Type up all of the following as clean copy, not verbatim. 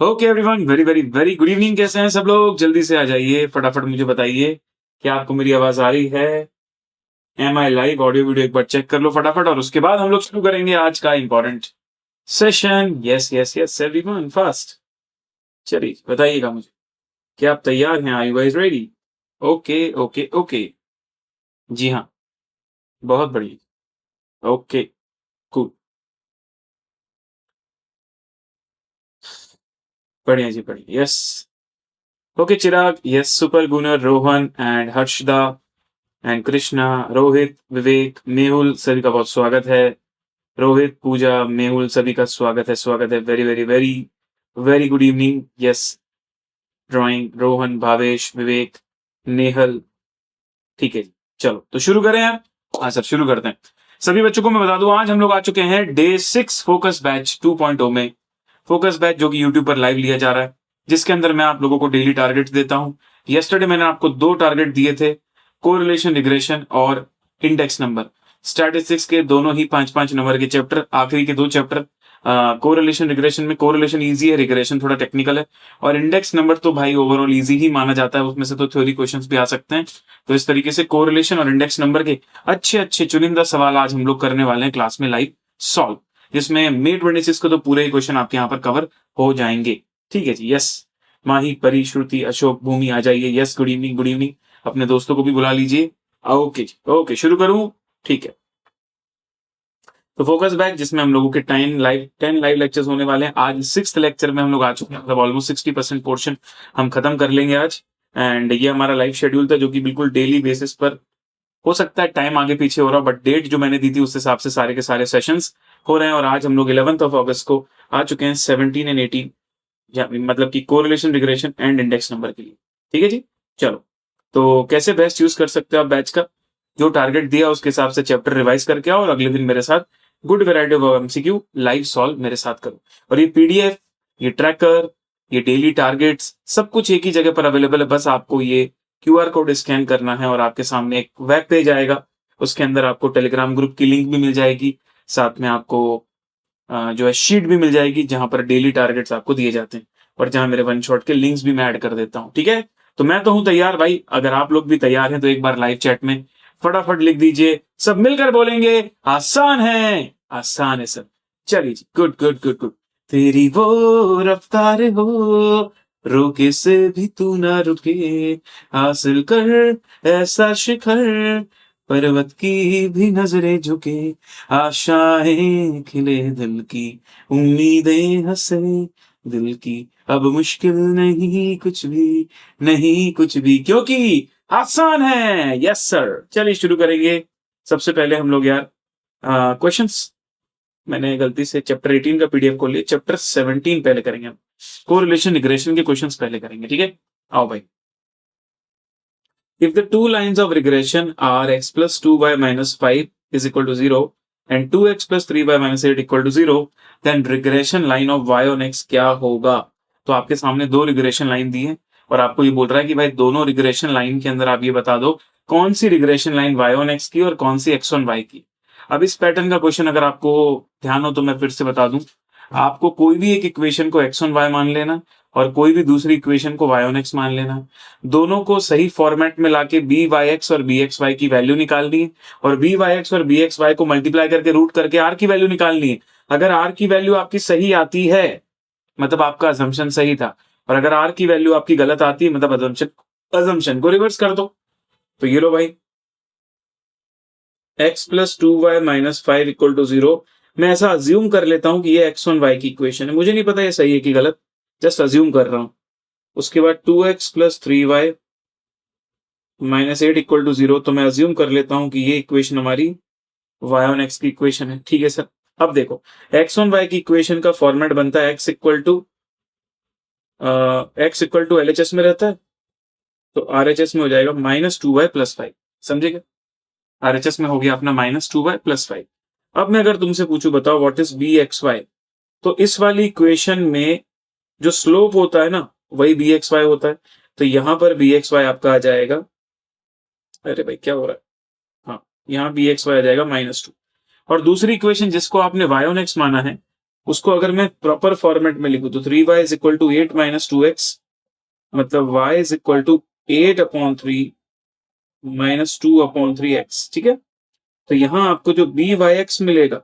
Okay everyone, very very very good evening. कैसे हैं सब लोग? जल्दी से आ जाइए, फटाफट मुझे बताइए क्या आपको मेरी आवाज आ रही है। एम आई लाइव? ऑडियो वीडियो एक बार चेक कर लो फटाफट, और उसके बाद हम लोग शुरू करेंगे आज का important session. Yes yes yes everyone, fast. चलिए बताइएगा मुझे, क्या आप तैयार हैं? Are you guys ready? Okay okay okay, जी हाँ, बहुत बढ़िया। ओके, कूल, बढ़िया जी बढ़िया। Yes, okay Chirag, yes, super गुनर, रोहन एंड हर्षदा एंड कृष्णा, रोहित, विवेक, मेहुल, सभी का बहुत स्वागत है। रोहित, पूजा, मेहुल, सभी का स्वागत है। Very very very very good evening. Yes, ड्राइंग, रोहन, भावेश, विवेक, नेहल, ठीक है जी। चलो तो शुरू करें यार। हाँ सर, शुरू करते हैं। सभी बच्चों को मैं बता दूं, आज हम लोग आ चुके हैं डे 6 फोकस बैच 2.0 में। फोकस बैच जो कि यूट्यूब पर लाइव लिया जा रहा है, जिसके अंदर मैं आप लोगों को डेली टारगेट देता हूं। यस्टरडे मैंने आपको 2 टारगेट दिए थे, कोरिलेशन, रिग्रेशन और इंडेक्स नंबर। स्टैटिस्टिक्स के दोनों ही 5-5 नंबर के चैप्टर, आखिरी के 2 चैप्टर। कोरिलेशन रिग्रेशन में कोरिलेशन इजी है, रिग्रेशन थोड़ा टेक्निकल है। और इंडेक्स नंबर तो भाई ओवरऑल इजी ही माना जाता है, उसमें से तो थ्योरी क्वेश्चंस भी आ सकते हैं। तो इस तरीके से कोरिलेशन और इंडेक्स नंबर के अच्छे अच्छे चुनिंदा सवाल आज हम लोग करने वाले हैं क्लास में लाइव सॉल्व, जिसमें मे 26 को तो पूरे ही क्वेश्चन आपके यहाँ पर कवर हो जाएंगे। ठीक है जी। यस, माही, परी, श्रुति, अशोक, भूमि आ जाइए। Yes, good evening good evening. अपने दोस्तों को भी बुला लीजिए। ओके जी, ओके, शुरू करूं? ठीक है। तो फोकस बैक, जिसमें हम लोगों के 10 लाइव लेक्चर्स होने वाले हैं। आज 6th लेक्चर में हम लोग आ चुके हैं, मतलब ऑलमोस्ट 60% पोर्शन हम खत्म कर लेंगे आज। एंड ये हमारा लाइव शेड्यूल था, जो कि बिल्कुल डेली बेसिस पर, हो सकता है टाइम आगे पीछे हो रहा, बट डेट जो मैंने दी थी उस हिसाब से सारे के सारे सेशंस हो रहे हैं। और आज हम लोग 11th ऑफ अगस्त को आ चुके हैं 17 एंड 18, मतलब कि correlation, regression and index number के लिए। ठीक है जी। चलो, तो कैसे बेस्ट यूज कर सकते हो आप बैच का? जो टारगेट दिया उसके हिसाब से चैप्टर रिवाइज करके आओ, और अगले दिन मेरे साथ good variety of MCQ live solve मेरे साथ करो। और ये पीडीएफ, ये ट्रैकर, ये डेली टारगेट्स, सब कुछ एक ही जगह पर अवेलेबल है। बस आपको ये क्यूआर कोड स्कैन करना है और आपके सामने एक वेब पेज आएगा। उसके अंदर आपको टेलीग्राम ग्रुप की लिंक भी मिल जाएगी, साथ में आपको जो है शीट भी मिल जाएगी, जहां पर डेली टारगेट्स आपको दिए जाते हैं, और जहां मेरे वन शॉट के लिंक्स भी मैं ऐड कर देता हूं। ठीक है, तो मैं तो हूं तैयार भाई। अगर आप लोग भी तैयार हैं तो एक बार लाइव चैट में फटाफट लिख दीजिए, सब मिलकर बोलेंगे आसान है। आसान है सर। चलिए जी, गुड गुड गुड गुड। तेरी वो रफ्तार हो, रोके से भी तू ना रुके, हासिल कर ऐसा शिखर, पर्वत की भी नजरें झुके, आशाएं खिले दिल की, उम्मीदें हंसे दिल की, अब मुश्किल नहीं कुछ भी, नहीं कुछ भी, क्योंकि आसान है। Yes sir. चलिए शुरू करेंगे। सबसे पहले हम लोग यार क्वेश्चंस, मैंने गलती से चैप्टर 18 का पीडीएफ खोल लिया, चैप्टर 17 पहले करेंगे हम। कोरिलेशन, रिग्रेशन के क्वेश्चंस पहले करेंगे। ठीक है, आओ भाई। If the two lines of regression are x plus 2y minus 5 is equal to 0 and 2x plus 3y minus 8 equal to 0, then regression line of y on x क्या होगा? तो आपके सामने दो रिग्रेशन लाइन दी है, और आपको ये बोल रहा है कि भाई दोनों रिग्रेशन लाइन के अंदर आप ये बता दो कौन सी regression line y on x की और कौन सी x on y की। अब इस पैटर्न का क्वेश्चन अगर आपको ध्यान हो तो मैं फिर से बता दूं, आपको कोई भी एक इक्वेशन को x on y मान लेना, और कोई भी दूसरी इक्वेशन को y on x मान लेना। दोनों को सही फॉर्मेट में लाके बी वाई एक्स और बी एक्स वाई की वैल्यू निकालनी है, और बी वाई एक्स और बी एक्स वाई को मल्टीप्लाई करके रूट करके आर की वैल्यू निकालनी है। अगर आर की वैल्यू आपकी सही आती है, मतलब आपका अजम्पशन सही था, और अगर आर की वैल्यू आपकी गलत आती है, मतलब अजम्पशन को रिवर्स कर दो। तो ये लो भाई, X plus 2y minus 5 equal to 0। मैं ऐसा अज्यूम कर लेता हूं कि ये एक्स ऑन वाई की इक्वेशन है, मुझे नहीं पता ये सही है कि गलत, जस्ट अज्यूम कर रहा हूं। उसके बाद 2x plus 3y minus 8 equal to 0, तो मैं अज्यूम कर लेता हूं कि ये इक्वेशन हमारी y ऑन x की इक्वेशन है। ठीक है सर। अब देखो, x ऑन y की इक्वेशन का फॉर्मेट बनता है x इक्वल टू LHS में रहता है, तो RHS में हो जाएगा -2y प्लस 5। समझेगा? RHS में हो गया अपना -2y प्लस 5। अब मैं अगर तुमसे पूछूं, बताओ व्हाट इज bxy, तो इस वाली इक्वेशन में जो स्लोप होता है ना, वही bxy होता है। तो यहां पर bxy आपका आ जाएगा, अरे भाई क्या हो रहा है, हाँ, यहाँ bxy आ जाएगा -2। और दूसरी इक्वेशन जिसको आपने y on x माना है, उसको अगर मैं प्रॉपर फॉर्मेट में लिखूं तो 3y is equal to 8 minus 2x, मतलब y is equal to 8/3 minus 2/3x, ठीक है। तो यहां आपको जो byx मिलेगा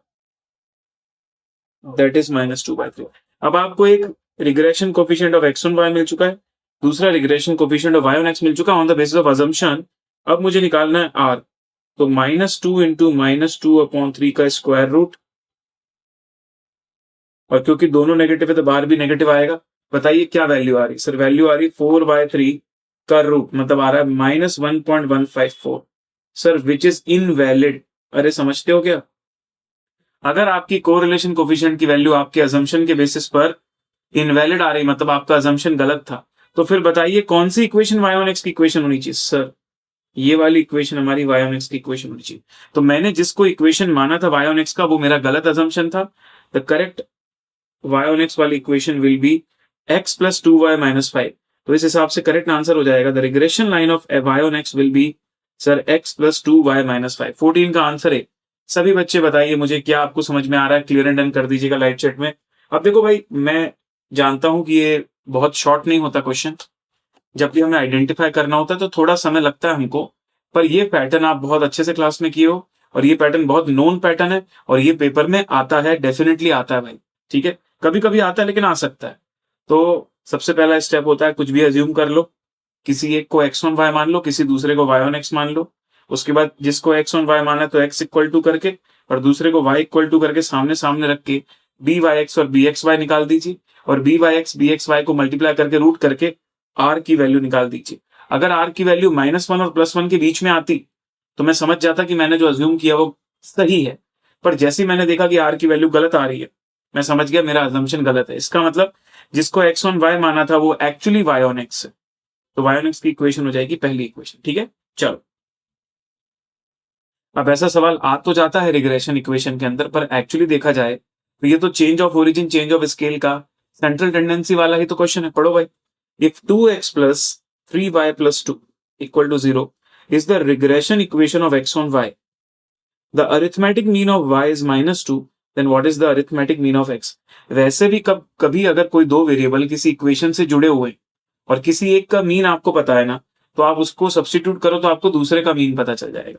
दैट इज -2/3। अब आपको एक regression coefficient of x1 y मिल चुका है, दूसरा regression coefficient of y on x मिल चुका है on the basis of assumption. अब मुझे निकालना है r, तो -2 इंटू -2/3 का स्क्वायर रूट, और क्योंकि दोनों नेगेटिव है तो बाहर भी नेगेटिव आएगा। बताइए क्या वैल्यू आ रही? सर वैल्यू आ रही 4/3 का रूट, मतलब आ रहा है -1.154 सर, विच इज इनवैलिड। अरे समझते हो क्या? अगर आपकी कोरिलेशन कोफिशिएंट की वैल्यू आपके अजम्पशन के बेसिस पर इनवैलिड आ रही, मतलब आपका अजम्पशन गलत था, तो फिर बताइए कौन सी इक्वेशन y on x की इक्वेशन होनी चाहिए? सर ये वाली इक्वेशन हमारी y on x की इक्वेशन होनी चाहिए। तो मैंने जिसको इक्वेशन माना था y on x का, वो मेरा गलत अजम्पशन था। The correct y on x वाली equation will be x plus 2y minus 5। तो इस हिसाब से करेक्ट आंसर हो जाएगा the regression line of y on x will be sir x plus 2y minus 5। 14 का आंसर है। सभी बच्चे बताइए मुझे क्या आपको समझ में आ रहा है? क्लियर एंड डन कर दीजिएगा लाइव चैट में। अब देखो भाई, मैं जानता हूं कि ये बहुत शॉर्ट नहीं होता क्वेश्चन, जब भी हमें आइडेंटिफाई करना होता है तो थोड़ा समय लगता है हमको, पर ये पैटर्न आप बहुत अच्छे से क्लास में किए हो, और ये पैटर्न बहुत नोन पैटर्न है, और ये पेपर में आता है, डेफिनेटली आता है भाई, ठीक है। कभी कभी आता है लेकिन आ सकता है। तो सबसे पहला स्टेप होता है कुछ भी अज्यूम कर लो, किसी एक को x on y मान लो, किसी दूसरे को y on x मान लो। उसके बाद जिसको x on y माना है तो x इक्वल टू करके, और दूसरे को y इक्वल टू करके सामने सामने रख के byx और bxy निकाल दीजिए, और byx bxy को मल्टीप्लाई करके रूट करके r की वैल्यू निकाल दीजिए। अगर r की वैल्यू -1 और +1 के बीच में आती तो मैं समझ जाता कि मैंने जो अज्यूम किया वो सही है, पर जैसे ही मैंने देखा कि r की वैल्यू गलत आ रही है, मैं समझ गया मेरा अजम्पशन गलत है। इसका मतलब जिसको x on y माना था वो एक्चुअली y on x है। तो y on x की इक्वेशन हो जाएगी पहली इक्वेशन, ठीक है। चलो, अब ऐसा सवाल आ तो जाता है रिग्रेशन इक्वेशन के अंदर, पर एक्चुअली देखा जाए तो ये तो change of origin change of scale का सेंट्रल टेंडेंसी वाला ही तो क्वेश्चन है। पढ़ो भाई। If 2x plus 3y plus 2 equal to 0 is the regression equation of x on y, the arithmetic mean of y is -2, then what is the arithmetic mean of x? वैसे भी कभी अगर कोई दो वेरिएबल किसी इक्वेशन से जुड़े हुए और किसी एक का मीन आपको पता है ना, तो आप उसको सब्स्टिट्यूट करो तो आपको दूसरे का मीन पता चल जाएगा।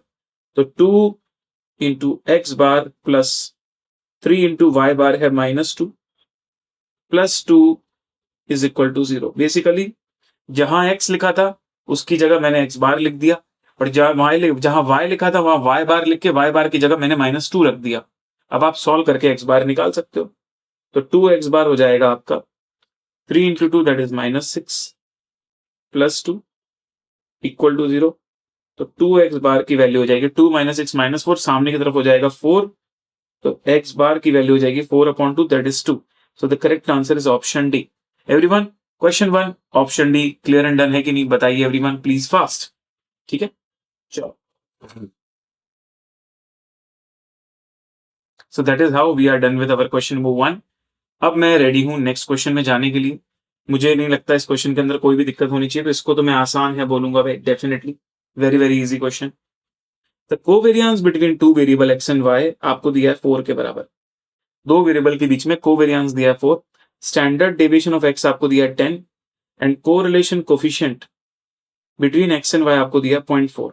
तो 2 into X bar plus 3 into Y bar है -2 plus 2 is equal to 0। Basically जहां x लिखा था उसकी जगह मैंने x बार लिख दिया, और जहां y लिखा था वहां y बार लिख के y बार की जगह मैंने -2 रख दिया। अब आप सॉल्व करके x बार निकाल सकते हो। तो 2x बार हो जाएगा आपका 3 into 2 that is -6 plus 2 equal to 0। तो 2x बार की वैल्यू हो जाएगी 2 - 6 -4, सामने की तरफ हो जाएगा 4, तो x बार की वैल्यू हो जाएगी 4/2 that is 2। So the correct answer is option D. Everyone, question 1 option D clear and done है कि नहीं बताइए एवरीवन प्लीज फास्ट, ठीक है। चलो, so that is how we are done with our question number 1। अब मैं रेडी हूं नेक्स्ट क्वेश्चन में जाने के लिए। मुझे नहीं लगता इस क्वेश्चन के अंदर कोई भी दिक्कत होनी चाहिए, तो इसको तो मैं आसान है बोलूंगा भाई, definitely very very easy question. The covariance between two variable x and y आपको दिया है 4 के बराबर। दो वेरिएबल के बीच में कोवेरियंस दिया है 4, स्टैंडर्ड डेविएशन ऑफ x आपको दिया है 10, and correlation coefficient between x and y आपको दिया है 0.4।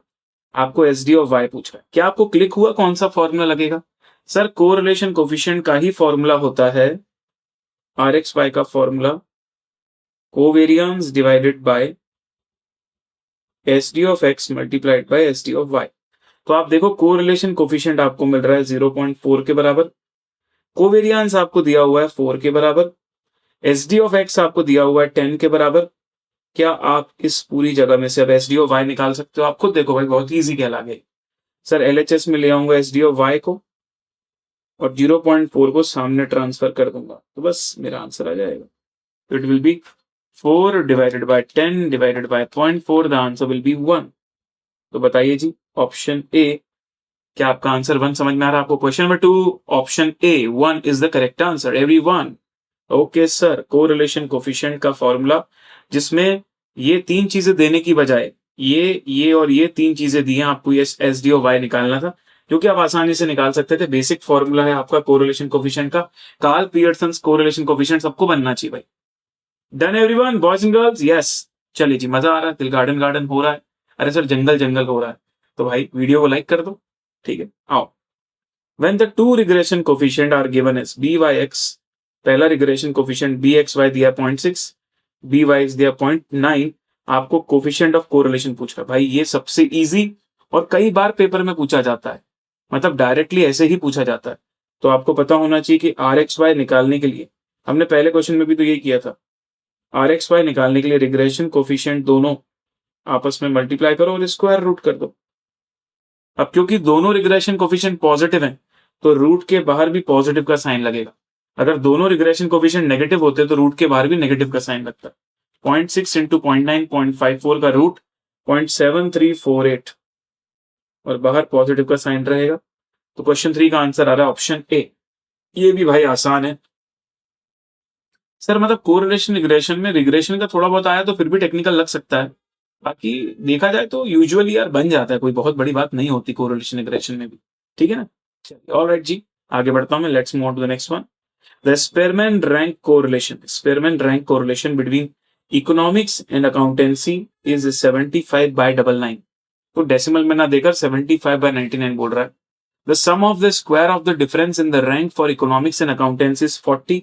आपको SD ऑफ y पूछा है। क्या आपको क्लिक हुआ कौन सा फॉर्मूला लगेगा? सर कोरिलेशन कोफिशिएंट का ही फॉर्मूला होता है RxY का formula covariance divided by SD of x multiplied by SD of y। तो आप देखो कोरिलेशन कोफिशिएंट आपको मिल रहा है 0.4 के बराबर, कोवेरियंस आपको दिया हुआ है 4 के बराबर, SD ऑफ x आपको दिया हुआ है 10 के बराबर। क्या आप इस पूरी जगह में से अब SD ऑफ y निकाल सकते हो? आप खुद देखो भाई, बहुत ईजी कहला गई। सर LHS में ले आऊंगा SD ऑफ y को और 0.4 को सामने ट्रांसफर कर दूंगा, तो बस मेरा आंसर आ जाएगा। तो it will be 4 divided by 10 divided bye 0.4, the answer will be 1। तो बताइए जी ऑप्शन ए, क्या आपका आंसर 1 समझ में आ रहा है आपको? Question number 2 option A 1 is the correct answer everyone. Okay sir, correlation coefficient का फॉर्मूला जिसमें ये तीन चीजें देने की बजाय ये और ये तीन चीजें दी हैं, आपको ये SD ऑफ y निकालना था, जो कि आप आसानी से निकाल सकते थे। बेसिक फॉर्मूला है आपका कोरिलेशन कोफिशिएंट का, कार्ल पियर्सन्स कोरिलेशन कोफिशिएंट सबको बनना चाहिए भाई। Done everyone boys and girls? Yes. चलिए जी, मजा आ रहा है, दिल गार्डन गार्डन हो रहा है। अरे सर जंगल जंगल हो रहा है, तो भाई वीडियो को लाइक कर दो। ठीक है, आओ। When the two regression coefficient are given as byx, पहला रिग्रेशन कोफिशिएंट bxy दिया 0.6, byx दिया 0.9, आपको कोफिशिएंट ऑफ कोरिलेशन पूछ रहा है। भाई ये सबसे इजी और कई बार पेपर में पूछा जाता है, मतलब डायरेक्टली ऐसे ही पूछा जाता है। तो आपको पता होना चाहिए कि rxy निकालने के लिए, हमने पहले क्वेश्चन में भी तो यही किया था, rxy निकालने के लिए रिग्रेशन कोफिशिएंट दोनों आपस में मल्टीप्लाई करो और स्क्वायर रूट कर दो। अब क्योंकि दोनों रिग्रेशन कोफिशिएंट पॉजिटिव हैं, तो रूट के बाहर भी पॉजिटिव का साइन लगेगा। अगर दोनों रिग्रेशन कोफिशिएंट नेगेटिव होते तो रूट के बाहर भी नेगेटिव का साइन लगता है। 0.6 इंटू 0.9 0.54 का रूट 0.7348 और बाहर पॉजिटिव का साइन रहेगा। तो क्वेश्चन 3 का आंसर आ रहा है ऑप्शन ए। ये भी भाई आसान है सर, मतलब कोरिलेशन रिग्रेशन में रिग्रेशन का थोड़ा बहुत आया तो फिर भी टेक्निकल लग सकता है, बाकी देखा जाए तो यूजुअली यार बन जाता है, कोई बहुत बड़ी बात नहीं होती कोरिलेशन रिग्रेशन में भी। ठीक है ना, चलिए ऑलराइट जी, आगे बढ़ता हूं मैं। Let's move on to the next one. The Spearman rank correlation between economics and accountancy is 75/99। तो डेसिमल में ना देकर 75/99 बोल रहा है। The sum of the square of the difference in the rank for economics and accountancy is 40।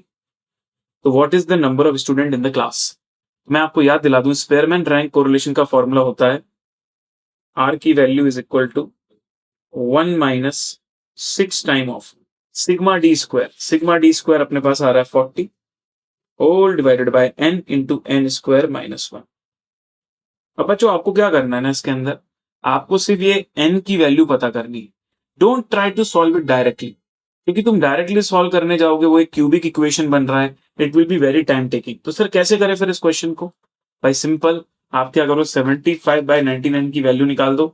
तो what is the number of student in the class? मैं आपको याद दिला दूं, स्पेयरमैन रैंक कोरिलेशन का फॉर्मूला होता है आर की value is equal to 1 minus 6 time of sigma D square. Sigma D square अपने पास आ रहा है 40 whole divided by N into N square minus 1। अब बच्चों आपको क्या करना है ना, इसके अंदर आपको सिर्फ ये एन की वैल्यू पता करनी है। Don't try to solve it directly, क्योंकि तुम डायरेक्टली सॉल्व करने जाओगे वो एक क्यूबिक इक्वेशन बन रहा है, it will be very time taking. तो सर कैसे करें फिर इस क्वेश्चन को? भाई सिंपल, आप क्या करो 75/99 की वैल्यू निकाल दो,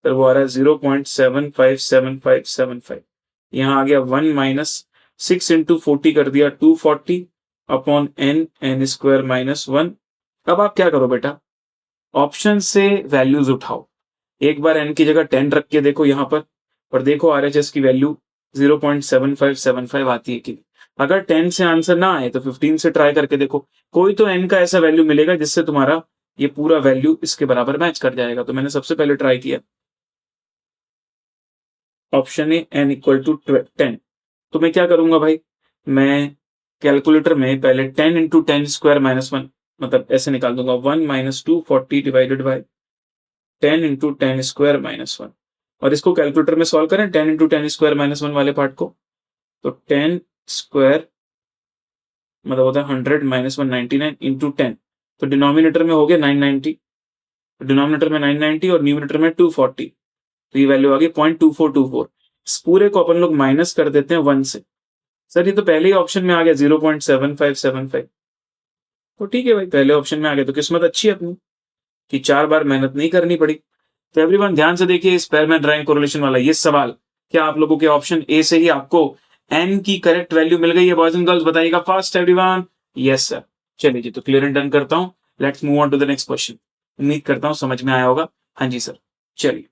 फिर वो आ रहा है 0.757575। यहाँ आ गया 1 माइनस 6 इंटू 40 कर दिया 240 upon N N square minus 1। अब आप क्या करो बेटा, ऑप्शन से वैल्यूज उठाओ। एक बार एन की जगह 10 रख के देखो यहाँ पर, और देखो आरएचएस की वैल्यू 0.7575 आती है कि नहीं। अगर 10 से आंसर ना आए तो 15 से ट्राई करके देखो, कोई तो एन का ऐसा वैल्यू मिलेगा जिससे तुम्हारा ये पूरा वैल्यू इसके बराबर मैच कर जाएगा। तो मैंने सबसे पहले ट्राई किया option A N equal to 10। तो मैं क्या करूंगा भाई, मैं कैलकुलेटर में पहले 10 इंटू 10 स्क्वायर माइनस 1, मतलब ऐसे निकाल दूंगा 1 minus 240 divided by 10 into 10 square minus 1। और इसको कैलकुलेटर में सॉल्व करें 10 इंटू 10 स्क्वायर माइनस 1 वाले पार्ट को, तो 10 स्क्वायर मतलब होता है 100 माइनस 199 इंटू 10। तो डिनोमिनेटर में हो गया 990, डिनोमिनेटर में 990 और न्यूमिनेटर में 240, तो ये वैल्यू आ गई 0.2424। इस पूरे को अपन लोग माइनस कर देते हैं 1 से। सर ये तो पहले ही ऑप्शन में आ गया 0.7575। तो ठीक है भाई, पहले ऑप्शन में आ गया तो किस्मत अच्छी है अपनी कि 4 बार मेहनत नहीं करनी पड़ी। तो एवरीवन ध्यान से देखिए स्पेरमैन रैंक कोरिलेशन वाला ये सवाल, क्या आप लोगों के ऑप्शन ए से ही आपको एन की करेक्ट वैल्यू मिल गई है? बॉयज एंड गर्ल्स बताइएगा फास्ट एवरीवन। Yes sir. चलिए जी, तो क्लियर एंड डन करता हूं। Let's move on to the next question. उम्मीद करता हूं समझ में आया होगा। हाँ जी सर, चलिए।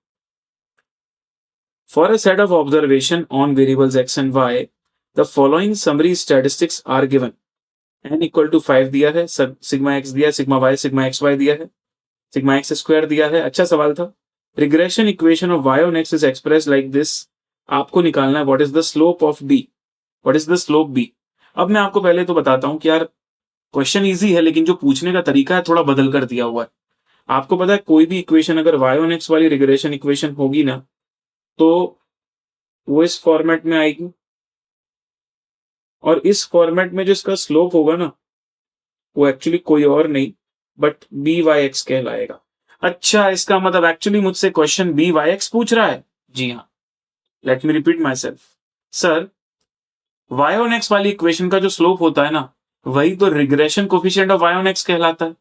For a set of observation on variables X and Y, the following summary statistics are given. N equal to 5 दिया है, सिग्मा एक्स दिया है, sigma Y sigma X Y दिया है, सिग्मा एक्स स्क्वायर दिया है। अच्छा सवाल था। Regression equation of y on x is express like this. आपको निकालना है what is the slope of b। What is the slope b? अब मैं आपको पहले तो बताता हूं कि यार क्वेश्चन इजी है, लेकिन जो पूछने का तरीका है थोड़ा बदल कर दिया हुआ है। आपको पता है कोई भी इक्वेशन अगर y on x वाली रिग्रेशन इक्वेशन होगी ना, तो वो इस फॉर्मेट में आएगी, और इस फॉर्मेट में जो इसका स्लोप होगा ना, वो एक्चुअली कोई और नहीं बट बी वाई एक्स कहलाएगा। अच्छा, इसका मतलब एक्चुअली मुझसे क्वेश्चन बी वाई एक्स पूछ रहा है? जी हाँ, let me repeat myself. Sir Y on X वाली इक्वेशन का जो स्लोप होता है ना, वही तो regression coefficient of Y on X कहलाता है।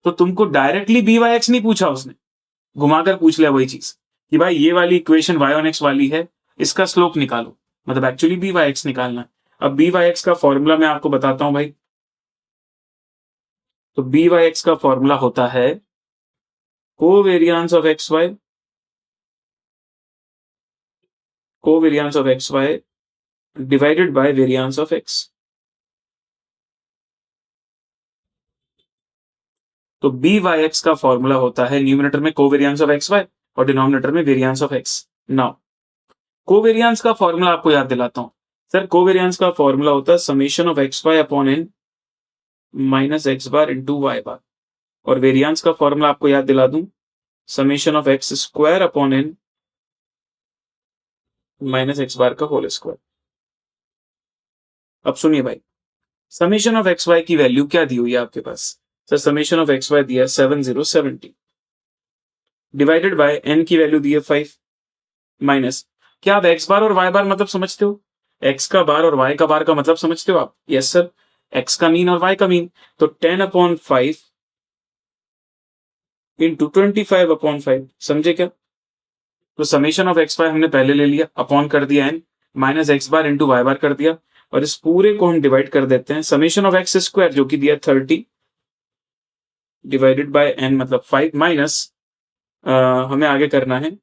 तो तुमको डायरेक्टली बी वाई एक्स नहीं पूछा उसने, घुमाकर पूछ लिया वही चीज कि भाई ये वाली इक्वेशन वाई ऑन एक्स वाली है, इसका स्लोप निकालो, मतलब एक्चुअली बी वाई एक्स निकालना है। अब बी वाई एक्स का फॉर्मूला मैं आपको बताता हूं भाई। तो बी वाई एक्स का फॉर्मूला होता है covariance of X Y covariance of X Y divided by variance of X. तो बी वाई एक्स का फॉर्मूला होता है न्यूमिनेटर में कोवेरिएंस ऑफ एक्स वाई और डिनोमिनेटर में variance of X. Now covariance का फॉर्मूला आपको याद दिलाता हूं। सर कोवेरिएंस का फॉर्मूला होता है summation of X Y upon N minus X bar into Y bar, और वेरिएंस का फॉर्मूला आपको याद दिला दूं, summation of X square upon N minus X bar का होल स्क्वायर। अब सुनिए भाई, समेशन ऑफ एक्स वाई की वैल्यू क्या दी हुई है आपके पास? Sir summation of X Y दिया 7070 डिवाइडेड बाय एन की वैल्यू दी है 5 माइनस, क्या आप एक्स बार और वाई बार मतलब समझते हो? एक्स का बार और वाई का बार का मतलब समझते हो आप? यस सर, एक्स का मीन और वाई का मीन, तो 10/5 इंटू 25/5, समझे क्या? तो समेशन ऑफ एक्स वाई हमने पहले ले लिया, अपॉन कर दिया N, minus X bar into Y बार कर दिया, और इस पूरे को हम डिवाइड कर देते हैं समेशन ऑफ एक्स स्क्वायर जो कि दिया 30 डिवाइडेड बाय एन मतलब 5 माइनस हमें आगे करना है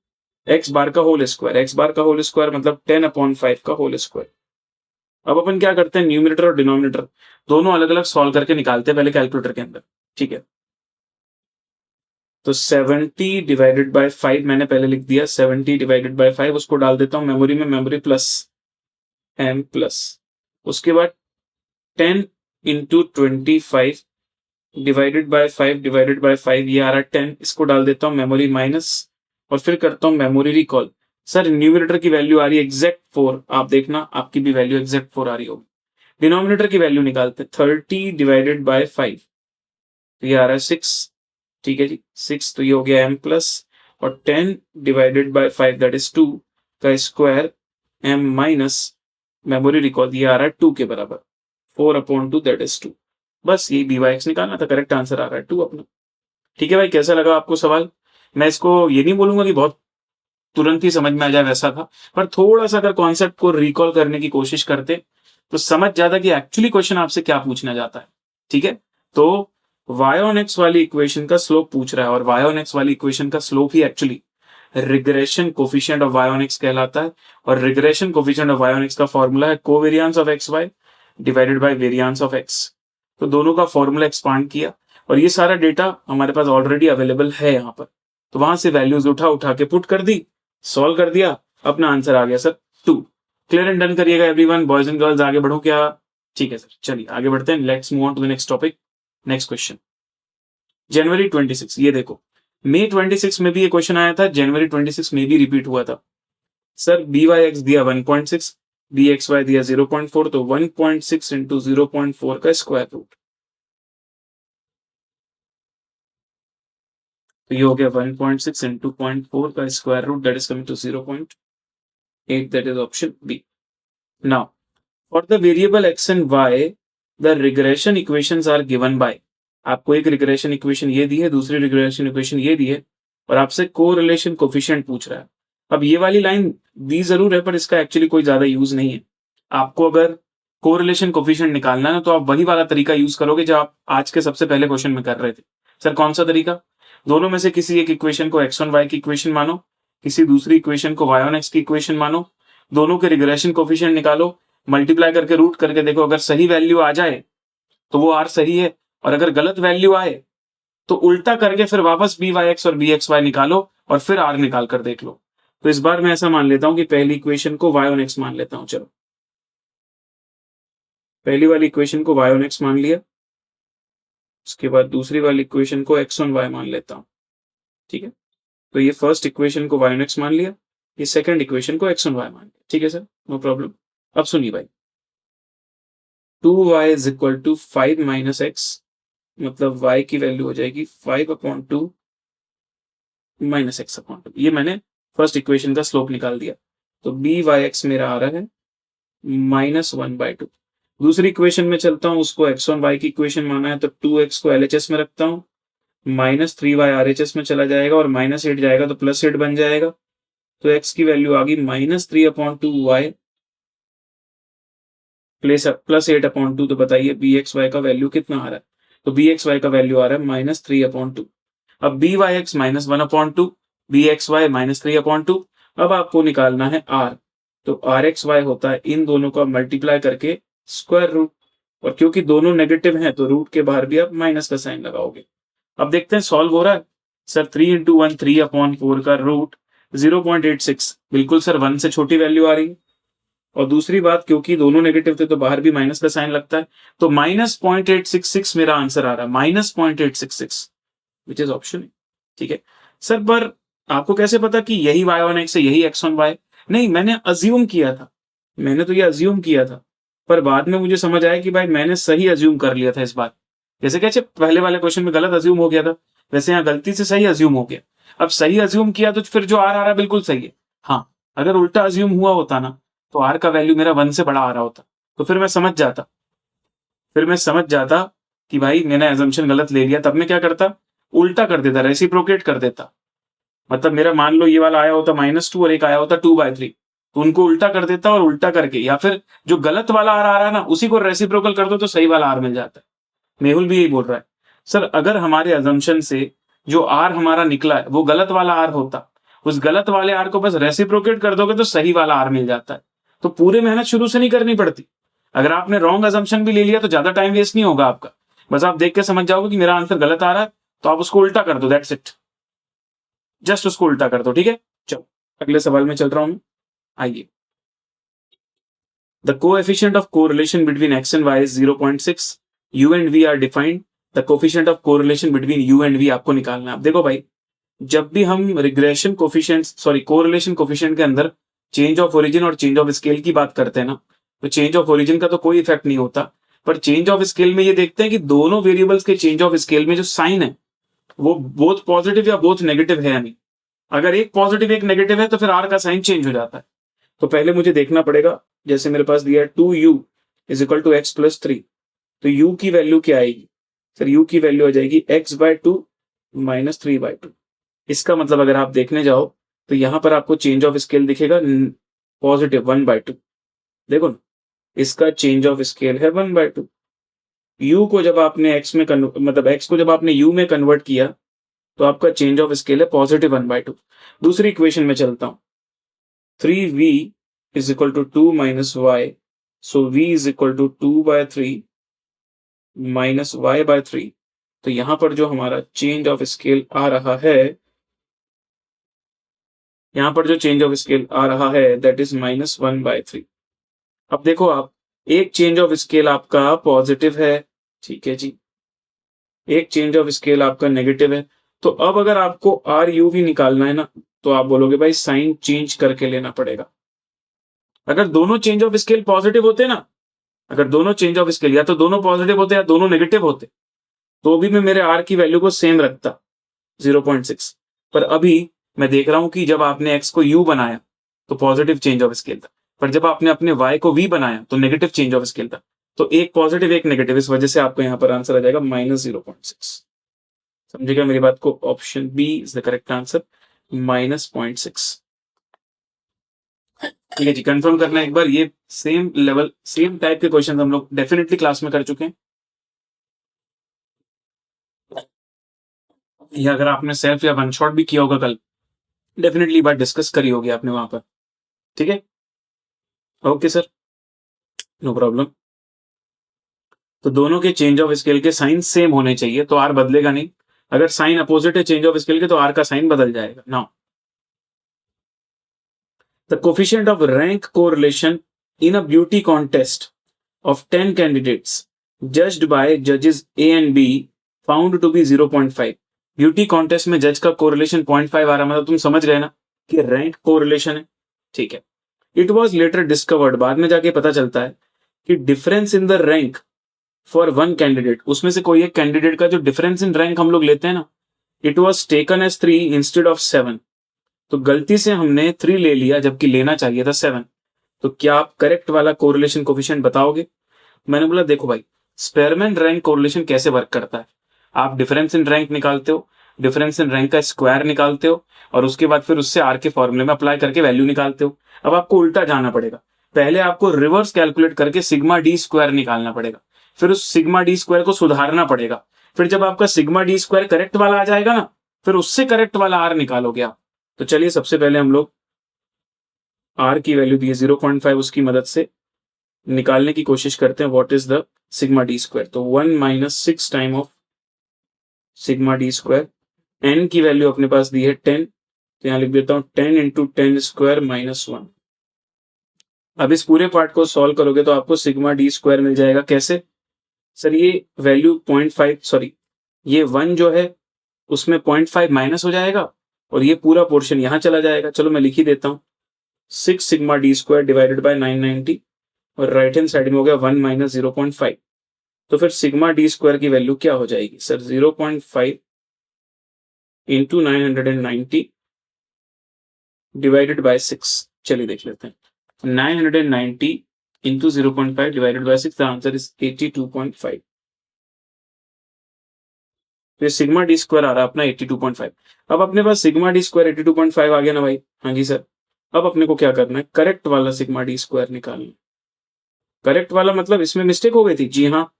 एक्स बार का होल स्क्वायर, एक्स बार का होल स्क्वायर मतलब 10/5 का होल स्क्वायर। अब अपन क्या करते हैं, न्यूमिनेटर और डिनोमिनेटर दोनों अलग अलग सॉल्व करके निकालते हैं पहले कैलकुलेटर के अंदर, ठीक है? तो 70 डिवाइडेड बाय 5 मैंने पहले लिख दिया, 70 डिवाइडेड बाय 5 उसको डाल देता हूं मेमोरी में, मेमोरी प्लस एम प्लस, उसके बाद 10 into 25 divided by 5 divided bye 5 ये आ रहा है 10, इसको डाल देता हूं मेमोरी माइनस, और फिर करता हूं मेमोरी रिकॉल। सर न्यूमिनेटर की वैल्यू आ रही है एग्जैक्ट 4, आप देखना आपकी भी वैल्यू एग्जैक्ट 4 आ रही होगी। डिनोमिनेटर की वैल्यू निकालते हैं, 30 डिवाइडेड बाय 5 तो ये आ रहा है 6, ठीक है जी 6, तो ये हो गया m प्लस, और 10 डिवाइडेड बाय 5 दैट इज 2 का square m minus memory recall ये आ रहा है 2 के बराबर, 4/2 दैट इज 2। बस ये BY निकालना था, करेक्ट आंसर आ रहा है 2 अपना। ठीक है भाई, कैसा लगा आपको सवाल? मैं इसको ये नहीं बोलूंगा कि बहुत तुरंत ही समझ में आ जाए वैसा था, पर थोड़ा सा अगर कॉन्सेप्ट को रिकॉल करने की कोशिश करते तो समझ जाता कि एक्चुअली क्वेश्चन आपसे क्या पूछना जाता है। ठीक है, तो y ऑन एक्स वाली इक्वेशन का स्लोप पूछ रहा है, और y ऑन एक्स वाली इक्वेशन का स्लोप ही actually regression coefficient of y on X कहलाता है, और regression coefficient of y on X का फॉर्मूला है covariance of X Y divided by variance of x। तो दोनों का फॉर्मूला एक्सपांड किया, और ये सारा डेटा हमारे पास ऑलरेडी अवेलेबल है यहाँ पर, तो वहां से वैल्यूज उठा के पुट कर दी, सॉल्व कर दिया, अपना आंसर आ गया सर 2। क्लियर एंड डन करिएगा एवरीवन, बॉयज एंड गर्ल्स। आगे बढ़ो क्या? ठीक है सर, चलिए आगे बढ़ते हैं, let's move on to the next topic. Next question, जनवरी 26, ये देखो मई 26 में भी ये क्वेश्चन आया था, जनवरी 26 में भी रिपीट हुआ था। सर BY दिया 1.6, BXY दिया 0.4, तो 1.6 इंटू 0.4 का स्क्वायर रूट, तो ये हो गया 1.6 इंटू 0.4 का square root, that is coming to 0.8, that is option B. Now for the variable X and Y the regression equations are given by, आपको एक रिग्रेशन इक्वेशन ये दी है, दूसरी रिग्रेशन इक्वेशन ये दी है, और आपसे कोरिलेशन कोफिशिएंट पूछ रहा है। अब ये वाली लाइन दी जरूर है, पर इसका एक्चुअली कोई ज्यादा यूज नहीं है। आपको अगर कोरिलेशन कोफिशिएंट निकालना है तो आप वही वाला तरीका यूज करोगे जो आप आज के सबसे पहले क्वेश्चन में कर रहे थे। सर कौन सा तरीका? दोनों में से किसी एक इक्वेशन को x1 y की इक्वेशन मानो, किसी दूसरी इक्वेशन को y on x की इक्वेशन मानो, दोनों के रिग्रेशन कोफिशिएंट निकालो, मल्टीप्लाई करके रूट करके देखो, अगर सही वैल्यू आ जाए तो वो r सही है, और अगर गलत वैल्यू आए तो उल्टा करके फिर वापस BYX और BXY निकालो और फिर r निकाल कर देख लो। तो इस बार मैं ऐसा मान लेता हूं कि पहली इक्वेशन को y on x मान लेता हूं। चलो पहली वाली इक्वेशन को y on x मान लिया, उसके बाद दूसरी वाली इक्वेशन को x on y मान लेता हूं। ठीक है, तो ये फर्स्ट इक्वेशन को y on x मान लिया, ये सेकंड इक्वेशन को x on y मान लिया। ठीक है सर, नो प्रॉब्लम। अब सुनिए भाई, 2y is equal to 5 minus X, मतलब y की वैल्यू हो जाएगी 5/2 माइनस x/2। ये मैंने फर्स्ट इक्वेशन का स्लोप निकाल दिया, तो BYX मेरा आ रहा है -1/2। दूसरी इक्वेशन में चलता हूं, उसको x on y की इक्वेशन माना है, तो 2x को LHS में रखता हूं, -3y RHS में चला जाएगा, और -8 जाएगा तो +8 बन जाएगा, तो x की वैल्यू आ गई -3/2y +8/2। तो बताइए BXY का वैल्यू कितना आ रहा है? तो BXY का वैल्यू आ रहा है -3/2। अब BYX -1/2, BXY -3/2। अब आपको निकालना है R, तो आर एक्स वाई होता है इन दोनों का मल्टीप्लाई करके स्क्वायर रूट, और क्योंकि दोनों नेगेटिव हैं तो रूट के बाहर भी आप माइनस का साइन लगाओगे। अब देखते हैं सॉल्व हो रहा है। सर 3 इंटू 1 3/4 का रूट 0.86, बिल्कुल सर 1 से छोटी वैल्यू आ रही है। और दूसरी बात, क्योंकि दोनों नेगेटिव थे तो बाहर भी माइनस का साइन लगता है, तो -0.866 मेरा आंसर आ रहा है, -0.866, विच इज ऑप्शन। ठीक है सर, पर आपको कैसे पता कि यही y1x है, यही x1y? नहीं, मैंने अज्यूम किया था, मैंने तो ये अज्यूम किया था, पर बाद में मुझे समझ आया कि भाई मैंने सही अज्यूम कर लिया था इस बार। जैसे कैसे पहले वाले क्वेश्चन में गलत अज्यूम हो गया था, वैसे यहाँ गलती से सही अज्यूम हो गया। अब सही अज्यूम किया तो फिर जो आर आ रहा है बिल्कुल सही है। हाँ, अगर उल्टा अज्यूम हुआ होता ना तो आर का वैल्यू मेरा 1 से बड़ा आ रहा होता, तो फिर मैं समझ जाता कि भाई मैंने एजम्पशन गलत ले लिया। तब मैं क्या करता, उल्टा कर देता, रेसिप्रोकेट कर देता। मतलब मेरा मान लो ये वाला आया होता -2 और एक आया होता 2/3, तो उनको उल्टा कर देता, और उल्टा करके या फिर जो गलत वाला आर आ रहा है ना उसी को रेसिप्रोकल कर दो तो सही वाला आर मिल जाता है। मेहुल भी यही बोल रहा है। सर अगर हमारे अजम्पशन से जो आर हमारा निकला है वो गलत वाला आर होता, उस गलत वाले आर को बस रेसिप्रोकेट कर दोगे तो सही वाला आर मिल जाता है। तो पूरे मेहनत शुरू से नहीं करनी पड़ती। अगर आपने रॉन्ग अजम्पशन भी ले लिया तो ज्यादा टाइम वेस्ट नहीं होगा आपका, बस आप देख के समझ जाओगे कि मेरा आंसर गलत आ रहा है, तो आप उसको उल्टा कर दो, दैट्स इट। जस्ट उसको उल्टा कर दो, ठीक है। चलो अगले सवाल में चल रहा हूं। आइए, the coefficient of correlation between x and y is 0.6, u and v are defined, the coefficient of correlation between u and v आपको निकालना है। अब देखो भाई, जब भी हम रिग्रेशन कोफिशिएंट कोरिलेशन कोफिशिएंट के अंदर चेंज ऑफ ओरिजिन और चेंज ऑफ स्केल की बात करते हैं ना, तो चेंज ऑफ ओरिजिन का तो कोई इफेक्ट नहीं होता, पर चेंज ऑफ स्केल में ये देखते हैं कि दोनों वेरिएबल्स के चेंज ऑफ स्केल में जो साइन है वो बोथ पॉजिटिव या बोथ नेगेटिव है या नहीं। अगर एक पॉजिटिव एक नेगेटिव है तो फिर आर का साइन चेंज हो जाता है। तो पहले मुझे देखना पड़ेगा, जैसे मेरे पास दिया है 2u = x+3, तो u की वैल्यू क्या आएगी? सर u की वैल्यू आ जाएगी x/2 - 3/2। इसका मतलब अगर आप देखने जाओ तो यहां पर आपको चेंज ऑफ स्केल दिखेगा पॉजिटिव 1/2। देखो ना, इसका चेंज ऑफ स्केल है 1/2। u को जब आपने x में मतलब x को जब आपने u में कन्वर्ट किया तो आपका चेंज ऑफ स्केल है पॉजिटिव 1/2। दूसरी इक्वेशन में चलता हूं, 3v = 2 - y, so v = 2/3 - y/3। तो यहां पर जो हमारा चेंज ऑफ स्केल आ रहा है, दैट इज -1/3। अब देखो आप, एक चेंज ऑफ स्केल आपका पॉजिटिव है, ठीक है जी, एक चेंज ऑफ स्केल आपका नेगेटिव है। तो अब अगर आपको आर यू भी निकालना है ना, तो आप बोलोगे भाई साइन चेंज करके लेना पड़ेगा। अगर दोनों चेंज ऑफ स्केल पॉजिटिव होते ना, अगर दोनों चेंज ऑफ स्केल या तो दोनों पॉजिटिव होते या दोनों नेगेटिव होते, तो भी मैं मेरे आर की वैल्यू को सेम रखता, 0.6। पर अभी मैं देख रहा हूं कि जब आपने एक्स को यू बनाया तो पॉजिटिव चेंज ऑफ स्केल था, पर जब आपने अपने वाई को वी बनाया तो नेगेटिव चेंज ऑफ स्केल था। तो एक पॉजिटिव एक नेगेटिव, इस वजह से आपको यहां पर आंसर आ जाएगा -0.6। समझिएगा मेरी बात को, option B is the correct answer, -0.6। ठीक है जी, कंफर्म करना एक बार, ये सेम लेवल सेम टाइप के क्वेश्चन हम लोग डेफिनेटली क्लास में कर चुके हैं। या अगर आपने सेल्फ या वन शॉट भी किया होगा कल, डेफिनेटली बात डिस्कस करी होगी आपने वहां पर। ठीक है, ओके सर, नो प्रॉब्लम। तो दोनों के चेंज ऑफ स्केल के साइन सेम होने चाहिए, तो आर बदलेगा नहीं। अगर साइन अपोजिट है चेंज ऑफ स्केल के तो आर का साइन बदल जाएगा। Now the coefficient of rank correlation in a beauty contest of 10 candidates judged by judges A and B found to be 0.5। Beauty contest में जज का कोरिलेशन 0.5 आ रहा, मतलब तुम समझ गए ना कि रैंक कोरिलेशन है। ठीक है, इट वॉज लेटर डिस्कवर्ड, बाद में जाके पता चलता है कि difference in the rank for one candidate, उसमें से कोई एक कैंडिडेट का जो डिफरेंस इन रैंक हम लोग लेते हैं ना, it was taken as 3 instead of 7। तो गलती से हमने 3 ले लिया जबकि लेना चाहिए था 7। तो क्या आप करेक्ट वाला कोरिलेशन कोफिशिएंट बताओगे? मैंने बोला देखो भाई, स्पेयरमैन रैंक कोरिलेशन कैसे वर्क करता है, आप डिफरेंस इन रैंक निकालते हो, डिफरेंस इन रैंक का स्क्वायर निकालते हो, और उसके बाद फिर उससे आर के फॉर्मूले में अप्लाई करके वैल्यू निकालते हो। अब आपको उल्टा जाना पड़ेगा, पहले आपको रिवर्स कैलकुलेट करके सिग्मा डी स्क्वायर निकालना पड़ेगा, फिर उस सिग्मा डी स्क्वायर को सुधारना पड़ेगा, फिर जब आपका सिग्मा डी स्क्वायर करेक्ट वाला आ जाएगा ना, फिर उससे करेक्ट वाला आर निकालोगे आप। तो चलिए सबसे पहले हम लोग आर की वैल्यू दी है 0.5, उसकी मदद से निकालने की कोशिश करते हैं what is the sigma D square. तो 1 minus 6 time of sigma D square, N की वैल्यू अपने पास दी है 10, तो यहां लिख देता हूं 10 इंटू 10 स्क्वायर माइनस 1। अब इस पूरे पार्ट को सॉल्व करोगे तो आपको सिग्मा डी स्क्वायर मिल जाएगा। कैसे सर? ये वैल्यू 0.5 सॉरी ये 1 जो है उसमें 0.5 माइनस हो जाएगा और ये पूरा पोर्शन यहां चला जाएगा। चलो मैं लिख ही देता हूं 6 sigma D square divided by 990 और राइट हैंड साइड में हो गया 1 माइनस 0.5। तो फिर सिग्मा डी स्क्वायर की वैल्यू क्या हो जाएगी सर? 0.5 into 990 divided by 6। चलिए देख लेते हैं। 990 into 0.5 divided by 6, the answer is 82.5। तो ये सिग्मा डी स्क्वायर आ रहा है अपना 82.5। अब अपने पास सिग्मा डी स्क्वायर 82.5 आ गया ना भाई? हाँ जी सर। अब अपने को क्या करना है? करेक्ट वाला सिग्मा डी स्क्वायर निकालना। करेक्ट वाला मतलब इसमें मिस्टेक हो गई थी। जी हाँ,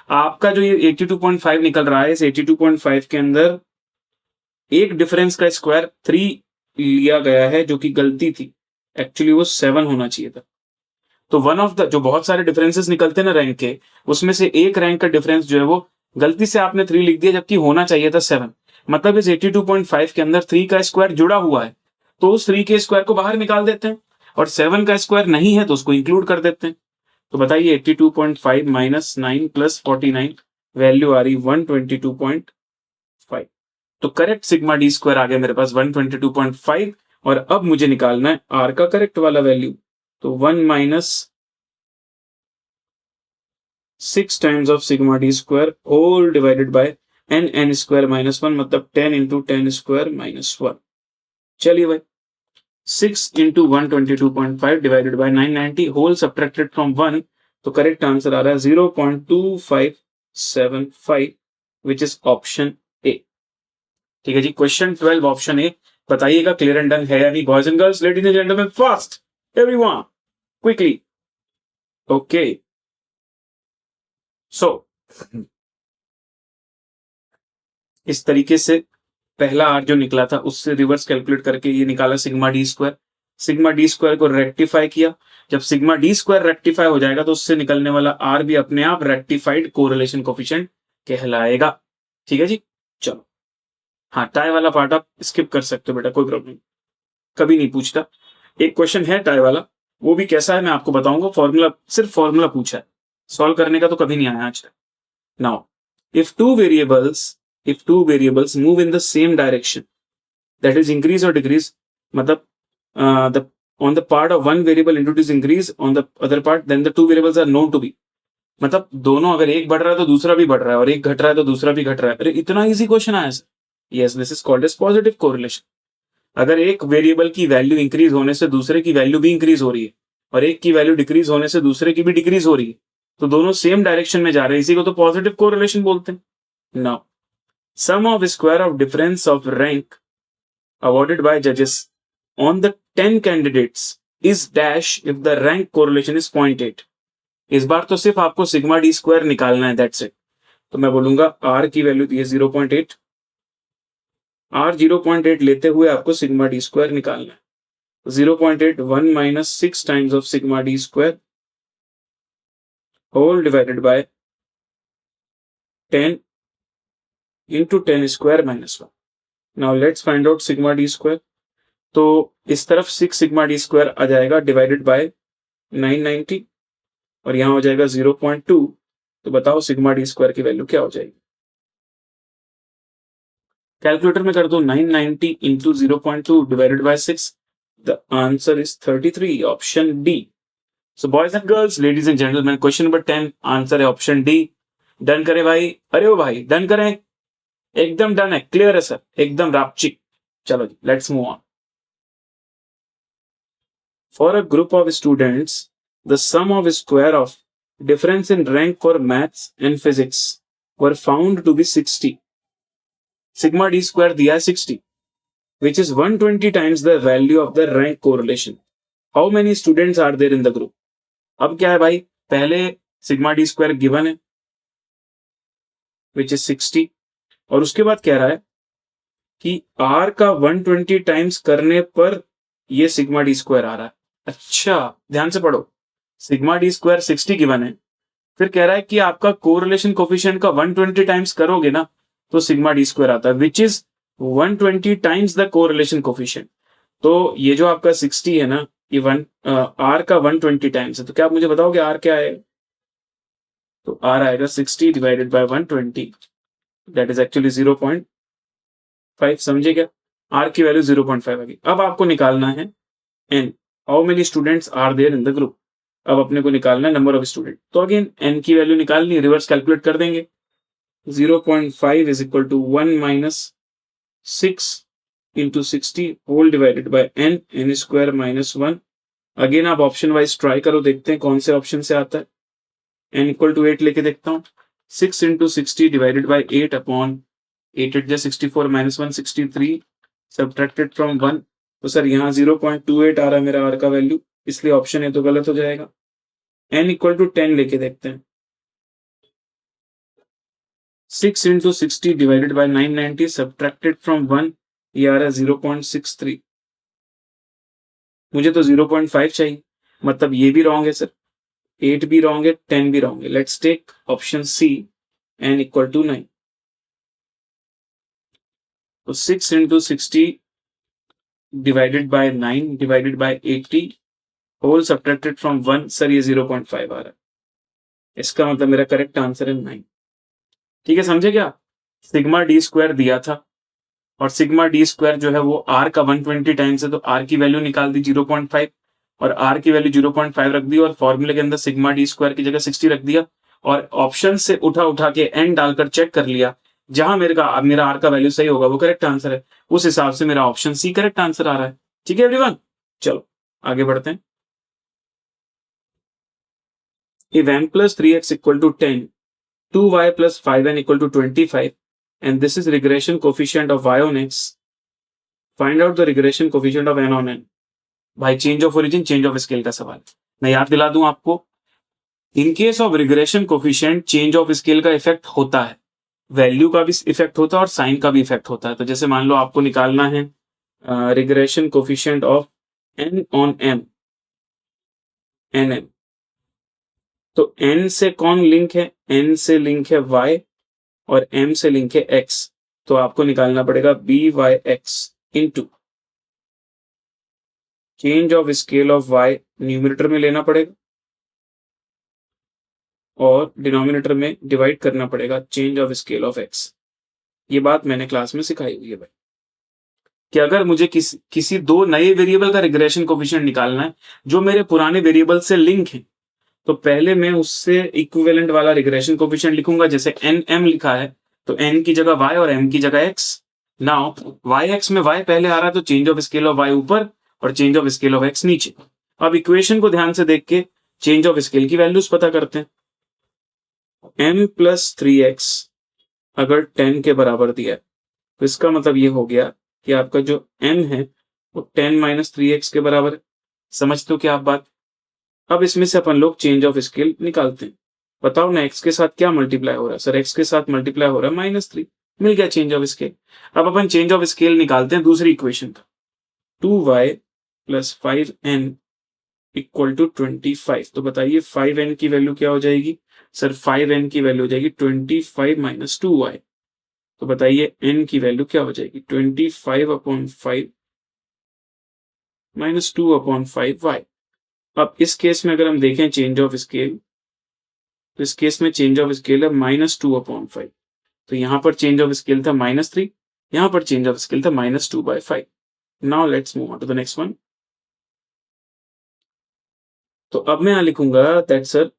आपका जो ये 82.5 निकल रहा है, इस 82.5 के अंदर एक डिफरेंस का स्क्वायर 3 लिया गया है जो कि गलती थी। एक्चुअली वो 7 होना चाहिए था। तो वन ऑफ द जो बहुत सारे डिफरेंसेस निकलते हैं ना रैंक के, उसमें से एक रैंक का डिफरेंस जो है वो गलती से आपने 3 लिख दिया जबकि होना चाहिए था 7। मतलब इस 82.5 के अंदर 3 का स्क्वायर जुड़ा हुआ है, तो उस 3 के स्क्वायर को बाहर निकाल देते हैं और 7 का स्क्वायर नहीं है तो उसको इंक्लूड कर देते हैं। तो बताइए 82.5 माइनस 9 प्लस 49 वैल्यू आ रही 122.5। तो करेक्ट सिग्मा डी स्क्वायर आ गया मेरे पास 122.5 और अब मुझे निकालना है आर का करेक्ट वाला वैल्यू। तो 1 minus 6 times of sigma D square whole divided by N square minus 1, मतलब 10 इंटू 10 स्क्वायर माइनस 1। चलिए भाई 6 into 122.5 divided by 990 whole subtracted from 1, तो करेक्ट आंसर आ रहा है 0.2575 विच इज ऑप्शन ए। ठीक है जी, क्वेश्चन 12 ऑप्शन ए। बताइएगा क्लियर एंड डन है या नहीं boys and girls, ladies and gentleman, fast everyone quickly. Okay so इस तरीके से पहला आर जो निकला था उससे रिवर्स कैलकुलेट करके ये निकाला sigma D square. Sigma D square को रेक्टिफाई किया। जब सिग्मा डी स्क्वायर रेक्टिफाई हो जाएगा तो उससे निकलने वाला आर भी अपने आप रेक्टिफाइड कोरिलेशन कोफिशिएंट कहलाएगा। ठीक है जी, चलो हाँ टाई वाला पार्ट आप स्किप कर सकते हो बेटा, कोई प्रॉब्लम, कभी नहीं पूछता। एक क्वेश्चन है टाई वाला, वो भी कैसा है मैं आपको बताऊंगा। फॉर्मूला, सिर्फ फॉर्मूला पूछा है, सॉल्व करने का तो कभी नहीं आया आज तक। Now if two variables move in the same direction, that is increase और डिक्रीज, मतलब the on the part of one variable introduce increase on the other part, then the two variables are known to be, मतलब दोनों अगर एक बढ़ रहा है तो दूसरा भी बढ़ रहा है और एक घट रहा है तो दूसरा भी घट रहा है। अरे इतना इजी क्वेश्चन आया sir. Yes, this is called as positive correlation. अगर एक वेरिएबल की वैल्यू इंक्रीज होने से दूसरे की वैल्यू भी इंक्रीज हो रही है और एक की वैल्यू डिक्रीज होने से दूसरे की भी डिक्रीज हो रही है, तो दोनों सेम डायरेक्शन में जा रहे हैं, इसी को तो पॉजिटिव कोरिलेशन बोलते हैं। Now sum of square of difference of rank awarded by judges on the 10 candidates is dash if the rank correlation is 0.8। इस बार तो सिर्फ आपको सिग्मा डी स्क्वायर निकालना है, दैट्स इट। तो मैं बोलूंगा आर की वैल्यू दी है 0.8, आर 0.8 लेते हुए आपको सिग्मा डी स्क्वायर निकालना है। 0.8 1 minus 6 times of sigma D square whole divided by 10 into 10 square minus 1। Now let's find out sigma D square. तो इस तरफ 6 सिग्मा डी स्क्वायर आ जाएगा डिवाइडेड बाय 990 और यहां हो जाएगा 0.2। तो बताओ सिग्मा डी स्क्वायर की वैल्यू क्या हो जाएगी? कैलकुलेटर में कर दो 990 into 0.2 divided by 6, the answer is 33, option D. So boys and girls, ladies and gentleman, question number 10 answer है ऑप्शन डी। डन करें भाई? अरे ओ भाई डन करें, एकदम डन है, क्लियर है सर, एकदम रापचिक। चलो जी let's move on. For a group of students, the sum of square of difference in rank for maths and physics were found to be 60. Sigma d square दिया 60, which is 120 times the value of the rank correlation. How many students are there in the group? अब क्या है भाई, पहले sigma d square given है which is 60 और उसके बाद कह रहा है कि r का 120 टाइम्स करने पर ये sigma d square आ रहा है। अच्छा, ध्यान से पढ़ो। सिग्मा डी स्क्वायर 60 गिवन है, फिर कह रहा है कि आपका कोरिलेशन कोफिशिएंट का 120 टाइम्स करोगे ना तो सिग्मा डी स्क्वायर आता है, which is 120 times the correlation coefficient. तो ये जो आपका 60 है ना, ये आर का 120 टाइम्स है, तो क्या आप मुझे बताओगे आर क्या है? तो आर आएगा 60 divided by 120, that is actually 0.5। समझे क्या? आर की वैल्यू 0.5 आ गई। अब आपको निकालना है N, how many students are there in the group. अब अपने को निकालना है नंबर ऑफ स्टूडेंट। तो अगेन एन की वैल्यू निकालनी है, रिवर्स कैलकुलेट कर देंगे। 0.5 is equal to 1 minus 6 into 60 whole divided by n square minus 1। Again आप ऑप्शन वाइज ट्राई करो, देखते हैं कौन से ऑप्शन से आता है। n इक्वल टू 8 लेके देखता हूँ। 6 into 60 divided by 8 upon 8 8 64 minus 1 63 subtracted from 1। तो सर यहाँ 0.28 आ रहा है मेरा आर का वैल्यू, इसलिए ऑप्शन ए तो गलत हो जाएगा। n इक्वल टू 10 लेके देखते हैं। 6 into 60 divided by 990 subtracted from 1, ये आ रहा है 0.63। मुझे तो 0.5 चाहिए, मतलब ये भी रॉन्ग है सर, 8 भी रॉन्ग है, 10 भी रॉन्ग है। Let's take option C, n equal to 9। तो 6 into 60 divided by 9 divided by 80 whole subtracted from 1, sir ये 0.5 आ रहा है, इसका मतलब मेरा करेक्ट आंसर है 9। ठीक है, समझे क्या? सिग्मा डी स्क्वायर दिया था और सिग्मा डी स्क्वायर जो है वो आर का 120 टाइम्स है, तो आर की वैल्यू निकाल दी 0.5 और आर की वैल्यू 0.5 रख दी और फॉर्मूले के अंदर सिग्मा डी स्क्वायर की जगह 60 रख दिया और ऑप्शन से उठा के एन डालकर चेक कर लिया, जहां मेरा आर का वैल्यू सही होगा वो करेक्ट आंसर है, उस हिसाब से मेरा ऑप्शन सी करेक्ट आंसर आ रहा है। ठीक है एवरीवन, चलो आगे बढ़ते हैं। If n plus 3x equal to 10, 2y plus 5n equal to 25, and this is regression coefficient of y on x, find out the regression coefficient of n on n। भाई change of origin change of scale का सवाल, मैं याद दिला दूं आपको। In case of regression coefficient change of scale का effect होता है, वैल्यू का भी इफेक्ट होता है और साइन का भी इफेक्ट होता है। तो जैसे मान लो आपको निकालना है regression coefficient of n on m, nm, तो n से कौन लिंक है? n से लिंक है y और m से लिंक है x, तो आपको निकालना पड़ेगा by(x) into change of scale of y numerator में लेना पड़ेगा और डिनोमिनेटर में डिवाइड करना पड़ेगा change of scale of x। ये बात मैंने क्लास में सिखाई हुई है भाई, कि अगर मुझे किसी दो नए वेरिएबल का रिग्रेशन कोफिशिएंट निकालना है जो मेरे पुराने वेरिएबल से लिंक है, तो पहले मैं उससे इक्विवेलेंट वाला रिग्रेशन कोफिशिएंट लिखूंगा। जैसे nm लिखा है तो n की जगह y और m की जगह x। नाउ yx में y पहले आ रहा है तो change of scale of y ऊपर और change of scale of x नीचे। अब इक्वेशन को ध्यान से देख के चेंज ऑफ स्केल की वैल्यूज पता करते हैं। m प्लस 3x अगर 10 के बराबर दिया है तो इसका मतलब ये हो गया कि आपका जो m है वो 10 माइनस 3x के बराबर है। समझते हो क्या आप बात? अब इसमें से अपन लोग चेंज ऑफ स्केल निकालते हैं। बताओ ना x के साथ क्या मल्टीप्लाई हो रहा है? सर x के साथ मल्टीप्लाई हो रहा है -3, मिल गया चेंज ऑफ स्केल। अब अपन चेंज ऑफ स्केल निकालते हैं दूसरी इक्वेशन का। 2y plus 5n equal to 25। तो बताइए 5n की वैल्यू क्या हो जाएगी? सर 5n की वैल्यू हो जाएगी 25 माइनस 2y। तो बताइए n की वैल्यू क्या हो जाएगी? 25/5 माइनस 2/5y। अब इस केस में अगर हम देखें चेंज ऑफ स्केल, तो इस केस में चेंज ऑफ स्केल है -2/5। तो यहां पर चेंज ऑफ स्केल था -3, यहां पर चेंज ऑफ स्केल था -2/5। Now let's move on to the next one. तो अब मैं यहां लिखूंगा that sir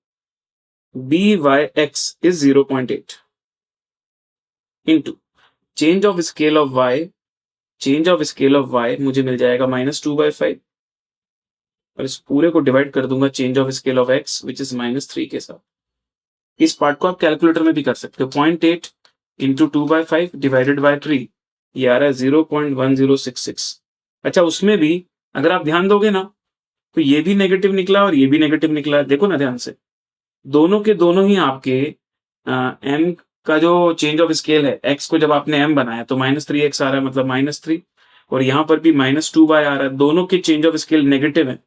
by(x) is 0.8 into change of scale of y, change of scale of y मुझे मिल जाएगा -2/5 और इस पूरे को डिवाइड कर दूंगा change of scale of x which is -3 के साथ। इस पार्ट को आप कैलकुलेटर में भी कर सकते हो। 0.8 इंटू 2/5 डिवाइडेड बाय 3, ये आ रहा है 0.1066। अच्छा, उसमें भी अगर आप ध्यान दोगे ना तो ये भी नेगेटिव निकला और ये भी नेगेटिव निकला। देखो ना ध्यान से, दोनों के दोनों ही आपके m का जो चेंज ऑफ स्केल है, x को जब आपने m बनाया तो -3x आ रहा है, मतलब -3, और यहाँ पर भी -2y आ रहा है। दोनों के चेंज ऑफ स्केल नेगेटिव है,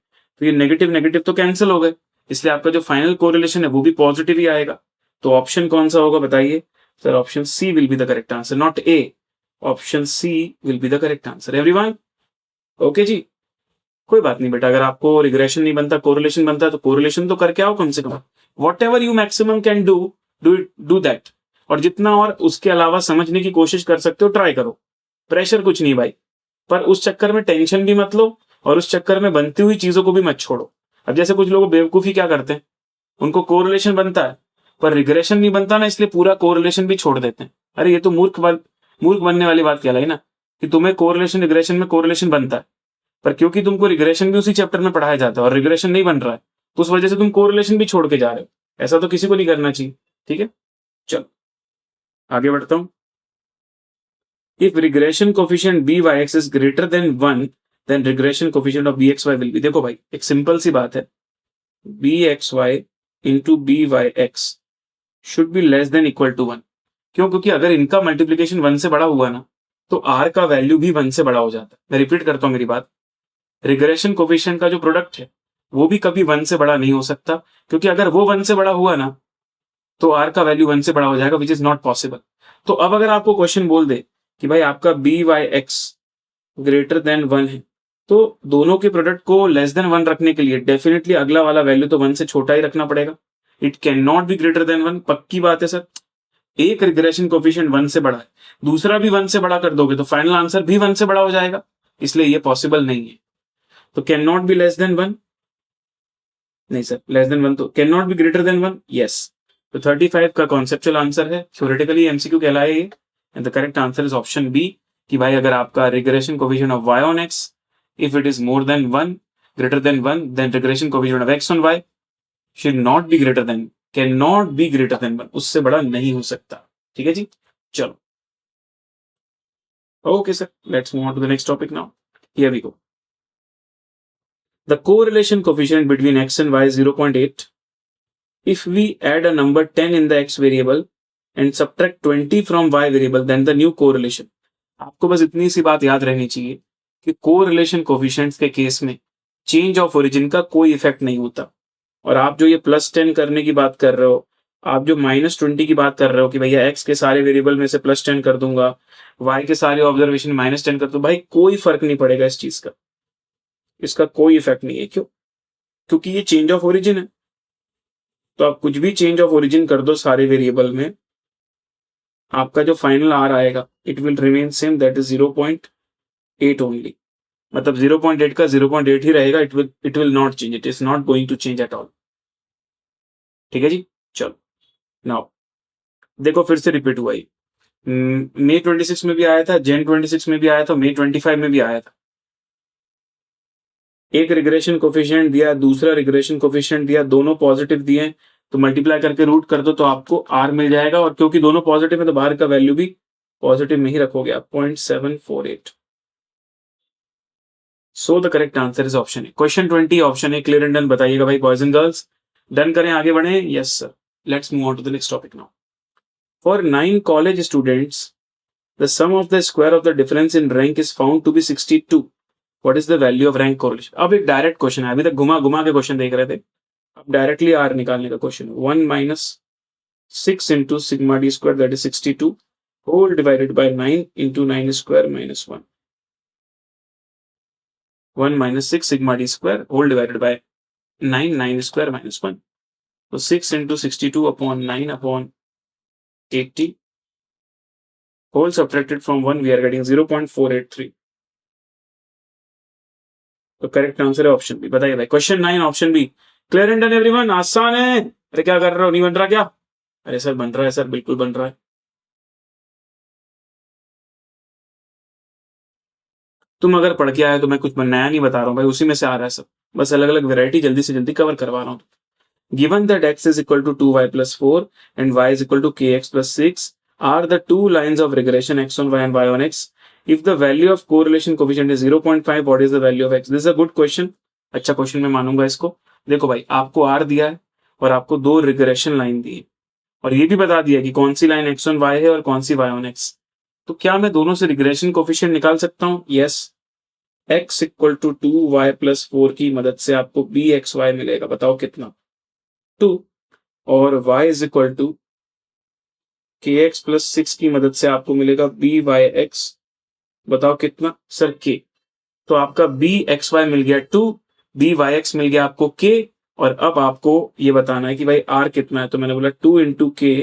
तो ये नेगेटिव नेगेटिव तो कैंसिल हो गए, इसलिए आपका जो फाइनल कोरिलेशन है वो भी पॉजिटिव ही आएगा। तो ऑप्शन कौन सा होगा बताइए sir? Option C will be the correct answer, not A. Option C will be the correct answer everyone. Okay जी, कोई बात नहीं बेटा, अगर आपको रिग्रेशन नहीं बनता कोरिलेशन बनता है तो कोरिलेशन तो करके आओ कम से कम। Whatever you maximum can do that. और जितना और उसके अलावा समझने की कोशिश कर सकते हो ट्राई करो, प्रेशर कुछ नहीं भाई। पर उस चक्कर में टेंशन भी मत लो और उस चक्कर में बनती हुई चीजों को भी मत छोड़ो। अब जैसे कुछ लोग बेवकूफी क्या करते हैं, उनको कोरिलेशन बनता है पर रिग्रेशन नहीं बनता ना, इसलिए पूरा कोरिलेशन भी छोड़ देते हैं। अरे ये तो मूर्ख बनने वाली बात कहलाई ना, कि तुम्हें कोरिलेशन रिग्रेशन में कोरिलेशन बनता है, पर क्योंकि तुमको रिग्रेशन भी उसी चैप्टर में पढ़ाया जाता है और रिग्रेशन नहीं बन रहा है, तो उस वजह से तुम कोरिलेशन भी छोड़ के जा रहे हो। ऐसा तो किसी को नहीं करना चाहिए, ठीक है। चलो आगे बढ़ता हूं। If regression coefficient by(x) is greater than 1, then regression coefficient of bxy will be. देखो भाई, एक सिंपल सी बात है, bxy into byx should be less than equal to 1। क्यों? क्योंकि अगर इनका मल्टीप्लीकेशन 1 से बड़ा हुआ ना, तो r का वैल्यू भी 1 से बड़ा हो जाता है। मैं रिपीट करता हूं मेरी बात, रिग्रेशन कोफिशिएंट का जो प्रोडक्ट है वो भी कभी 1 से बड़ा नहीं हो सकता, क्योंकि अगर वो 1 से बड़ा हुआ ना तो r का वैल्यू 1 से बड़ा हो जाएगा, विच इज नॉट पॉसिबल। तो अब अगर आपको क्वेश्चन बोल दे कि भाई आपका byx ग्रेटर देन 1 है, तो दोनों के प्रोडक्ट को लेस देन 1 रखने के लिए डेफिनेटली अगला वाला वैल्यू तो 1 से छोटा ही रखना पड़ेगा। It can not be greater than 1, पक्की बात है सर। एक रिग्रेशन कोफिशिएंट 1 से बड़ा है, दूसरा भी 1 से बड़ा कर दोगे तो फाइनल आंसर भी 1 से बड़ा हो जाएगा, इसलिए ये पॉसिबल नहीं है। तो can not be less than 1, नहीं सर, लेस देन 1 तो can not be greater than 1, yes. तो 35 का कॉन्सेप्चुअल आंसर है, थ्योरेटिकली एमसीक्यू कहलाए ये, and the correct answer is option B, कि भाई अगर आपका regression coefficient of y on x if it is more than 1, greater than 1, then regression coefficient of x on y should not be greater than, cannot be greater than 1, उससे बड़ा नहीं हो सकता। ठीक है जी, चलो okay sir, let's move on to the next topic now. Here we go. The correlation coefficient between x and y is 0.8. If we add a number 10 in the x variable and subtract 20 from y variable, then the new correlation। आपको बस इतनी सी बात याद रहनी चाहिए कि correlation coefficients के case में चेंज ऑफ ओरिजिन का कोई इफेक्ट नहीं होता। और आप जो ये +10 करने की बात कर रहे हो, आप जो -20 की बात कर रहे हो कि भैया x के सारे वेरिएबल में से +10 कर दूंगा, y के सारे ऑब्जर्वेशन -10 कर दूं, भाई कोई फर्क नहीं पड़ेगा इस चीज का, इसका कोई इफेक्ट नहीं है। क्यों? क्योंकि ये चेंज ऑफ ओरिजिन है। तो आप कुछ भी चेंज ऑफ ओरिजिन कर दो सारे वेरिएबल में, आपका जो फाइनल आर आएगा it will remain same, that is 0.8 only. मतलब 0.8 का 0.8 ही रहेगा, it will not change, it is not going to change at all. ठीक है जी, चलो नाउ देखो फिर से रिपीट हुआ ये। May 26 में भी आया था, Jan 26 में भी आया था, May 25 में भी आया था। एक रिग्रेशन कोफिशिएंट दिया, दूसरा रिग्रेशन कोफिशिएंट दिया, दोनों पॉजिटिव दिए, तो मल्टीप्लाई करके रूट कर दो तो आपको r मिल जाएगा। और क्योंकि दोनों पॉजिटिव है तो बाहर का वैल्यू भी पॉजिटिव में ही रखोगे आप, 0.748। So the correct answer is option A. Question 20 option A, clear and done बताइएगा भाई बॉयज एंड गर्ल्स। डन करें, आगे बढ़े। Yes sir, let's move on to the next topic now. For 9 college students the sum of the square of the difference in rank is found to be 62। What is the value of rank correlation? अब एक direct question है, अभी तक घुमा घुमा के question देख रहे थे, अब डायरेक्टली आर निकालने का question. 1 - 6 into sigma d square, that is 62 whole divided by 9 into 9 square minus 1। 1 - 6 sigma d square whole divided by 9 square minus 1। तो 6 into 62 upon 9 upon 80 whole subtracted from 1, we are getting 0.483। तो correct answer है option B. बताइए भाई, question 9 option B. Clear and done everyone, आसान है। अरे क्या कर रहे हो, नहीं बन रहा क्या? अरे सर बन रहा है सर, बिल्कुल बन रहा है। तुम अगर पढ़ के आए तो मैं कुछ नया नहीं बता रहा हूँ भाई, उसी में से आ रहा है सब, बस अलग अलग वेरायटी जल्दी से जल्दी कवर करवा रहा हूँ। Given that x is equal to 2y plus 4 and y is equal to kx plus 6 are the two lines of regression x on y and y on x. If the value of correlation coefficient is 0.5, what is the value of x? This is a good question। अच्छा question मैं मानूंगा इसको। देखो भाई, आपको r दिया है और आपको 2 रिग्रेशन लाइन दी है, और ये भी बता दिया कि कौन सी लाइन x on y है और कौन सी y on x। तो क्या मैं दोनों से रिग्रेशन कोफिशिएंट निकाल सकता हूँ? Yes. x equal to 2y+4 की मदद से आपको bxy मिलेगा, बताओ कितना? 2। और y is equal to kx+6 की मदद से आपको मिलेगा byx, बताओ कितना? Sir k। तो आपका bxy मिल गया 2, byx मिल गया आपको k, और अब आपको ये बताना है कि भाई r कितना है। तो मैंने बोला 2 इंटू k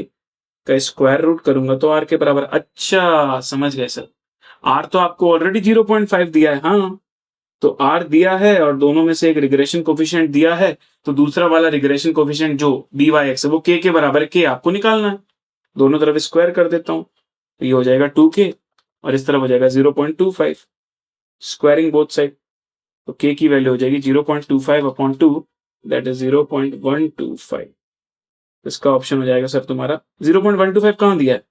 का स्क्वायर रूट करूंगा तो r के बराबर। अच्छा, समझ गए सर। r तो आपको ऑलरेडी 0.5 दिया है, हाँ। तो r दिया है और दोनों में से एक रिग्रेशन कोफिशिएंट दिया है, तो दूसरा वाला रिग्रेशन कोफिशिएंट जो byx है वो k के बराबर है, k आपको निकालना है। दोनों तरफ स्क्वायर कर देता हूं, तो ये हो जाएगा 2k और इस तरफ हो जाएगा 0.25, स्क्वायरिंग बोथ साइड। तो k की वैल्यू हो जाएगी 0.25 अपॉन 2, दैट इज 0.125। इसका ऑप्शन हो जाएगा सर तुम्हारा 0.125। कहां दिया है?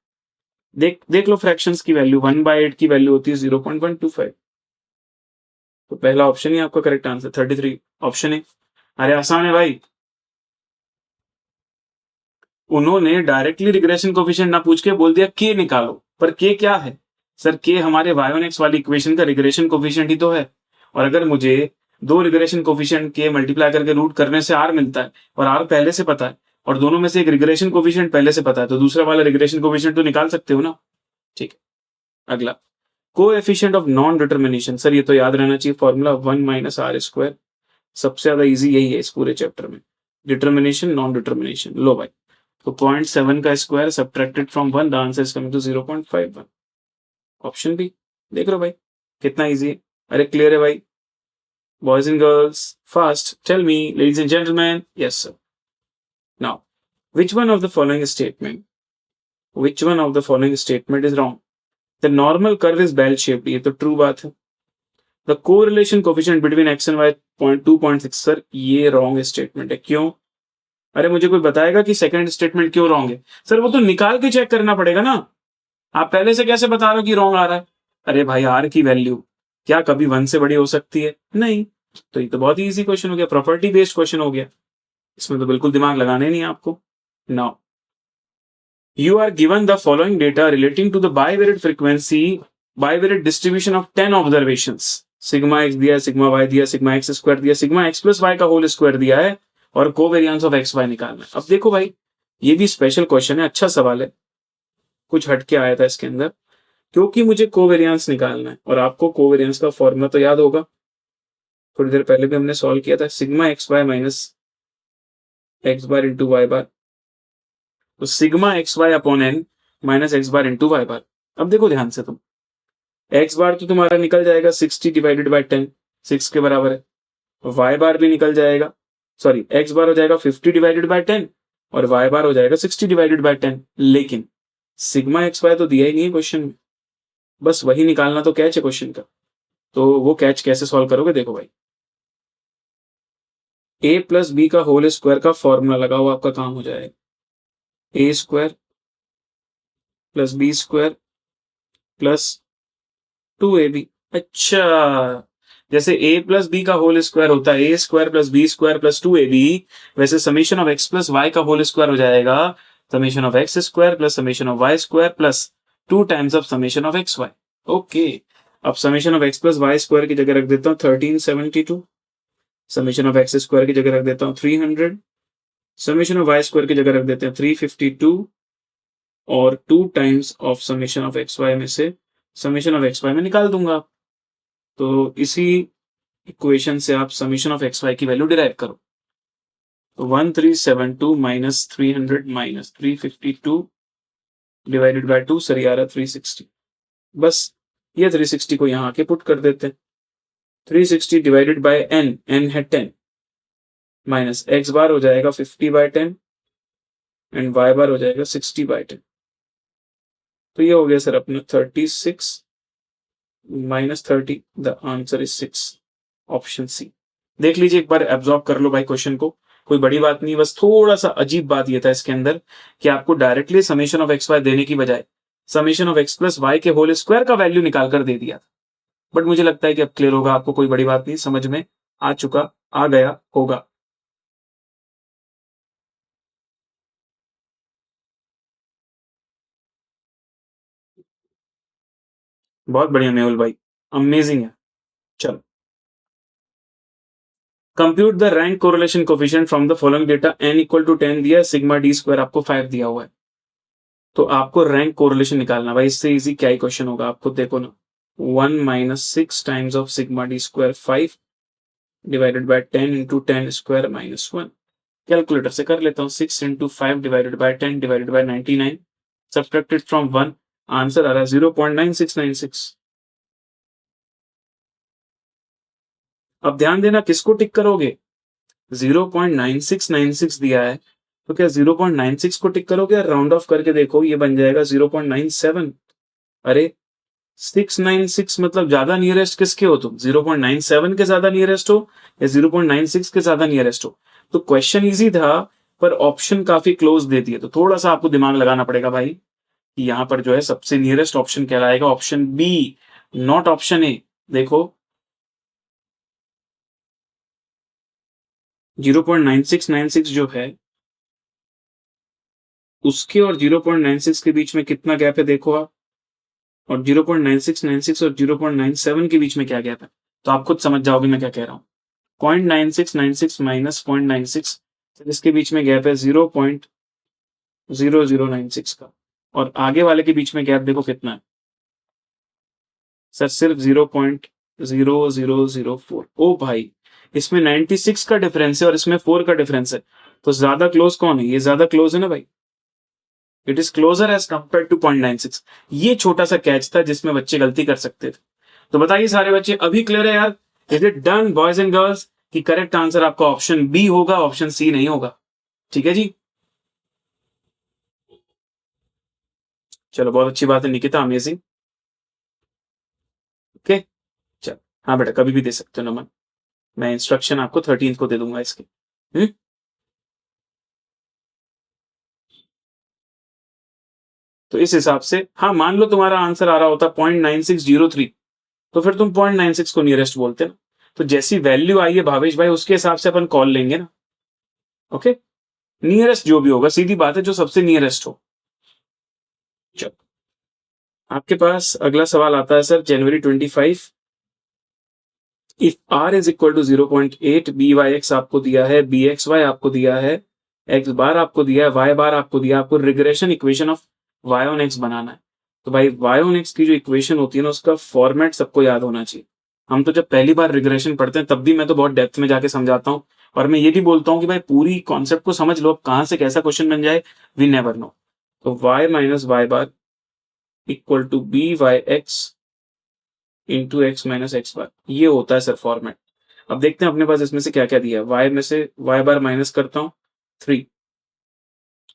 देख देख लो, फ्रैक्शंस की वैल्यू 1/8 की वैल्यू होती है 0.125। तो पहला ऑप्शन ही आपका करेक्ट आंसर 33 ऑप्शन है। अरे आसान है भाई। उन्होंने डायरेक्टली रिग्रेशन कोफिशिएंट ना पूछ के बोल दिया के निकालो, पर के क्या है? सर के हमारे y1x वाली इक्वेशन का रिग्रेशन कोफिशिएंट ही तो है। और अगर मुझे दो रिग्रेशन कोफिशिएंट के मल्टीप्लाई करके रूट करने से r मिलता है और r पहले से पता है और दोनों में से एक रिग्रेशन कोफिशिएंट पहले से पता है, तो दूसरा वाला रिग्रेशन कोफिशिएंट तो निकाल सकते हो ना। ठीक है, अगला coefficient of non determination. Sir ये तो याद रहना चाहिए, फॉर्मूला 1 - r²। सबसे ज्यादा इजी यही है इस पूरे चैप्टर में, डिटर्मिनेशन नॉन डिटर्मिनेशन। लो भाई, तो 0.7 का square subtracted from 1, the answer is coming to 0.51। Option B. देख लो भाई कितना इजी है। अरे क्लियर है भाई? Boys and girls, fast tell me, ladies and gentleman. Yes sir. Now which one of the following statement which one of the following statement is wrong? The normal curve is bell shaped, ये तो true बात है। The correlation coefficient between x and y 2.6, sir ये wrong statement है। क्यों? अरे मुझे कोई बताएगा कि सेकंड स्टेटमेंट क्यों रॉन्ग है? सर वो तो निकाल के चेक करना पड़ेगा ना, आप पहले से कैसे बता रहे हो कि रॉन्ग आ रहा है? अरे भाई, आर की वैल्यू क्या कभी 1 से बड़ी हो सकती है? नहीं। तो ये तो बहुत ही इजी क्वेश्चन हो गया, प्रॉपर्टी बेस्ड क्वेश्चन हो गया, इसमें तो बिल्कुल दिमाग लगाना ही नहीं है आपको। Now you are given the following data relating to the bivariate frequency, bivariate distribution of 10 observations। Sigma x दिया, सिग्मा y दिया, सिग्मा x स्क्वायर दिया, सिग्मा x प्लस y का होल स्क्वायर दिया है और कोवेरियंस ऑफ एक्स वाई निकालना है। अब देखो भाई, ये भी स्पेशल क्वेश्चन है, अच्छा सवाल है, कुछ हटके आया था इसके अंदर, क्योंकि मुझे कोवेरियंस निकालना है और आपको कोवेरियंस का फॉर्मूला तो याद होगा, थोड़ी देर पहले भी हमने सॉल्व किया था, sigma X Y minus X bar into Y bar. तो sigma X Y upon N minus X bar into Y bar. अब देखो ध्यान से तुम, एक्स बार तो तुम्हारा निकल जाएगा 60 डिवाइडेड बाई 10, 6 के बराबर है। वाई बार भी निकल जाएगा, सॉरी एक्स बार हो जाएगा 50 डिवाइडेड बाई 10 और वाई बार हो जाएगा 60 डिवाइडेड बाई 10। लेकिन सिग्मा एक्स वाई तो दिया ही नहीं है क्वेश्चन में, बस वही निकालना तो कैच है क्वेश्चन का। तो वो कैच कैसे सॉल्व करोगे? देखो भाई, ए प्लस बी का होल स्क्वायर का फॉर्मूला लगाओ, आपका काम हो जाएगा। A square plus B square plus 2ab। अच्छा, जैसे a प्लस बी का होल स्क्वायर होता है A square plus B square plus 2ab, वैसे summation of X plus Y का होल स्क्वायर हो जाएगा summation of X square plus summation of Y square plus 2 times of summation of X Y. Okay, अब summation of X plus Y square की जगह रख देता हूँ 1372, समीशन ऑफ एक्स स्क्वायर की जगह रख देता हूँ 300, समीशन ऑफ वाई स्क्वायर की जगह रख देते हैं 352 और 2 times of summation of X Y में से समीशन ऑफ एक्स वाई में निकाल दूंगा। तो इसी इक्वेशन से आप समीशन ऑफ एक्स वाई की वैल्यू डिराइव करो। तो 1372 minus 300 minus 352 divided by 2, sir आ रहा 360। बस ये 360 को यहाँ आके पुट कर देते हैं। 360 डिवाइडेड बाय एन, एन है 10, माइनस एक्स बार हो जाएगा 50/10 एंड वाई बार हो जाएगा 60/10। तो ये हो गया सर अपना 36 minus 30, the answer is 6, option C. देख लीजिए एक बार, एब्जॉर्ब कर लो भाई क्वेश्चन को, कोई बड़ी बात नहीं, बस थोड़ा सा अजीब बात ये था इसके अंदर कि आपको directly summation of X Y देने की बजाय summation of X plus Y के होल स्क्वायर का वैल्यू निकाल कर दे दिया। बट मुझे लगता है कि अब क्लियर होगा आपको, कोई बड़ी बात नहीं, समझ में आ चुका, आ गया होगा। बहुत बढ़िया मेहुल भाई, अमेजिंग है। चलो, compute the rank correlation coefficient from the following data n equal to 10 दिया है, सिग्मा डी स्क्वायर आपको 5 दिया हुआ है, तो आपको रैंक कोरिलेशन निकालना। भाई इससे इजी क्या ही क्वेश्चन होगा, आपको देखो ना, 1 minus 6 times of sigma D square 5 divided by 10 into 10 square minus 1। Calculator से कर लेता हूँ, 6 into 5 divided by 10 divided by 99 subtracted from 1, answer आ रहा है 0.9696। अब ध्यान देना किसको टिक करोगे, 0.9696 दिया है, तो क्या 0.96 को टिक करोगे, राउंड ऑफ करके देखो, ये बन जाएगा 0.97। अरे 696 मतलब ज्यादा नियरेस्ट किसके हो तुम, 0.97 के ज्यादा नियरेस्ट हो या 0.96 के ज्यादा नियरेस्ट हो। तो क्वेश्चन इजी था पर ऑप्शन काफी क्लोज दे दिए, तो थोड़ा सा आपको दिमाग लगाना पड़ेगा भाई कि यहां पर जो है सबसे नियरेस्ट ऑप्शन कहलाएगा option B, not option A. देखो 0.9696 जो है उसके और 0.96 के बीच में कितना गैप है देखो आप, और 0.9696 और 0.97 के बीच में क्या गैप है, तो आप खुद समझ जाओगे मैं क्या कह रहा हूं। 0.9696 माइनस 0.96, इसके बीच में गैप है 0.0096 का, और आगे वाले के बीच में गैप देखो कितना है सर, सिर्फ 0.0004। ओ भाई, इसमें 96 का डिफरेंस है और इसमें 4 का डिफरेंस है, तो ज्यादा क्लोज कौन है, ये ज्यादा क्लोज है ना भाई, it is closer as compare to 0.96। ये छोटा सा कैच था जिसमें बच्चे गलती कर सकते थे। तो बताइए सारे बच्चे, अभी क्लियर है यार, is it done boys and girls, कि करेक्ट आंसर आपका ऑप्शन बी होगा, ऑप्शन सी नहीं होगा। ठीक है जी, चलो बहुत अच्छी बात है निकिता, अमेजिंग। ओके, चलो हाँ बेटा कभी भी दे सकते हो नमन, मैं इंस्ट्रक्शन आपको 13 को दे दूंगा इसके। तो इस हिसाब से हाँ, मान लो तुम्हारा आंसर आ रहा होता 0.9603, तो फिर तुम 0.96 को नियरेस्ट बोलते ना, तो जैसी वैल्यू आई है भावेश भाई उसके हिसाब से अपन कॉल लेंगे ना। ओके, नियरेस्ट जो भी होगा, सीधी बात है, जो सबसे नियरेस्ट हो। चलो आपके पास अगला सवाल आता है सर, जनवरी 25, if r is equal to 0.8, B Y X आपको दिया है, बी एक्स वाई आपको दिया है, एक्स बार आपको दिया है, वाई बार आपको दिया है, आपको regression equation of Y on X बनाना है। तो भाई वाई ऑन एक्स की जो इक्वेशन होती है ना, उसका फॉर्मेट सबको याद होना चाहिए। हम तो जब पहली बार रिग्रेशन पढ़ते हैं तब भी मैं तो बहुत डेप्थ में जाके समझाता हूँ, और मैं ये भी बोलता हूँ कि भाई पूरी कॉन्सेप्ट को समझ लो, अब कहां से कैसा क्वेश्चन बन जाए वी नेवर नो। तो Y minus Y bar equal to B Y X into X minus X bar, ये होता है सर फॉर्मेट। अब देखते हैं अपने पास इसमें से क्या क्या दिया है, वाई में से वाई बार माइनस करता हूँ 3,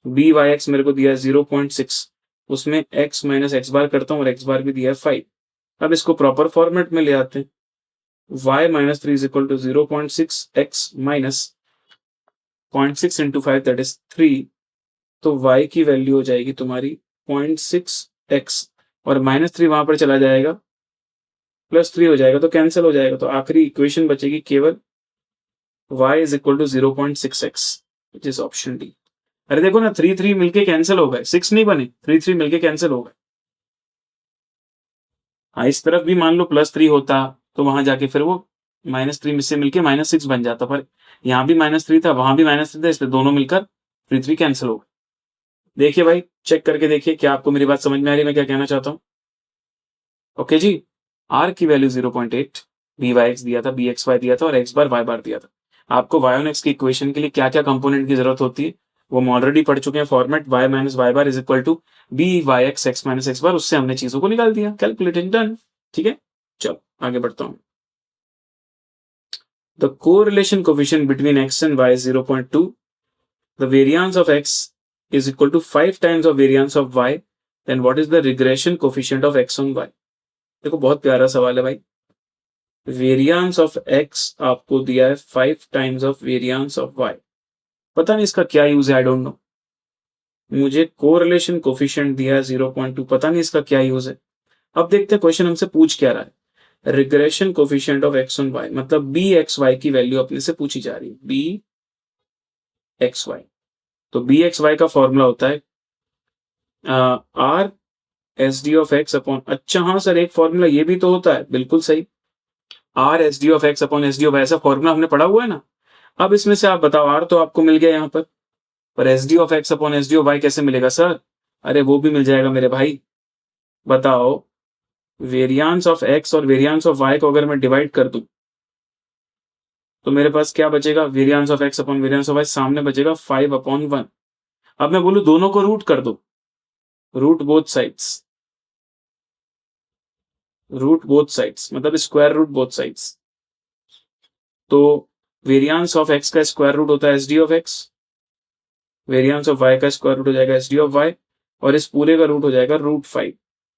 बी वाई एक्स मेरे को दिया है 0.6, उसमें एक्स माइनस एक्स बार करता हूँ और एक्स बार भी दिया है 5। अब इसको प्रॉपर फॉर्मेट में ले आते हैं, y minus 3 is equal to 0.6 X minus 0.6 into 5 that is 3, तो y की वैल्यू हो जाएगी तुम्हारी 0.6 एक्स, और -3 वहां पर चला जाएगा, +3 हो जाएगा, तो कैंसिल हो जाएगा, तो आखिरी इक्वेशन बचेगी केवल y is equal to 0.6 X, which is option D. अरे देखो ना, 3 मिलके कैंसिल हो गए, 6 नहीं बने, 3 मिलके कैंसिल हो गए। हाँ, इस तरफ भी मान लो +3 होता तो वहां जाके फिर वो -3 से मिलके -6 बन जाता, पर यहाँ भी -3 था, वहां भी -3 था, इसलिए दोनों मिलकर 3 कैंसिल हो गए। देखिए भाई, चेक करके देखिए क्या आपको मेरी बात समझ में आ रही है, मैं क्या कहना चाहता हूँ। ओके जी, r की वैल्यू 0.8, बी वाई एक्स दिया था, बी एक्स वाई दिया था, और एक्स बार वाई बार दिया था। आपको वाई ऑन एक्स की इक्वेशन के लिए क्या क्या कंपोनेंट की जरूरत होती है वो हम ऑलरेडी पढ़ चुके हैं, format y minus Y bar is equal to B Y X X minus X bar, उससे हमने चीजों को निकाल दिया, कैलकुलेटेड, डन। ठीक है, चलो आगे बढ़ता हूँ। The correlation coefficient between x and y is 0.2. The variance of x is equal to 5 times of variance of y. Then what is the regression coefficient of x on y? देखो बहुत प्यारा सवाल है भाई। वेरियंस ऑफ x आपको दिया है 5 times of variance of y। पता नहीं इसका क्या यूज है, आई डोंट नो। मुझे कोरिलेशन कोफिशिएंट दिया है 0.2, पता नहीं इसका क्या यूज है। अब देखते हैं क्वेश्चन हमसे पूछ क्या रहा है। Regression coefficient of x on y, मतलब बी एक्स वाई की वैल्यू अपने से पूछी जा रही है, बी एक्स वाई। तो बी एक्स वाई का फॉर्मूला होता है are S D of X upon, अच्छा हाँ सर एक फॉर्मूला ये भी तो होता है, बिल्कुल सही, R S D of X upon S D of Y, ऐसा फॉर्मूला हमने पढ़ा हुआ है ना। अब इसमें से आप बताओ, आर तो आपको मिल गया यहाँ पर S D of X upon S D of Y कैसे मिलेगा सर? अरे वो भी मिल जाएगा मेरे भाई। बताओ, वेरियांस ऑफ एक्स और वेरियांस ऑफ वाई को अगर मैं डिवाइड कर दूं तो मेरे पास क्या बचेगा? Variance of X upon variance of Y, सामने बचेगा 5/1। अब मैं बोलूं दोनों को रूट कर दो, root both sides, root both sides मतलब स्क्वायर रूट बोथ साइड्स। तो वेरियांस ऑफ एक्स का स्क्वायर रूट होता है S D of X, variance of Y का स्क्वायर रूट हो जाएगा एस डी ऑफ वाई, और इस पूरे का रूट हो जाएगा √5।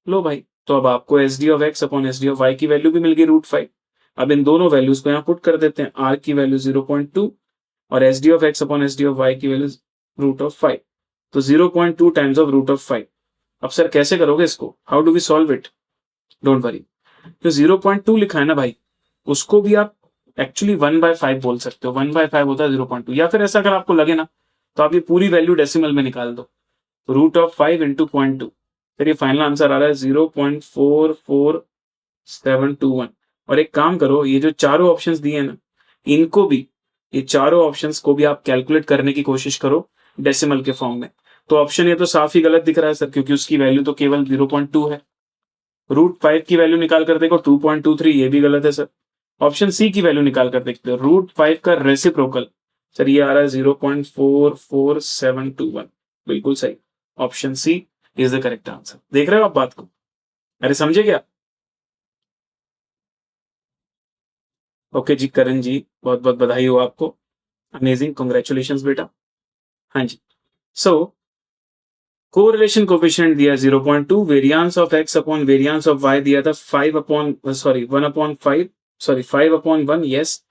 लो भाई, तो अब आपको S D of X upon S D of Y की वैल्यू भी मिल गई √5। अब इन दोनों वैल्यूज को यहाँ पुट कर देते हैं, आर की वैल्यू 0.2 और S D of X upon S D of Y की वैल्यू √5। तो 0.2 टाइम्स ऑफ √5। अब सर कैसे करोगे इसको? How do we solve it? Don't worry, जो 0.2 लिखा है ना भाई, उसको भी आप एक्चुअली 1/5 बोल सकते हो। 1/5 होता है 0.2, या फिर ऐसा अगर आपको लगे ना तो आप ये पूरी वैल्यू डेसिमल में निकाल दो, √5 इंटू 0.2। फिर ये फाइनल आंसर आ रहा है 0.44721। और एक काम करो, ये जो चारों ऑप्शंस दिए हैं ना, इनको भी, ये चारों ऑप्शंस को भी आप कैलकुलेट करने की कोशिश करो डेसिमल के फॉर्म में। तो ऑप्शन ये तो साफ ही गलत दिख रहा है सर, क्योंकि उसकी वैल्यू तो केवल 0.2 है। √5 की वैल्यू निकाल कर देखो 2.23, ये भी गलत है सर। ऑप्शन सी की वैल्यू निकाल कर देखते हो, √5 का रेसिप्रोकल, सर ये आ रहा है 0.44721, बिल्कुल सही। Option C is the correct answer. देख रहे हो आप बात को? अरे समझे क्या? ओके जी करण जी, बहुत बहुत बधाई हो आपको, अमेजिंग, कॉन्ग्रेचुलेशन बेटा। हाँ जी, सो कोरिलेशन कोफिशिएंट दिया 0.2, variance of X upon variance of Y दिया था 5/1, यस।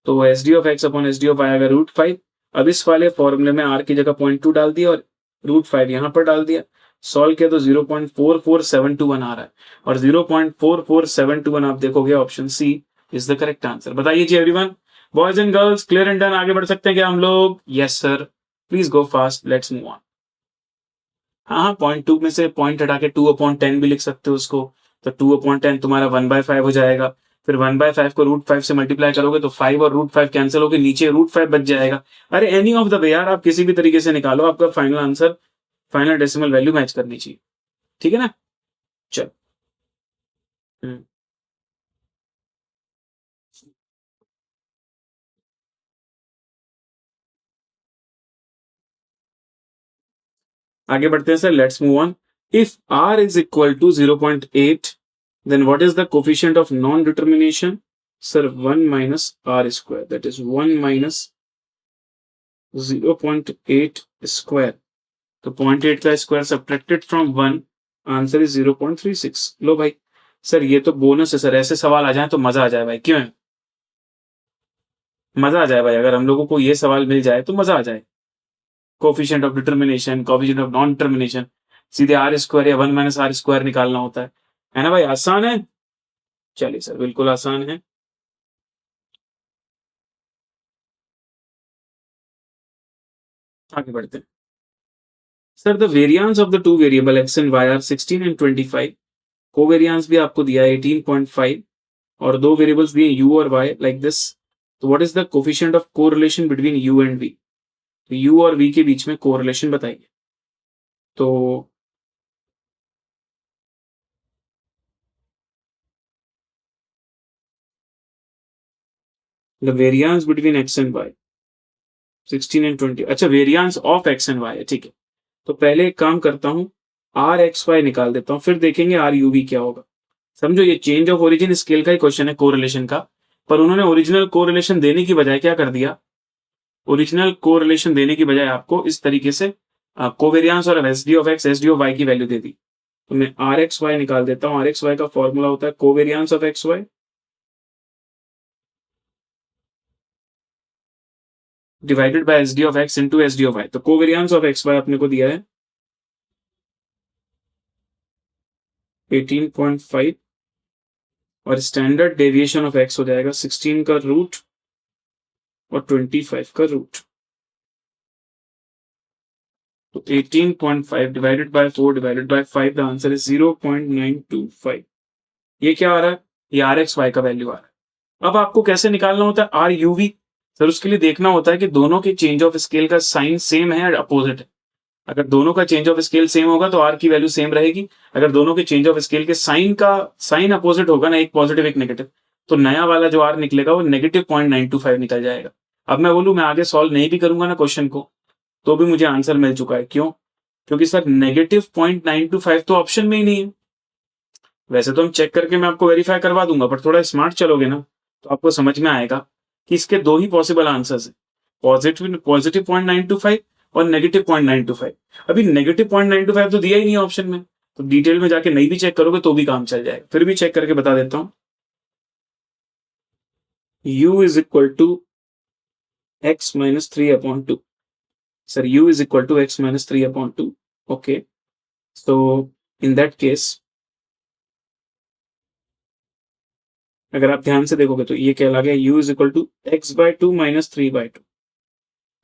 तो S D of X upon S D of Y आएगा √5। अब इस वाले फॉर्मूले में आर की जगह 0.2 डाल दिया और √5 यहां पर डाल दिया, सॉल्व किया तो 0.44721 आ रहा है, और 0.44721 आप देखोगे option C is the correct answer. बताइए जी everyone, boys and girls, clear and done? आगे बढ़ सकते हैं क्या हम लोग? Yes sir, please go fast, let's move on. हाँ, 0.2 में से पॉइंट हटा के 2/10 भी लिख सकते हो उसको, तो 2/10 तुम्हारा 1/5 हो जाएगा। फिर 1/5 को √5 से मल्टीप्लाई करोगे तो 5 और √5 कैंसिल होकर नीचे √5 बच जाएगा। अरे एनी ऑफ द वे यार, आप किसी भी तरीके से निकालो, आपका final answer final decimal value match करनी चाहिए, ठीक है ना? चल, आगे बढ़ते हैं sir, let's move on. If r is equal to 0.8, then what is the coefficient of non-determination? Sir, 1 minus r square, that is 1 minus 0.8 square. तो 0.8 का square subtracted from 1, answer is 0.36। लो भाई, सर ये तो बोनस है sir, ऐसे सवाल आ जाए तो मजा आ जाए भाई, क्यों है? मजा आ जाए भाई, अगर हम लोगों को ये सवाल मिल जाए तो मजा आ जाए। Coefficient of determination, coefficient of non determination, सीधे आर स्क्वायर या 1 माइनस आर स्क्वायर निकालना होता है ना भाई? आसान है। चलिए सर, बिल्कुल आसान है। आगे बढ़ते हैं sir. The variance of the two variable X and Y are 16 and 25। Covariance भी आपको दिया है 18.5, और दो वेरिएबल्स दिए u और y लाइक दिस। तो what is the coefficient of correlation between u and v? तो u और v के बीच में कोरिलेशन बताइए। तो the variance between x and y 16 and 20, अच्छा variance of x and y है, ठीक है। तो पहले एक काम करता हूं, आर एक्स वाई निकाल देता हूं, फिर देखेंगे आर यू वी क्या होगा। समझो, ये चेंज ऑफ ओरिजिन स्केल का ही क्वेश्चन है कोरिलेशन का, पर उन्होंने ओरिजिनल कोरिलेशन देने की बजाय क्या कर दिया? ओरिजिनल कोरिलेशन देने की बजाय आपको इस तरीके से कोवेरियंस और S D of X S D of Y की वैल्यू दे दी। तो मैं आर एक्स वाई निकाल देता हूं। आर एक्स वाई का फॉर्मूला होता है covariance of X Y divided by S D of X into S D of Y. तो कोवेरियंस ऑफ एक्स वाई अपने को दिया है 18.5, और स्टैंडर्ड डेविएशन ऑफ एक्स हो जाएगा 16 का रूट और 25 का रूट। तो 18.5 divided by 4 divided by 5, the answer is 0.925। ये क्या आ रहा है? ये आर एक्स वाई का वैल्यू आ रहा है। अब आपको कैसे निकालना होता है आर यू वी? सर उसके लिए देखना होता है कि दोनों के चेंज ऑफ स्केल का साइन सेम है या अपोजिट है। अगर दोनों का चेंज ऑफ स्केल सेम होगा तो आर की वैल्यू सेम रहेगी। अगर दोनों के चेंज ऑफ स्केल के साइन अपोजिट होगा ना, एक पॉजिटिव एक नेगेटिव, तो नया वाला जो आर निकलेगा वो -0.925 निकल जाएगा। अब मैं बोलूं मैं आगे सॉल्व नहीं भी करूंगा ना क्वेश्चन को, तो भी मुझे आंसर मिल चुका है। क्यों? क्योंकि सर -0.925 तो ऑप्शन में ही नहीं है। वैसे तो हम चेक करके मैं आपको वेरीफाई करवा दूंगा, पर थोड़ा स्मार्ट चलोगे ना तो आपको समझ में आएगा कि इसके दो ही पॉसिबल आंसर्स है, पॉजिटिव 0.925 और -0.925। अभी -0.925 तो दिया ही नहीं ऑप्शन में, तो डिटेल में जाके नहीं भी चेक करोगे तो भी काम चल जाएगा। फिर भी चेक करके बता देता हूं। u is equal to x minus 3/2। Sir u is equal to x minus 3/2। Okay, so in that case अगर आप ध्यान से देखोगे तो ये क्या गया, u is equal to x/2 minus 3/2।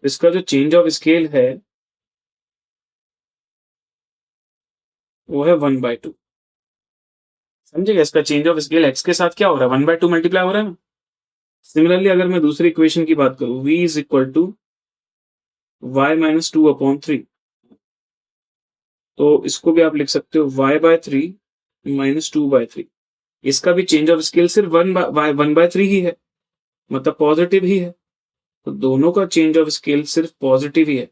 इसका जो चेंज ऑफ स्केल है वो है 1/2। समझेगा? इसका चेंज ऑफ स्केल x के साथ क्या हो रहा है, 1/2 मल्टीप्लाई हो रहा है ना। सिमिलरली अगर मैं दूसरी इक्वेशन की बात करूं, v is equal to y minus 2/3, तो इसको भी आप लिख सकते हो y/3 माइनस 2/3। इसका भी चेंज ऑफ स्केल सिर्फ 1/3 ही है, मतलब पॉजिटिव ही है। तो दोनों का चेंज ऑफ स्केल सिर्फ पॉजिटिव ही है।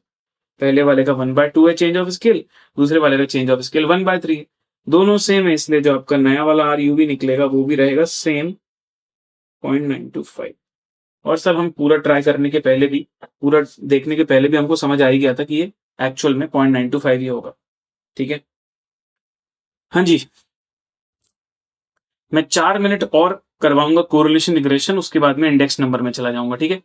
पहले वाले का 1/2 है चेंज ऑफ स्केल, दूसरे वाले का चेंज ऑफ स्केल 1/3 है। दोनों सेम है, इसलिए जो आपका नया वाला आर यू भी निकलेगा वो भी रहेगा सेम 0.925। और सर हम पूरा ट्राई करने के पहले भी, पूरा देखने के पहले भी हमको समझ आ ही गया था कि ये एक्चुअल में 0.925 ही होगा। ठीक है, हाँ जी। मैं 4 मिनट और करवाऊंगा कोरिलेशन रिग्रेशन, उसके बाद में इंडेक्स नंबर में चला जाऊंगा। ठीक है,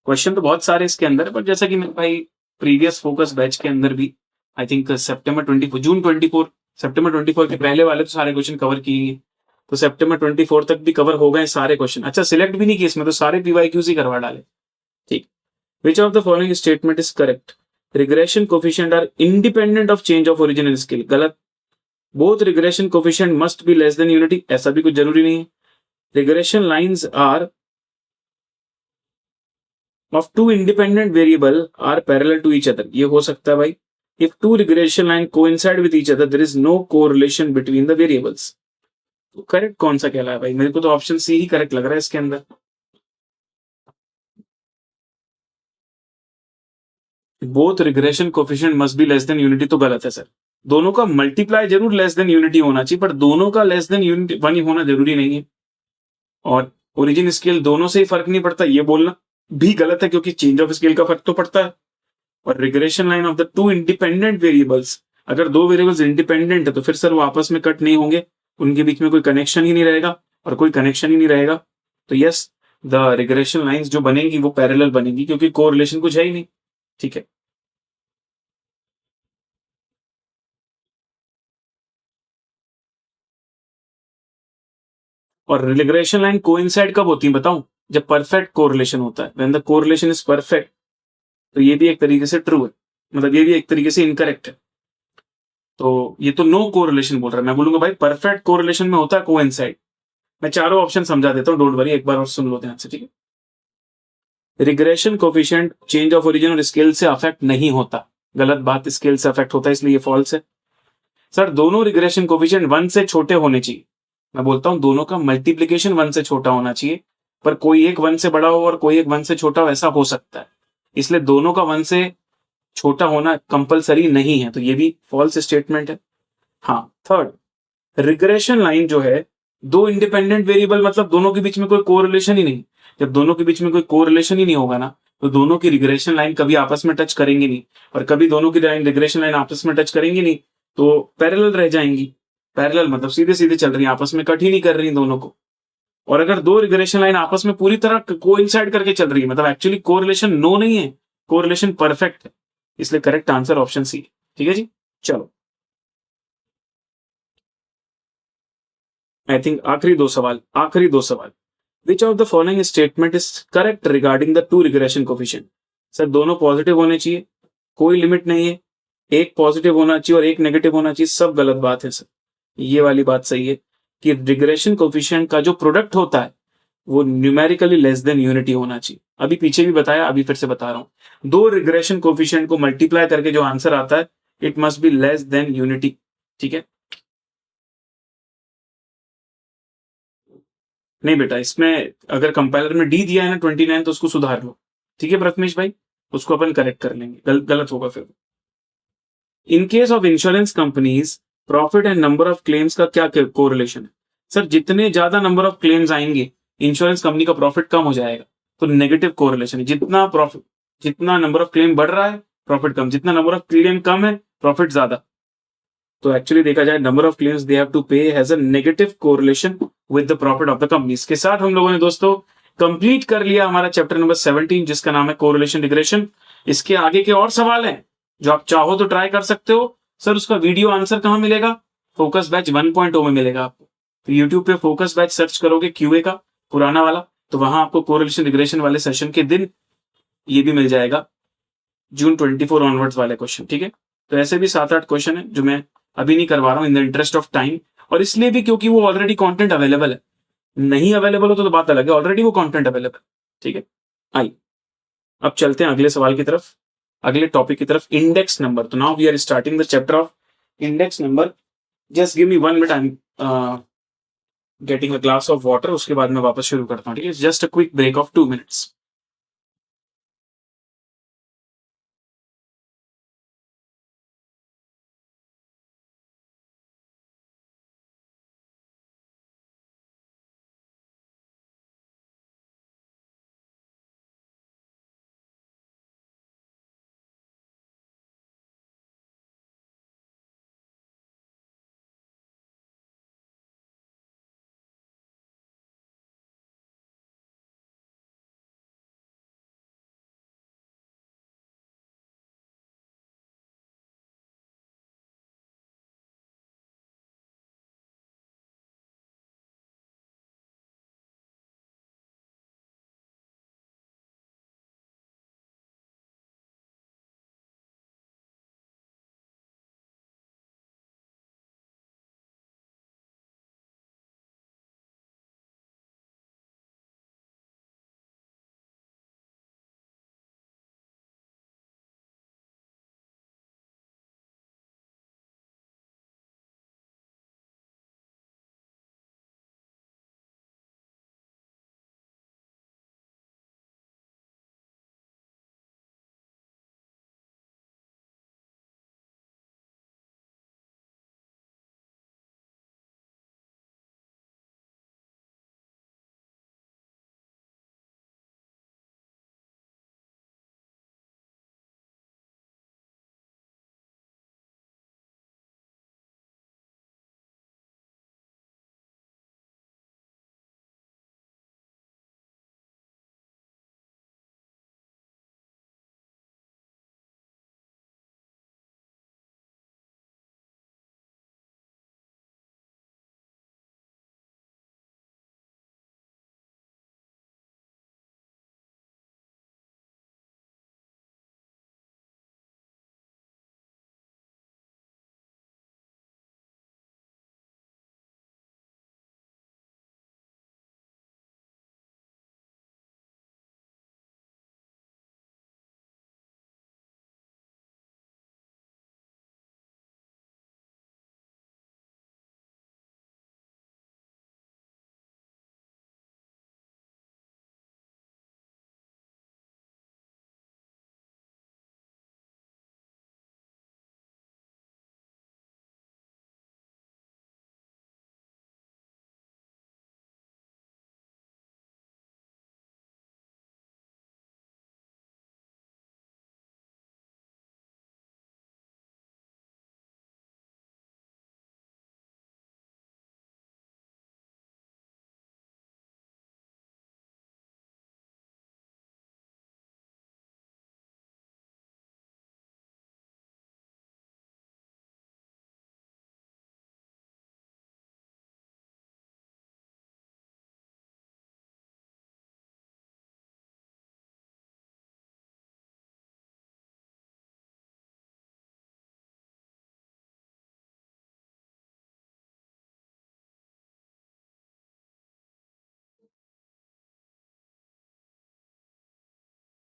क्वेश्चन तो बहुत सारे इसके अंदर, पर जैसा कि मैं भाई प्रीवियस फोकस बैच के अंदर भी आई थिंक जून 24 सितंबर 24 के पहले वाले तो सारे क्वेश्चन कवर किए, तो सितंबर 24 तक भी कवर हो गए सारे क्वेश्चन। अच्छा, सिलेक्ट भी नहीं किए इसमें, तो सारे पीवाईक्यूज ही करवा डाले। ठीक, which of the following statement is correct? Regression coefficient are independent of change of original scale. गलत। Both regression coefficient must be less than unity. ऐसा भी कुछ जरूरी नहीं है। Regression lines are of two independent variable are parallel to each other। ये हो सकता है भाई। If two regression line coincide with each other, there is no correlation between the variables। तो करेक्ट कौन सा कहला है भाई? मेरे को तो ऑप्शन सी ही करेक्ट लग रहा है इसके अंदर। Both regression coefficient must be less than unity तो गलत है सर। दोनों का मल्टीप्लाई जरूर लेस देन यूनिटी होना चाहिए, पर दोनों का लेस देन यूनिटी 1 ही होना जरूरी नहीं है। और ओरिजिन स्केल दोनों से ही फर्क नहीं पड़ता, ये बोलना भी गलत है, क्योंकि चेंज ऑफ स्केल का फर्क तो पड़ता है। और regression line of the to independent variables, अगर दो वेरिएबल्स इंडिपेंडेंट है तो फिर सर वो आपस में कट नहीं होंगे, उनके बीच में कोई कनेक्शन ही नहीं रहेगा, और कोई कनेक्शन ही नहीं रहेगा तो यस, द रिग्रेशन लाइंस जो बनेंगी वो पैरेलल बनेंगी, क्योंकि कोरिलेशन कुछ है ही नहीं। ठीक है, और रिग्रेशन लाइन कोइंसाइड कब होती है बताऊं? जब परफेक्ट कोरिलेशन होता है, when the correlation is perfect. तो ये भी एक तरीके से ट्रू है, मतलब ये भी एक तरीके से इनकरेक्ट है। तो ये तो नो कोरिलेशन बोल रहा है, मैं बोलूंगा भाई परफेक्ट कोरिलेशन में होता है कोइंसाइड। मैं चारों ऑप्शन समझा देता हूं, डोंट वरी, एक बार और सुन लो ध्यान से। ठीक है, regression coefficient change of origin और स्केल से अफेक्ट नहीं होता। गलत बात, स्केल से अफेक्ट होता है, इसलिए फॉल्स है। सर दोनों रिग्रेशन कोफिशिएंट 1 से छोटे होने चाहिए। मैं बोलता हूं दोनों का मल्टीप्लीकेशन 1 से छोटा होना चाहिए, पर कोई एक 1 से बड़ा हो और कोई एक 1 से छोटा हो, ऐसा हो सकता है। इसलिए दोनों का 1 से छोटा होना कंपलसरी नहीं है, तो ये भी फॉल्स स्टेटमेंट है। हाँ, थर्ड, रिग्रेशन लाइन जो है, दो इंडिपेंडेंट वेरिएबल मतलब दोनों के बीच में कोई कोरिलेशन ही नहीं। जब दोनों के बीच में कोई कोरिलेशन ही नहीं होगा ना, तो दोनों की रिग्रेशन लाइन कभी आपस में टच करेंगी नहीं, और कभी दोनों की रिग्रेशन लाइन आपस में टच करेंगी नहीं, तो पैरेलल रह जाएंगी। पैरेलल मतलब सीधे सीधे चल रही है, आपस में कट ही नहीं कर रही दोनों को। और अगर दो रिग्रेशन लाइन आपस में पूरी तरह कोइंसाइड करके चल रही है, मतलब एक्चुअली कोरिलेशन नो नहीं है, कोरिलेशन परफेक्ट है, इसलिए करेक्ट आंसर ऑप्शन सी। ठीक है जी, चलो आई थिंक आखिरी दो सवाल। विच of the following statement is correct regarding the two regression coefficient? Sir दोनों पॉजिटिव होने चाहिए, कोई लिमिट नहीं है, एक पॉजिटिव होना चाहिए और एक नेगेटिव होना चाहिए, सब गलत बात है सर। ये वाली बात सही है कि रिग्रेशन कोफिशिएंट का जो प्रोडक्ट होता है वो न्यूमेरिकली लेस देन यूनिटी होना चाहिए। अभी पीछे भी बताया, अभी फिर से बता रहा हूं, दो रिग्रेशन कोफिशिएंट को मल्टीप्लाई करके जो आंसर आता है it must be less than unity. ठीक है, नहीं बेटा, इसमें अगर कंपाइलर में डी दिया है ना 29 तो उसको सुधार लो। ठीक है प्रथमेश भाई, उसको अपन करेक्ट कर लेंगे, गलत होगा फिर। In case of insurance companies, profit and number of claims का क्या कोरिलेशन है? सर जितने ज्यादा नंबर ऑफ क्लेम्स आएंगे इंश्योरेंस कंपनी का प्रॉफिट कम हो जाएगा, तो नेगेटिव कोरिलेशन है। जितना प्रॉफिट, जितना नंबर ऑफ क्लेम बढ़ रहा है प्रॉफिट कम, जितना नंबर ऑफ क्लेम कम है प्रॉफिट ज्यादा। तो एक्चुअली देखा जाए number of claims they have to pay has a negative correlation with the profit of the company. इसके साथ हम लोगों ने दोस्तों कंप्लीट कर लिया हमारा चैप्टर नंबर 17 जिसका नाम है कोरिलेशन रिग्रेशन। इसके आगे के और सवाल हैं जो आप चाहो तो ट्राई कर सकते हो। सर उसका वीडियो आंसर कहां मिलेगा? फोकस बैच 1.0 में मिलेगा आपको। तो यूट्यूब पे फोकस बैच सर्च करोगे क्यूए का पुराना वाला, तो वहां आपको कोरिलेशन रिग्रेशन वाले सेशन के दिन ये भी मिल जाएगा, जून 24 ऑनवर्ड्स वाले क्वेश्चन। ठीक है, तो ऐसे भी 7-8 क्वेश्चन है जो मैं अभी नहीं करवा रहा हूं in the interest of time, और इसलिए भी क्योंकि वो ऑलरेडी कंटेंट अवेलेबल है। नहीं अवेलेबल हो तो बात अलग है, ऑलरेडी वो कंटेंट अवेलेबल। ठीक है, आई अब चलते हैं अगले सवाल की तरफ, अगले टॉपिक की तरफ, इंडेक्स नंबर। तो now we are starting the chapter of index number. Just give me 1 minute, I am getting a glass of water, उसके बाद मैं वापस शुरू करता हूँ। ठीक है, just a quick break of 2 minutes.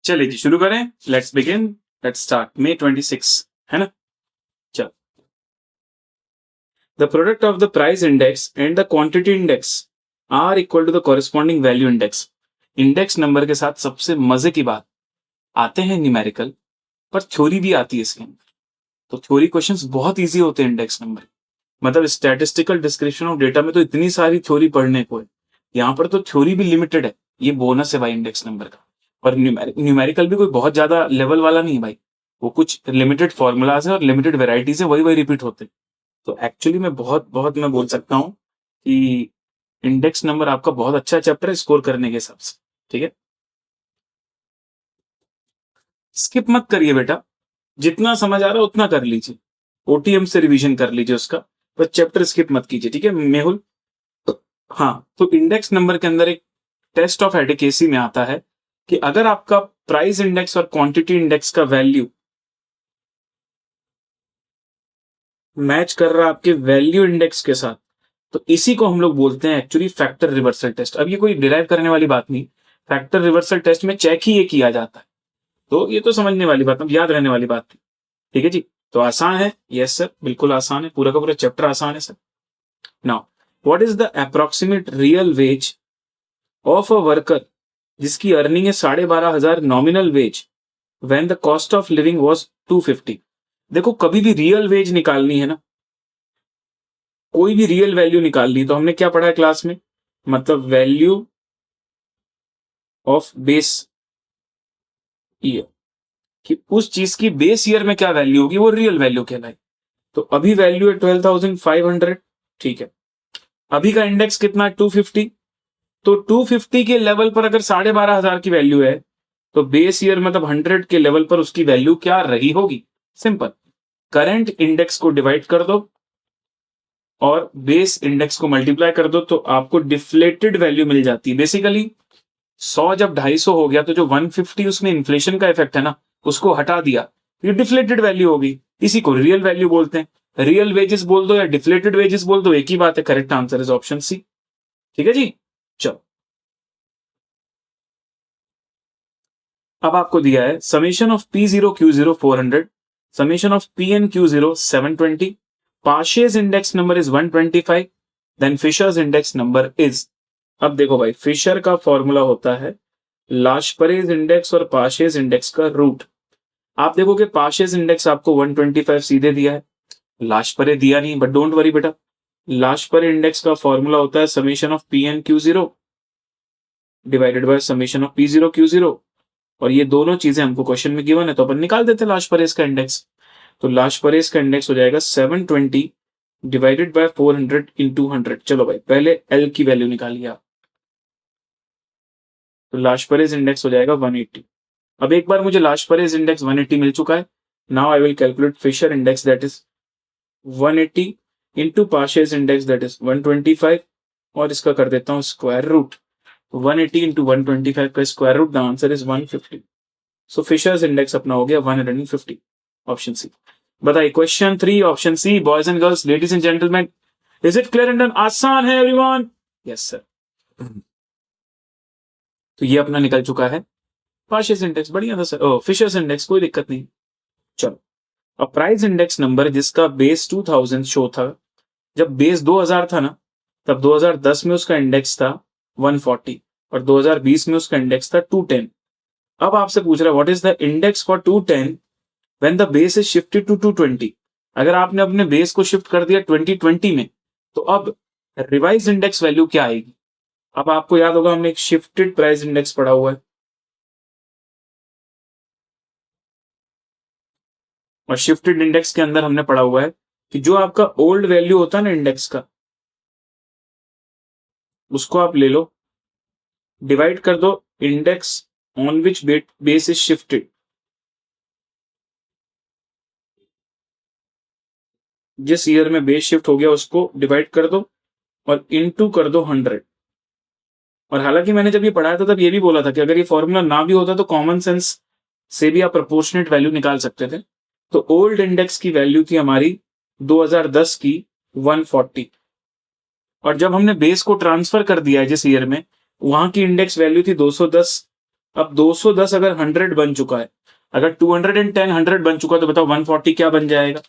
चलिए जी शुरू करें, let's begin, let's start. May 26 है ना। चल, the product of the price index and the quantity index are equal to the corresponding value index. Index number के साथ सबसे मजे की बात, आते हैं न्यूमेरिकल, पर थ्योरी भी आती है इसके अंदर। तो थ्योरी क्वेश्चंस बहुत इजी होते हैं इंडेक्स नंबर, मतलब स्टैटिस्टिकल डिस्क्रिप्शन ऑफ डेटा में तो इतनी सारी थ्योरी पढ़ने को है, यहाँ पर तो थ्योरी भी लिमिटेड है। ये बोनस है भाई इंडेक्स नंबर का। और न्यूमेरिकल भी कोई बहुत ज्यादा लेवल वाला नहीं है भाई, वो कुछ लिमिटेड फॉर्मूलाज है और लिमिटेड वेराइटीज है, वही वही रिपीट होते हैं। तो एक्चुअली मैं बहुत बहुत मैं बोल सकता हूँ कि इंडेक्स नंबर आपका बहुत अच्छा चैप्टर है स्कोर करने के हिसाब से। ठीक है, स्किप मत करिए बेटा, जितना समझ आ रहा है उतना कर लीजिए, ओटीएम से रिवीजन कर लीजिए उसका, पर चैप्टर स्किप मत कीजिए। ठीक है मेहुल। हाँ, तो इंडेक्स नंबर के अंदर एक टेस्ट ऑफ एडिकेसी में आता है कि अगर आपका प्राइस इंडेक्स और क्वांटिटी इंडेक्स का वैल्यू मैच कर रहा है आपके वैल्यू इंडेक्स के साथ, तो इसी को हम लोग बोलते हैं एक्चुअली फैक्टर रिवर्सल टेस्ट। अब ये कोई डिराइव करने वाली बात नहीं, फैक्टर रिवर्सल टेस्ट में चेक ही ये किया जाता है। तो ये तो समझने वाली बात, अब याद रहने वाली बात थी। ठीक है जी, तो आसान है। यस सर, बिल्कुल आसान है, पूरा का पूरा चैप्टर आसान है sir. Now what is the approximate real wage of a worker जिसकी अर्निंग है 12,500 nominal wage when the cost of living was 250। देखो कभी भी रियल वेज निकालनी है ना, कोई भी रियल वैल्यू निकालनी, तो हमने क्या पढ़ा है क्लास में, मतलब वैल्यू ऑफ बेस ईयर, कि उस चीज की बेस ईयर में क्या वैल्यू होगी वो रियल वैल्यू कहलाई। तो अभी वैल्यू है 12,500। ठीक है, अभी का इंडेक्स कितना है 250। तो 250 के लेवल पर अगर 12,500 की वैल्यू है, तो बेस ईयर मतलब 100 के लेवल पर उसकी वैल्यू क्या रही होगी। सिंपल, करंट इंडेक्स को डिवाइड कर दो और बेस इंडेक्स को मल्टीप्लाई कर दो, तो आपको डिफ्लेटेड वैल्यू मिल जाती है। बेसिकली 100 जब 250 हो गया, तो जो 150 उसमें इन्फ्लेशन का इफेक्ट है ना, उसको हटा दिया, ये डिफ्लेटेड वैल्यू होगी। इसी को रियल वैल्यू बोलते हैं। रियल वेजेस बोल दो या डिफ्लेटेड वेजेस बोल दो, एक ही बात है। Correct answer is option C. ठीक है जी, चलो अब आपको दिया है summation of P0 Q0 400, summation of PN Q0 720, Paasche's index number is 125, then Fisher's index number is. अब देखो भाई, फिशर का फॉर्मूला होता है लाशपरेज इंडेक्स और पार्शियस इंडेक्स का रूट। आप देखोगे पार्शियस इंडेक्स आपको 125 सीधे दिया है, लाशपरे दिया नहीं, बट डोंट वरी बेटा, लाशपरे इंडेक्स का फॉर्मूला होता है summation of PN Q0 divided by summation of P0 Q0, और ये दोनों चीजें हमको क्वेश्चन में गिवन है, तो अपन निकाल देते हैं लाशपरेज का इंडेक्स। तो लाशपरेज का इंडेक्स हो जाएगा 720 डिवाइडेड बाय 400 इंटू 100। चलो भाई, पहले एल की वैल्यू निकालिए आप, तो लाशपरेज इंडेक्स हो जाएगा 180। अब एक बार मुझे लाशपरेज इंडेक्स 180 मिल चुका है, now I will calculate Fisher index that is 180 into Paasche's index that is 125, और इसका कर देता हूं स्क्वायर रूट। 180 इंटू 125 का square root, the answer is 150। So Fisher's index अपना हो गया 150, ऑप्शन सी। बताइए question 3 option C, boys and girls, ladies and gentleman, is it clear and आसान है एवरीवन? Yes sir. तो ये अपना निकल चुका है पार्शियस इंडेक्स, बढ़िया था सर। फिशर्स इंडेक्स कोई दिक्कत नहीं। चलो, अब प्राइस इंडेक्स नंबर जिसका बेस 2000 शो था, जब बेस 2000 था ना, तब 2010 में उसका इंडेक्स था 140 और 2020 में उसका इंडेक्स था 210। अब आपसे पूछ रहा है what is the index for 210 when the base is shifted to 220। अगर आपने अपने बेस को शिफ्ट कर दिया 2020 में, तो अब रिवाइज इंडेक्स वैल्यू क्या आएगी। अब आपको याद होगा हमने एक शिफ्टेड प्राइस इंडेक्स पढ़ा हुआ है, और शिफ्टेड इंडेक्स के अंदर हमने पढ़ा हुआ है कि जो आपका ओल्ड वैल्यू होता है ना इंडेक्स का, उसको आप ले लो, डिवाइड कर दो index on which base is shifted, जिस ईयर में बेस शिफ्ट हो गया उसको डिवाइड कर दो और इनटू कर दो 100। और हालांकि मैंने जब ये पढ़ाया था तब ये भी बोला था कि अगर ये फॉर्मूला ना भी होता तो कॉमन सेंस से भी आप प्रोपोर्शनेट वैल्यू निकाल सकते थे। तो ओल्ड इंडेक्स की वैल्यू थी हमारी 2010 की 140, और जब हमने बेस को ट्रांसफर कर दिया है जिस ईयर में, वहां की इंडेक्स वैल्यू थी 210। अब 210 अगर 100 बन चुका है, अगर 210 100 बन चुका है, तो बताओ 140 क्या बन जाएगा?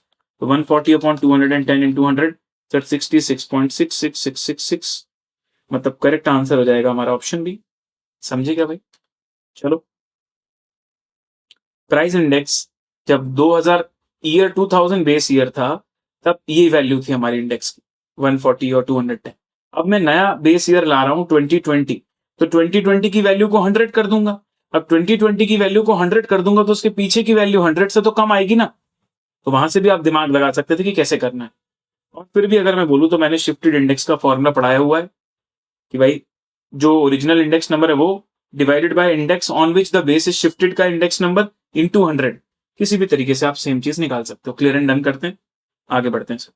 तो 140 अपॉन 210 इंटू 100 सर 66.66666, मतलब करेक्ट आंसर हो जाएगा हमारा ऑप्शन बी। समझे क्या भाई? चलो, प्राइस इंडेक्स जब 2000 बेस ईयर था, तब ये वैल्यू थी हमारी इंडेक्स की 140 और 210। अब मैं नया बेस ईयर ला रहा हूं 2020, तो 2020 की वैल्यू को 100 कर दूंगा। अब 2020 की वैल्यू को 100 कर दूंगा तो उसके पीछे की वैल्यू 100 से तो कम आएगी ना। तो वहां से भी आप दिमाग लगा सकते थे कि कैसे करना है। और फिर भी अगर मैं बोलूं तो मैंने शिफ्टेड इंडेक्स का फॉर्मूला पढ़ाया हुआ है कि भाई जो ओरिजिनल इंडेक्स नंबर है वो divided by index on which the base is shifted का इंडेक्स नंबर इनटू 100। किसी भी तरीके से आप सेम चीज निकाल सकते हो। क्लियर एंड डन करते हैं, आगे बढ़ते हैं sir.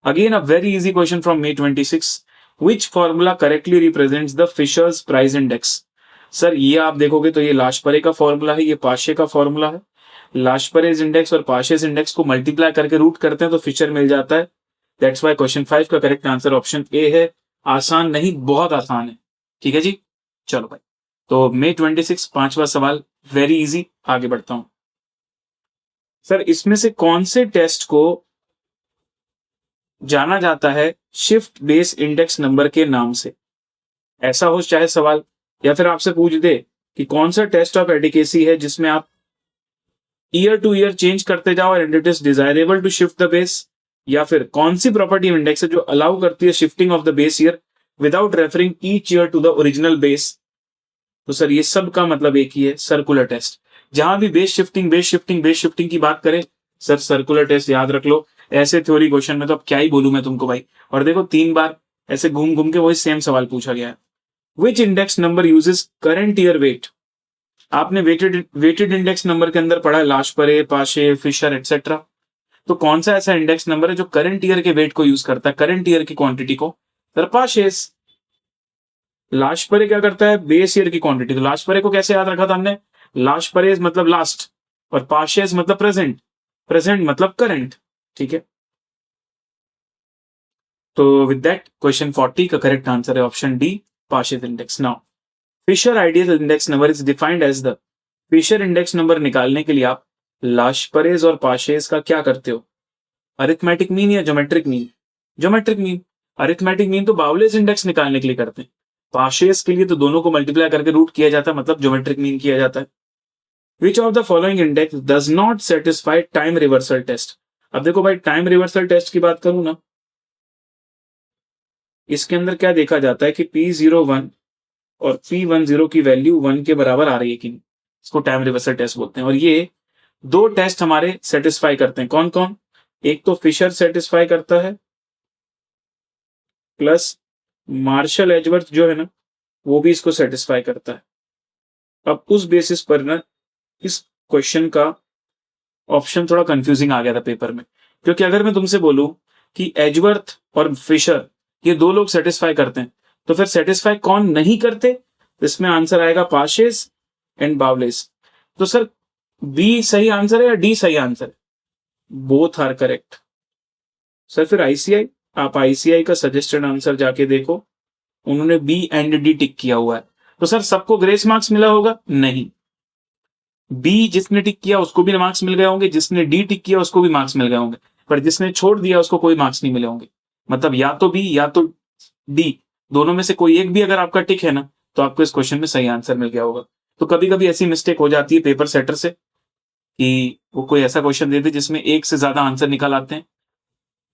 Again a very easy question from May 26, which formula correctly represents the Fisher's price index? Sir ये आप देखोगे तो ये लाशपरे का फॉर्मूला है, ये पाशे का फॉर्मूला है। लाशपरेज इंडेक्स और पाशेज इंडेक्स को मल्टीप्लाई करके रूट करते हैं तो फिशर मिल जाता है। दैट्स वाई क्वेश्चन 5 का करेक्ट आंसर ऑप्शन ए है। आसान नहीं, बहुत आसान है। ठीक है जी, चलो भाई। तो May 26 पांचवा सवाल, वेरी इजी, आगे बढ़ता हूं। सर इसमें से कौन से टेस्ट को जाना जाता है शिफ्ट बेस इंडेक्स नंबर के नाम से? ऐसा हो चाहे सवाल, या फिर आपसे पूछ दे कि कौन सा टेस्ट ऑफ एडिकेसी है जिसमें आप ईयर टू ईयर चेंज करते जाओ and it is desirable to shift the base, या फिर कौन सी प्रॉपर्टी इंडेक्स है जो अलाउ करती है shifting of the base year without referring each year to the original base? तो सर ये सब का मतलब एक ही है, सर्कुलर टेस्ट। जहां भी base shifting base shifting base shifting की बात करें, सर सर्कुलर टेस्ट याद रख लो। ऐसे थ्योरी क्वेश्चन में तो अब क्या ही बोलूं मैं तुमको भाई। और देखो 3 बार ऐसे घूम घूम के वही सेम सवाल पूछा गया है। Which index number uses current year weight? आपने वेटेड इंडेक्स नंबर के अंदर पढ़ा है लाशपरे, पाशे, फिशर एक्सेट्रा। तो कौन सा ऐसा इंडेक्स नंबर है जो करंट ईयर के वेट को यूज करता है, करंट ईयर की क्वांटिटी को? सर पाशेस। लाशपरे क्या करता है, बेस ईयर की क्वांटिटी। तो लाशपरे को कैसे याद रखा था हमने? लाशपरेज मतलब लास्ट, और पाशेस मतलब प्रेजेंट, प्रेजेंट मतलब करंट। ठीक है, तो विद दैट क्वेश्चन 40 का करेक्ट आंसर है option D, Paasche's index. Now Fisher ideal index number is defined as the, Fisher index number निकालने के लिए आप लाशपरेज और पाशेस का क्या करते हो? अरिथमेटिक मीन या geometric mean? Geometric mean. Arithmetic mean तो बाउलेज इंडेक्स निकालने के लिए करते हैं, पाशेस के लिए तो दोनों को मल्टीप्लाई करके रूट किया जाता है, मतलब ज्योमेट्रिक मीन किया जाता है। Which of the following index does not satisfy time reversal test? अब देखो भाई, टाइम रिवर्सल टेस्ट की बात करूं ना, इसके अंदर क्या देखा जाता है कि P01 और P10 की वैल्यू 1 के बराबर आ रही है कि नहीं, इसको टाइम रिवर्सल टेस्ट बोलते हैं। और ये 2 टेस्ट हमारे सेटिस्फाई करते हैं, कौन कौन? एक तो फिशर सेटिस्फाई करता है, प्लस मार्शल एजवर्थ जो है ना, वो भी इसको सेटिस्फाई करता है। अब उस बेसिस पर ना इस क्वेश्चन का ऑप्शन थोड़ा कंफ्यूजिंग आ गया था पेपर में, क्योंकि अगर मैं तुमसे बोलूं कि एजवर्थ और फिशर ये 2 लोग सेटिस्फाई करते हैं, तो फिर सेटिस्फाई कौन नहीं करते? तो इसमें आंसर आएगा पाशेस एंड बावलेस। तो सर बी सही आंसर है या डी सही आंसर है? Both are correct. सर फिर आईसीआई, आप आईसीआई का सजेस्टेड आंसर जाके देखो, उन्होंने बी एंड डी टिक किया हुआ है। तो सर सबको ग्रेस मार्क्स मिला होगा? नहीं, बी जिसने टिक किया उसको भी मार्क्स मिल गए होंगे, जिसने डी टिक किया उसको भी मार्क्स मिल गए होंगे, पर जिसने छोड़ दिया उसको कोई मार्क्स नहीं मिले होंगे। मतलब या तो बी या तो डी, दोनों में से कोई एक भी अगर आपका टिक है ना, तो आपको इस क्वेश्चन में सही आंसर मिल गया होगा। तो कभी कभी ऐसी मिस्टेक हो जाती है पेपर सेटर से कि वो कोई ऐसा क्वेश्चन देते जिसमें एक से ज्यादा आंसर निकल आते हैं।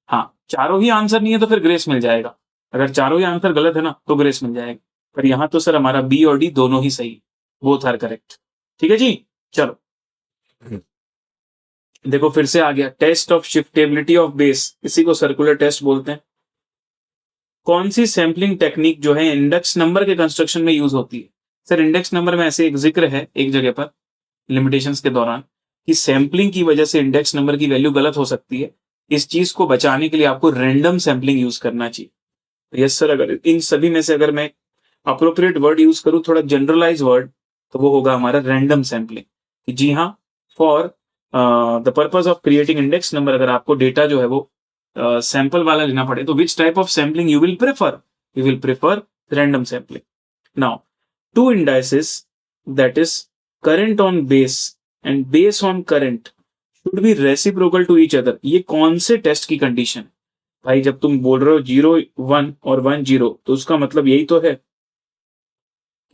हाँ, चारों ही आंसर नहीं है तो फिर ग्रेस मिल जाएगा, अगर चारों ही आंसर गलत है ना तो ग्रेस मिल जाएगा। पर यहां तो सर हमारा बी और डी दोनों ही सही, बोथ आर करेक्ट। ठीक है जी, चलो देखो फिर से आ गया टेस्ट ऑफ शिफ्टेबिलिटी ऑफ बेस, इसी को सर्कुलर टेस्ट बोलते हैं। कौन सी सैंपलिंग टेक्निक जो है इंडेक्स नंबर के कंस्ट्रक्शन में यूज होती है? सर इंडेक्स नंबर में ऐसे एक जिक्र है एक जगह पर लिमिटेशंस के दौरान कि सैंपलिंग की वजह से इंडेक्स नंबर की वैल्यू गलत हो सकती है। इस चीज को बचाने के लिए आपको रैंडम सैंपलिंग यूज करना चाहिए। यस सर, अगर इन सभी में से अगर मैं अप्रोप्रिएट वर्ड यूज करूं, थोड़ा जनरलाइज वर्ड, तो वो होगा हमारा रैंडम सैंपलिंग। जी हाँ, for the purpose of creating index number, अगर आपको डेटा जो है वो सैंपल वाला लेना पड़े तो which type of sampling you will prefer? You will prefer random sampling. Now two indices that is current on base and base on current should be reciprocal to each other. ये कौन से test की condition है भाई? जब तुम बोल रहे हो 0 1 और 1 0 तो उसका मतलब यही तो है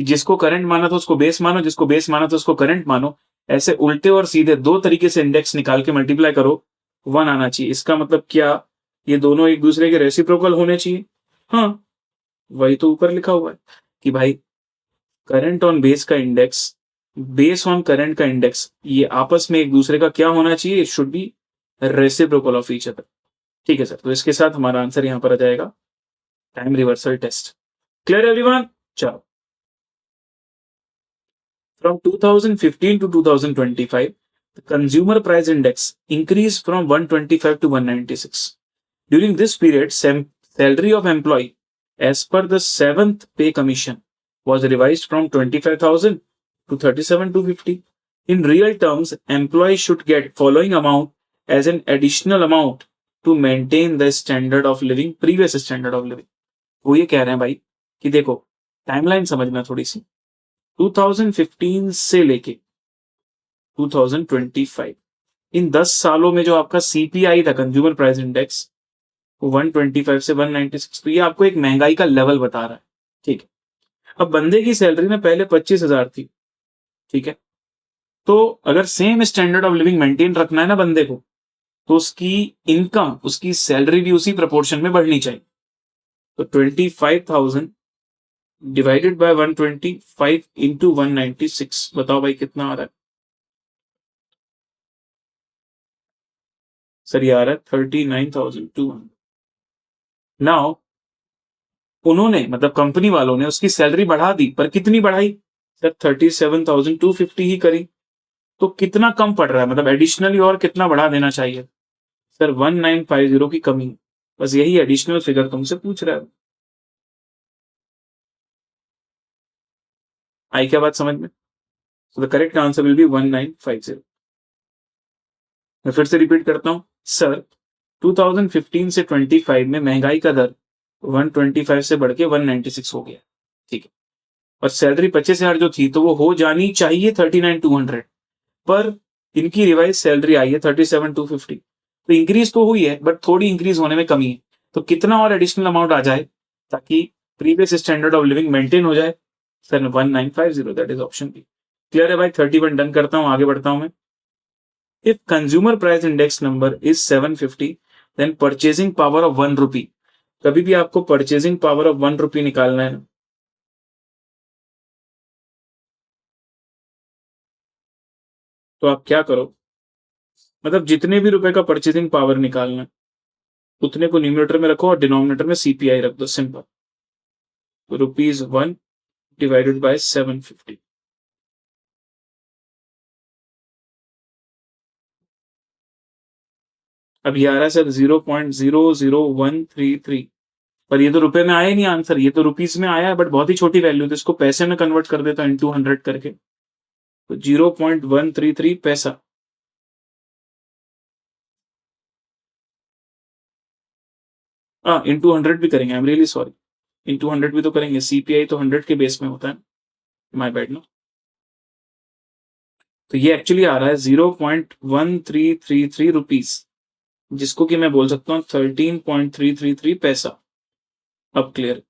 कि जिसको करंट माना तो उसको बेस मानो, जिसको बेस माना तो उसको करंट मानो। ऐसे उल्टे और सीधे दो तरीके से इंडेक्स निकाल के मल्टीप्लाई करो, 1 आना चाहिए। इसका मतलब क्या? ये दोनों एक दूसरे के रेसिप्रोकल होने चाहिए। हाँ, वही तो ऊपर लिखा हुआ है कि भाई करंट ऑन बेस का इंडेक्स, बेस ऑन करंट का इंडेक्स, ये आपस में एक दूसरे का क्या होना चाहिए? It should be reciprocal of each other. ठीक है सर, तो इसके साथ हमारा आंसर यहां पर आ जाएगा time reversal test. Clear everyone? चलो, from 2015 to 2025 the consumer price index increased from 125 to 196. During this period, salary of employee as per the 7th pay commission was revised from 25,000 to 37,250. In real terms, employees should get following amount as an additional amount to maintain the standard of living, previous standard of living. वो ये कह रहे हैं भाई कि देखो, timeline समझना थोड़ी सी। 2015 से लेके 2025, इन 10 सालों में जो आपका सीपीआई था, कंज्यूमर प्राइस इंडेक्स, 125 से 196, तो ये आपको एक महंगाई का लेवल बता रहा है। ठीक है, अब बंदे की सैलरी में पहले 25,000 थी। ठीक है, तो अगर same standard of living maintain रखना है ना बंदे को, तो उसकी इनकम, उसकी सैलरी भी उसी प्रोपोर्शन में बढ़नी चाहिए। तो 25,000 डिवाइडेड बाय 125 इंटू 196, बताओ भाई कितना आ रहा है? सर ये आ रहा है 39,200। नाउ उन्होंने, मतलब कंपनी वालों ने उसकी सैलरी बढ़ा दी, पर कितनी बढ़ाई सर? 37,250 ही करी। तो कितना कम पड़ रहा है, मतलब एडिशनली और कितना बढ़ा देना चाहिए सर? 1950 की कमी। बस यही एडिशनल फिगर तुमसे पूछ रहा है। आई क्या बात समझ में? सो the correct answer will be 1950। मैं फिर से रिपीट करता हूं सर, 2015 से 25 में महंगाई का दर 125 से बढ़ के 196 हो गया। ठीक है, और सैलरी 25,000 जो थी तो वो हो जानी चाहिए 39,200, पर इनकी रिवाइज सैलरी आई है 37,250। तो इंक्रीज तो हुई है, बट थोड़ी इंक्रीज होने में कमी है। तो कितना और एडिशनल अमाउंट आ जाए ताकि previous standard of living maintain हो जाए? Sir 1950, that is option B. Clear है भाई? 31 डन करता हूं, आगे बढ़ता हूं मैं। If consumer price index number is 750, then purchasing power of 1 rupee. कभी भी आपको purchasing power of 1 rupee निकालना है ना, तो आप क्या करो, मतलब जितने भी रुपए का परचेसिंग पावर निकालना है उतने को न्यूमरेटर में रखो और डिनोमिनेटर में सीपीआई रख दो, सिंपल। तो ₹1 डिवाइडेड बाय 750। अब ये आ रहा है सर 0.00133, पर ये तो रुपए में आया ही नहीं आंसर, ये तो रुपीस में आया है, बट बहुत ही छोटी वैल्यू, तो इसको पैसे में कन्वर्ट कर देता हूं इंटू 100 करके, तो 0.133 पैसा। हाँ, इंटू 100 भी करेंगे, I am really sorry, into 100 भी तो करेंगे, सीपीआई तो 100 के बेस में होता है, माय बैड नो। तो ये एक्चुअली आ रहा है 0.1333 रुपीज, जिसको कि मैं बोल सकता हूँ 13.333 पैसा। अब क्लियर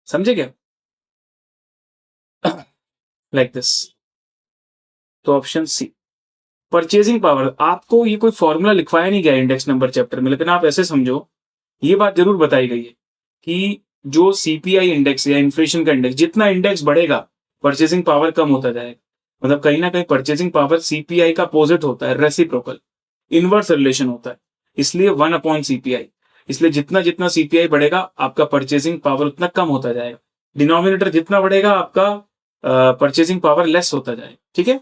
समझे क्या? Like this. तो ऑप्शन सी, परचेजिंग पावर। आपको ये कोई फॉर्मूला लिखवाया नहीं गया इंडेक्स नंबर चैप्टर में, लेकिन आप ऐसे समझो, ये बात जरूर बताई गई है कि जो सीपीआई इंडेक्स या इन्फ्लेशन का इंडेक्स, जितना इंडेक्स बढ़ेगा परचेसिंग पावर कम होता जाएगा। मतलब कहीं ना कहीं परचेसिंग पावर सीपीआई का अपोजिट होता है, रेसिप्रोकल, इनवर्स रिलेशन होता है, इसलिए 1/सीपीआई। इसलिए जितना जितना सीपीआई बढ़ेगा आपका परचेसिंग पावर उतना कम होता जाएगा, डिनोमिनेटर जितना बढ़ेगा आपका परचेसिंग पावर लेस होता जाएगा। ठीक है,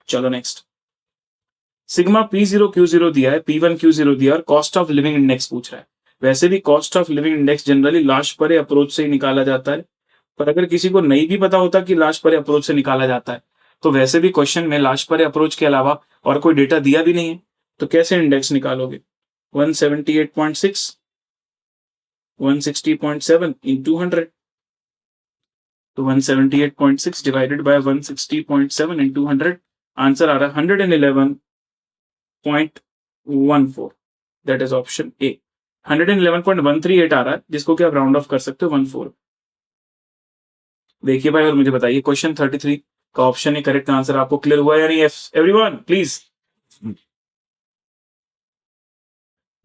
चलो नेक्स्ट। सिग्मा P0Q0 दिया है, P1Q0 दिया और कॉस्ट ऑफ लिविंग इंडेक्स पूछ रहा है। वैसे भी cost of living index generally last परे अप्रोच से ही निकाला जाता है, पर अगर किसी को नहीं भी पता होता कि लास्ट परे अप्रोच से निकाला जाता है, तो वैसे भी क्वेश्चन में लास्ट परे अप्रोच के अलावा और कोई डेटा दिया भी नहीं है, तो कैसे इंडेक्स निकालोगे? 178.6, 160.7 इंटू 100, तो 178.6 डिवाइडेड बाय 160.7 इंटू 100, आंसर आ रहा है 111.14, दैट इज ऑप्शन ए। 111.138 आ रहा है, जिसको कि आप राउंड ऑफ कर सकते हो 14। देखिए भाई और मुझे बताइए क्वेश्चन 33 का ऑप्शन ए करेक्ट आंसर आपको क्लियर हुआ या नहीं? Everyone please.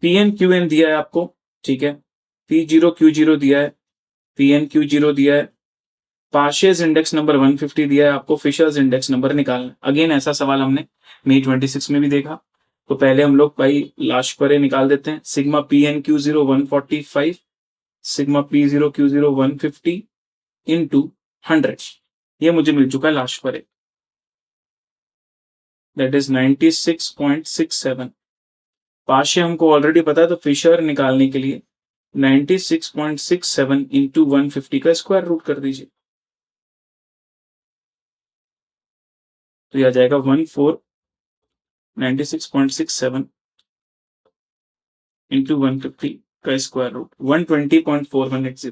PN दिया है आपको, ठीक है, P0Q0 दिया है, PNQ0 दिया है, पार्शियस इंडेक्स नंबर 150 दिया है आपको, फिशर्स इंडेक्स नंबर निकालना। अगेन ऐसा सवाल हमने May 26 में भी देखा, तो पहले हम लोग भाई लाशपरे निकाल देते हैं। Sigma PNQ0 145, sigma P0Q0 150 into 100, ये मुझे मिल चुका है लाशपरे, दैट इज 96.67। पार्शिय हमको ऑलरेडी पता है, तो फिशर निकालने के लिए 96.67 इंटू 150 का स्क्वायर रूट कर दीजिए, तो यह आ जाएगा 96.67 इंटू 150 का स्क्वायर रूट 120.4180।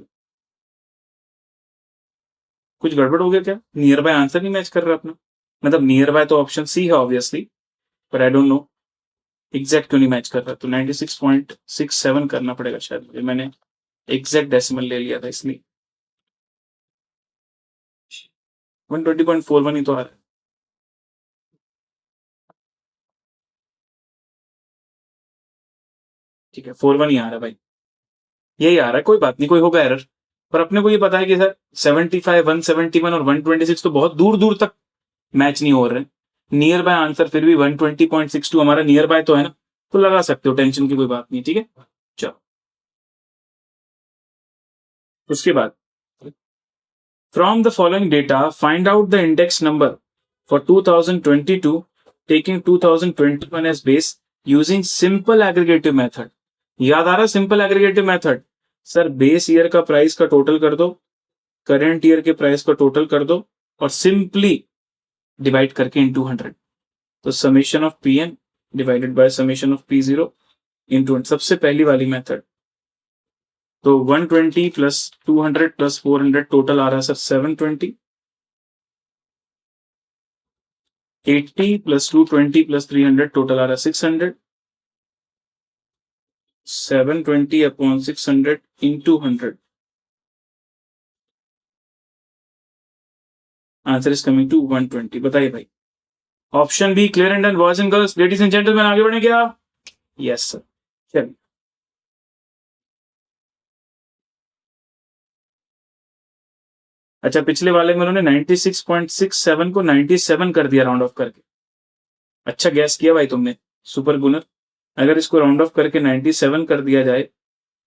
कुछ गड़बड़ हो गया क्या? नियर बाय आंसर नहीं मैच कर रहा अपना, मतलब नियर बाय तो ऑप्शन सी है ऑब्वियसली, पर आई डोंट नो एग्जैक्ट क्यों नहीं मैच कर रहा। तो 96.67 करना पड़ेगा शायद, मैंने एग्जैक्ट डेसिमल ले लिया था इसलिए। 120.41 ही तो आ रहा है। ठीक है, 41 ही आ रहा है भाई, यही आ रहा है, कोई बात नहीं, कोई होगा एरर। पर अपने को ये पता है कि सर 75, 171 और 126 तो बहुत दूर दूर तक मैच नहीं हो रहे। नियर बाय आंसर फिर भी 120.62 हमारा नियर बाय तो है ना, तो लगा सकते हो, टेंशन की कोई बात नहीं, ठीक है। चलो उसके बाद, from the following data find out the index number for 2022 taking 2021 as base using simple aggregative method. याद आ रहा simple aggregative method? Sir base year का प्राइस का टोटल कर दो, करेंट ईयर के प्राइस का टोटल कर दो, और सिंपली डिवाइड करके इनटू 100। तो summation of PN divided by summation of P0 into 100, सबसे पहली वाली मेथड। तो 120 प्लस 200 प्लस 400 टोटल आ रहा है सर 720, 80 प्लस 220 प्लस 300 टोटल आ रहा है 600, 720 upon 600 into 100, answer is coming to 120। बताइए भाई, option B clear and boys and girls, ladies and gentleman, आगे बढ़े क्या? यस सर, चलिए। अच्छा, पिछले वाले में उन्होंने 96.67 को 97 कर दिया राउंड ऑफ करके। अच्छा गैस किया भाई तुमने, सुपर गुनर। अगर इसको राउंड ऑफ करके 97 कर दिया जाए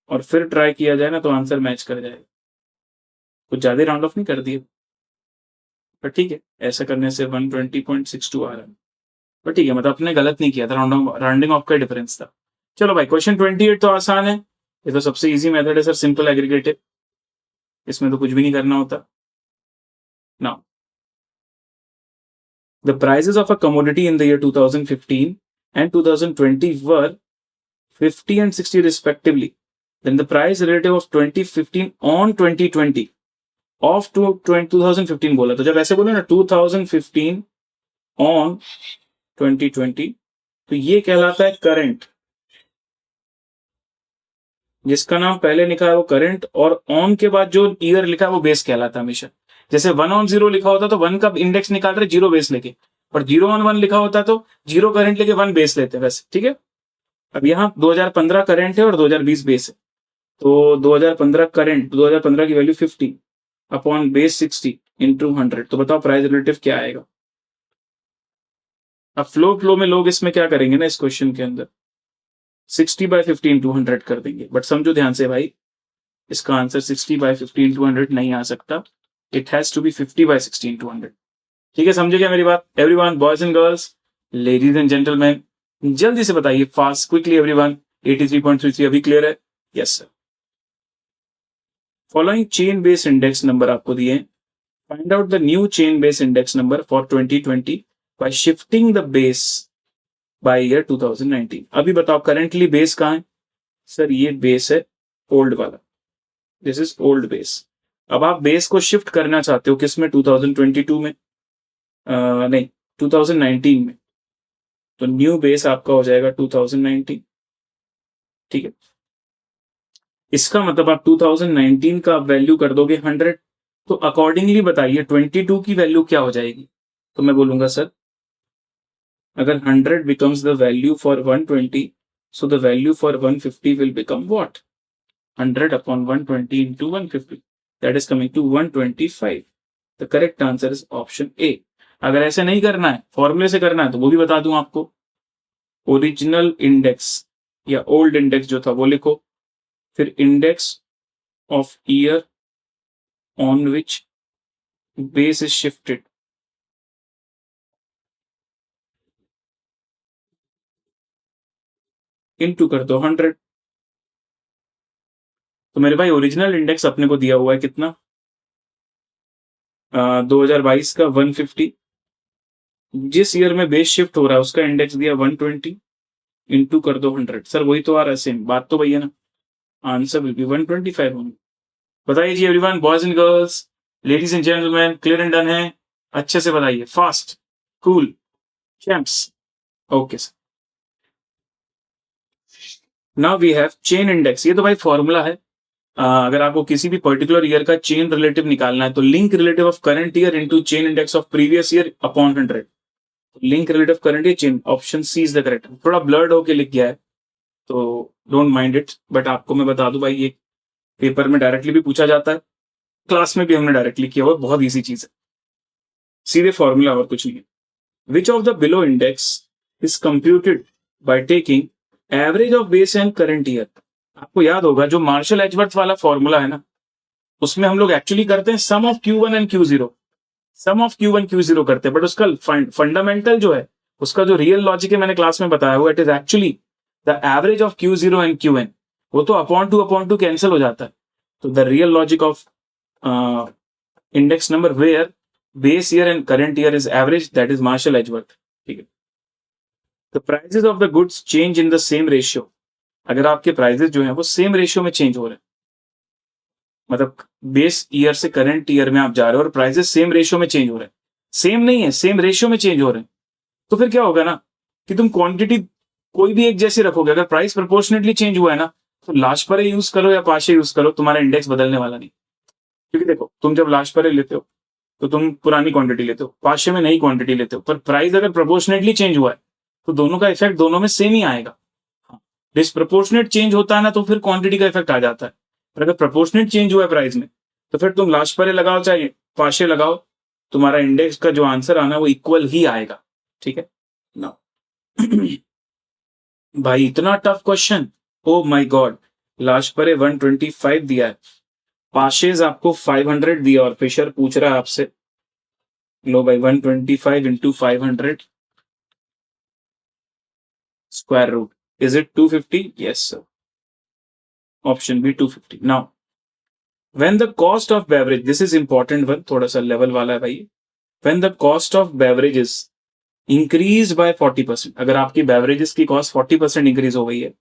और फिर ट्राई किया जाए ना, तो आंसर मैच कर जाएगा। कुछ ज्यादा राउंड ऑफ नहीं कर दिए, पर ठीक है, ऐसा करने से 120.62 आ रहा है, पर ठीक है, मतलब आपने गलत नहीं किया था, राउंडिंग ऑफ का डिफरेंस था। चलो भाई, क्वेश्चन 28 तो आसान है, ये तो सबसे इजी मेथड है सर, सिंपल एग्रीगेटिव, इसमें तो कुछ भी नहीं करना होता। Now the prices of a commodity in the year 2015 and 2020 were 50 and 60 respectively. Then the price relative of 2015 on 2020 of 2015 बोला, तो जब ऐसे बोले ना 2015 on 2020, तो ये कहलाता है करंट। जिसका नाम पहले लिखा है वो करंट, और ऑन के बाद जो ईयर लिखा है वो बेस कहलाता है हमेशा। जैसे 1 on 0 लिखा होता तो 1 का इंडेक्स निकाल रहे 0 बेस लेके, और 0 on 1 लिखा होता तो 0 करंट लेके 1 बेस लेते वैसे, ठीक है। अब यहाँ 2015 करंट है और 2020 बेस है, तो 2015 करंट, 2015 की वैल्यू 50 अपॉन बेस 60 इंटू 100, तो बताओ प्राइस रिलेटिव क्या आएगा। अब फ्लो में लोग इसमें क्या करेंगे ना, इस क्वेश्चन के अंदर 60/50 इंटू 100 कर देंगे, बट समझो ध्यान से भाई, इसका आंसर 60/50 इंटू 100 नहीं आ सकता, it has to be 50/60 into 100। ठीक है, समझे क्या मेरी बात? Everyone, boys and girls, ladies and gentleman, जल्दी से बताइए फास्ट, क्विकली एवरीवन। 83.33 अभी क्लियर है? Yes sir. Following chain base index number आपको दिए, find out the new chain base index number for 2020 bye shifting the base by year 2019। अभी बताओ currently base कहां है? सर ये बेस है ओल्ड वाला, दिस इज ओल्ड बेस। अब आप बेस को शिफ्ट करना चाहते हो किसमें, 2022 में, नहीं 2019 में, तो न्यू बेस आपका हो जाएगा 2019। ठीक है, इसका मतलब आप 2019 का वैल्यू कर दोगे 100, तो अकॉर्डिंगली बताइए 22 की वैल्यू क्या हो जाएगी। तो मैं बोलूंगा सर, अगर 100 becomes the value for 120, so the value for 150 will become what? 100 upon 120 into 150, that is coming to 125. The correct answer is option A. अगर ऐसे नहीं करना है, फॉर्मूले से करना है, तो वो भी बता दूं आपको। ओरिजिनल इंडेक्स या ओल्ड इंडेक्स जो था वो लिखो, फिर index of year on which base is shifted into कर दो 100। तो मेरे भाई ओरिजिनल इंडेक्स अपने को दिया हुआ है कितना, 2022 का 150, जिस ईयर में बेस शिफ्ट हो रहा है उसका इंडेक्स दिया 120, इंटू कर दो 100। सर वही तो आ रहा है, सेम बात तो भैया ना, आंसर विल बी 125 होंगे। बताइए जी everyone, boys and girls, ladies and gentleman, clear and done है? अच्छे से बताइए, fast, cool, champs. Okay sir, now we have chain index. ये तो भाई फॉर्मूला है। अगर आपको किसी भी पर्टिकुलर ईयर का चेन रिलेटिव निकालना है, तो link relative of current year into chain index of previous year upon 100। Link relative current year chain, option C is the correct. थोड़ा ब्लर्ड होके लिख गया है, तो डोंट माइंड इट, बट आपको मैं बता दूं भाई, ये पेपर में डायरेक्टली भी पूछा जाता है, क्लास में भी हमने डायरेक्टली किया हुआ, बहुत ईजी चीज है, सीधे फॉर्मूला और कुछ नहीं है। Which of the below index is computed by taking average of base and current year. आपको याद होगा जो मार्शल एजवर्थ वाला फॉर्मूला है ना, उसमें हम लोग एक्चुअली करते हैं sum of Q1 and Q0, sum of Q1 Q0 करते हैं, बट उसका फंडामेंटल जो है, उसका जो रियल लॉजिक है मैंने क्लास में बताया हुआ, it is actually the average of Q0 and Qn। वो तो अपॉन टू कैंसिल हो जाता है। तो the real logic of index number where base year and current year is average, that is Marshall Edgeworth. ठीक है, the prices of the goods change in the same ratio. अगर आपके prices जो है वो सेम रेशियो में change हो रहे हैं, मतलब बेस ईयर से करंट ईयर में आप जा रहे हो और प्राइसेस सेम रेशियो में चेंज हो रहे हैं, सेम नहीं है, सेम रेशियो में चेंज हो रहे हैं, तो फिर क्या होगा ना कि तुम क्वांटिटी कोई भी एक जैसी रखोगे। अगर प्राइस प्रोपोर्शनेटली चेंज हुआ है ना, तो लास्ट पर यूज करो या पाशे यूज करो, तुम्हारा इंडेक्स बदलने वाला नहीं। क्योंकि देखो, तुम जब लास्ट पर लेते हो तो तुम पुरानी क्वांटिटी लेते हो, पाशे में नई क्वांटिटी लेते हो, पर प्राइस अगर प्रोपोर्शनेटली चेंज हुआ है तो दोनों का इफेक्ट दोनों में सेम ही आएगा। डिसप्रोपोर्शनेट चेंज होता है ना, तो फिर क्वांटिटी का इफेक्ट आ जाता है। पर अगर प्रोपोर्शनेट चेंज हुआ है प्राइस में, तो फिर तुम लास्ट पर लगाओ चाहे पाशे लगाओ, तुम्हारा इंडेक्स का जो आंसर आना वो इक्वल ही आएगा। ठीक है ना? भाई इतना tough question, oh my God. Last पर 125 दिया है, पाशेज आपको 500 दिया, और फिशर पूछ रहा है आपसे, लो भाई 125 into 500 square root, is it 250? Yes sir, option B 250। Now when the cost of beverage, this is important one, थोड़ा सा लेवल वाला है भाई। When the cost of beverages increase by 40%, अगर आपकी बेवरेजेस की कॉस्ट 40% इंक्रीज हो गई है,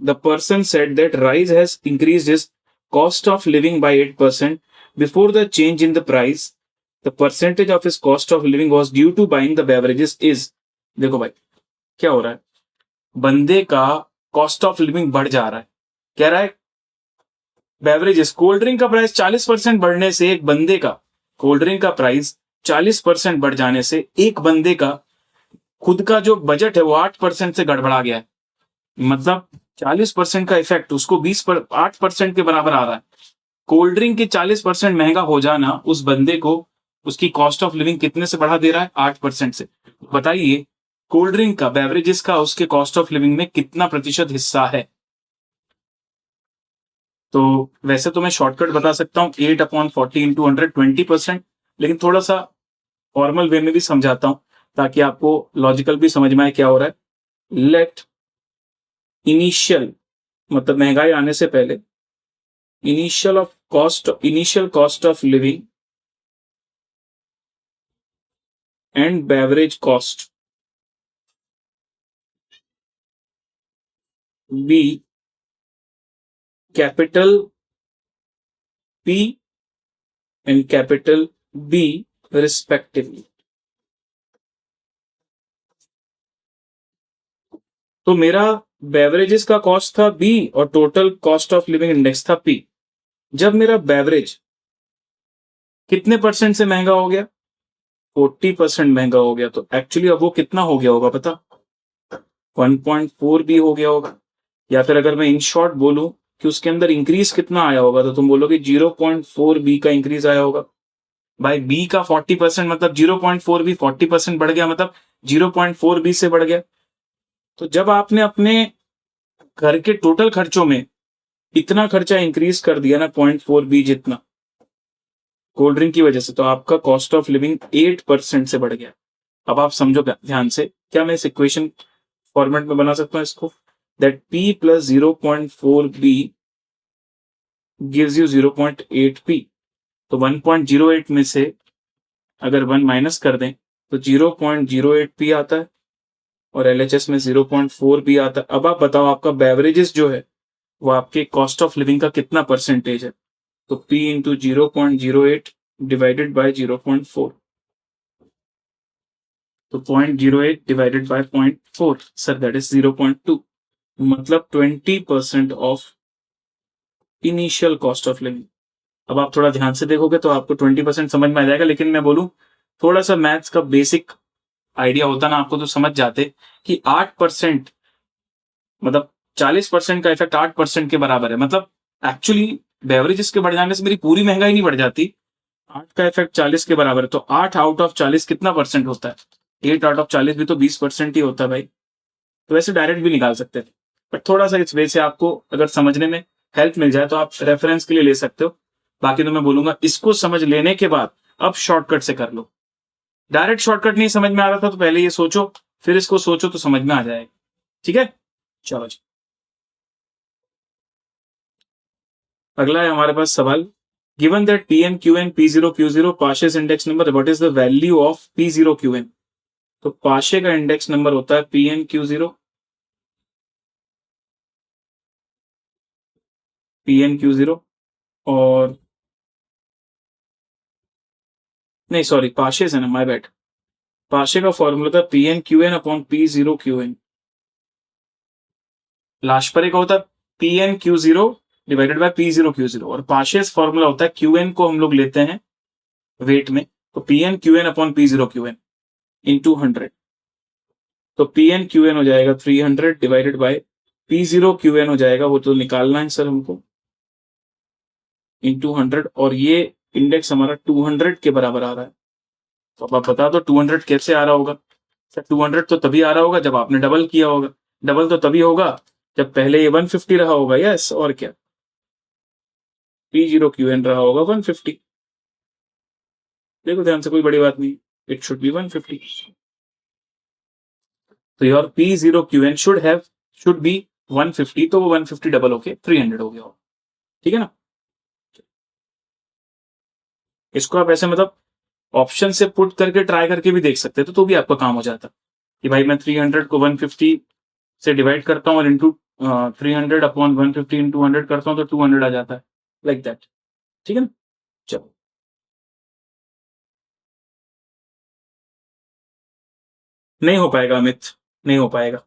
the person said that rise has increased his cost of living by 8% before the change in the price. The percentage of his cost of living was due to buying the beverages is, देखो भाई क्या हो रहा है, बंदे का cost of living बढ़ जा रहा है। कह रहा है बेवरेजेस, कोल्ड ड्रिंक का प्राइस 40% बढ़ने से एक बंदे का, कोल्ड ड्रिंक का प्राइस 40% बढ़ जाने से एक बंदे का खुद का जो बजट है वो 8% से गड़बड़ा गया है। मतलब 40% का इफेक्ट उसको 8% के बराबर आ रहा है। कोल्ड ड्रिंक के 40% महंगा हो जाना उस बंदे को उसकी कॉस्ट ऑफ लिविंग कितने से बढ़ा दे रहा है? 8% से। बताइए कोल्ड ड्रिंक का, बेवरेजेस का उसके कॉस्ट ऑफ लिविंग में कितना प्रतिशत हिस्सा है? तो वैसे तो मैं शॉर्टकट बता सकता हूँ, 8/40 इंटू 100, 20%, लेकिन थोड़ा सा फॉर्मल वे में भी समझाता हूं ताकि आपको लॉजिकल भी समझ में आए क्या हो रहा है। लेट इनिशियल, मतलब महंगाई आने से पहले, initial cost of living and beverage cost be capital P and capital B respectively. तो मेरा बेवरेजेस का कॉस्ट था B और total cost of living index था P। जब मेरा बेवरेज कितने परसेंट से महंगा हो गया, 40% महंगा हो गया, तो एक्चुअली अब वो कितना हो गया होगा पता, 1.4 भी हो गया होगा। या फिर अगर मैं इन शॉर्ट बोलूं कि उसके अंदर इंक्रीज कितना आया होगा, तो तुम बोलोगे 0.4 बी का इंक्रीज आया होगा। भाई बी का 40% मतलब 0.4 बी 40% बढ़ गया, मतलब 0.4 बी से बढ़ गया। तो जब आपने अपने घर के टोटल खर्चों में इतना खर्चा इंक्रीज कर दिया ना 0.4 बी जितना कोल्ड ड्रिंक की वजह से, तो आपका कॉस्ट ऑफ लिविंग 8% से बढ़ गया। अब आप समझो ध्यान से, क्या मैं इस इक्वेशन फॉर्मेट में बना सकता हूं इसको, that P plus 0.4 B gives you 0.8 P। तो 1.08 में से अगर 1 माइनस कर दें तो 0.08 P आता है और LHS में 0.4 B आता है। अब आप बताओ आपका बेवरेजेस जो है वो आपके कॉस्ट ऑफ लिविंग का कितना परसेंटेज है, तो P इंटू 0.08 डिवाइडेड बाय 0.4, तो 0.08 divided by 0.4 sir that is 0.2, मतलब 20% of initial cost of living. अब आप थोड़ा ध्यान से देखोगे तो आपको 20% समझ में आ जाएगा, लेकिन मैं बोलूं थोड़ा सा मैथ्स का बेसिक आइडिया होता ना आपको तो समझ जाते कि 8% मतलब 40% का इफेक्ट 8% के बराबर है। मतलब एक्चुअली बेवरेजेस के बढ़ जाने से मेरी पूरी महंगाई नहीं बढ़ जाती, 8 का इफेक्ट 40 के बराबर है। तो 8 आउट ऑफ 40 कितना परसेंट होता है, 8 आउट ऑफ 40 भी तो 20% ही होता है भाई। तो वैसे डायरेक्ट भी निकाल सकते थे, बट थोड़ा सा इस वे से आपको अगर समझने में हेल्प मिल जाए तो आप रेफरेंस के लिए ले सकते हो। बाकी तो मैं बोलूंगा इसको समझ लेने के बाद अब शॉर्टकट से कर लो। डायरेक्ट शॉर्टकट नहीं समझ में आ रहा था तो पहले ये सोचो, फिर इसको सोचो तो समझ में आ जाएगा। ठीक है, चलो जी। अगला है हमारे पास सवाल, given that Pn Qn P0 Q0 Paasche's index number, what is the value of P0 Qn। तो पाशे का इंडेक्स नंबर होता है Pn Q0, Pn Q0 और नहीं सॉरी पाशेस है ना, माय बैड। पाशे का फॉर्मूला था Pn Qn upon P0 Qn। लाशपरे का होता है Pn Q0 divided by P0 Q0 और पाशेस फॉर्मूला होता है Qn को हम लोग लेते हैं वेट में, तो Pn Qn upon P0 Qn into 100। तो Pn Qn हो जाएगा 300 डिवाइडेड बाय P0 Qn हो जाएगा, वो तो निकालना है सर हमको, इंटू 100, और ये इंडेक्स हमारा 200 के बराबर आ रहा है। तो अब आप बता दो 200 कैसे आ रहा होगा। सर 200 तो तभी आ रहा होगा जब आपने डबल किया होगा, डबल तो तभी होगा जब पहले ये 150 रहा होगा, यस, और क्या, P0 Qn रहा होगा 150। देखो ध्यान से, कोई बड़ी बात नहीं, इट शुड बी 150। तो your P0 Qn should be 150, तो वो 150 डबल होके 300 हो गया होगा। ठीक है ना, इसको आप ऐसे मतलब ऑप्शन से पुट करके ट्राई करके भी देख सकते थे तो भी आपका काम हो जाता कि भाई मैं 300 को 150 से डिवाइड करता हूँ और इंटू 300 अपॉन 150 इंटू 100 करता हूँ तो 200 आ जाता है, लाइक दैट। ठीक है ना, चलो। नहीं हो पाएगा अमित, नहीं हो पाएगा।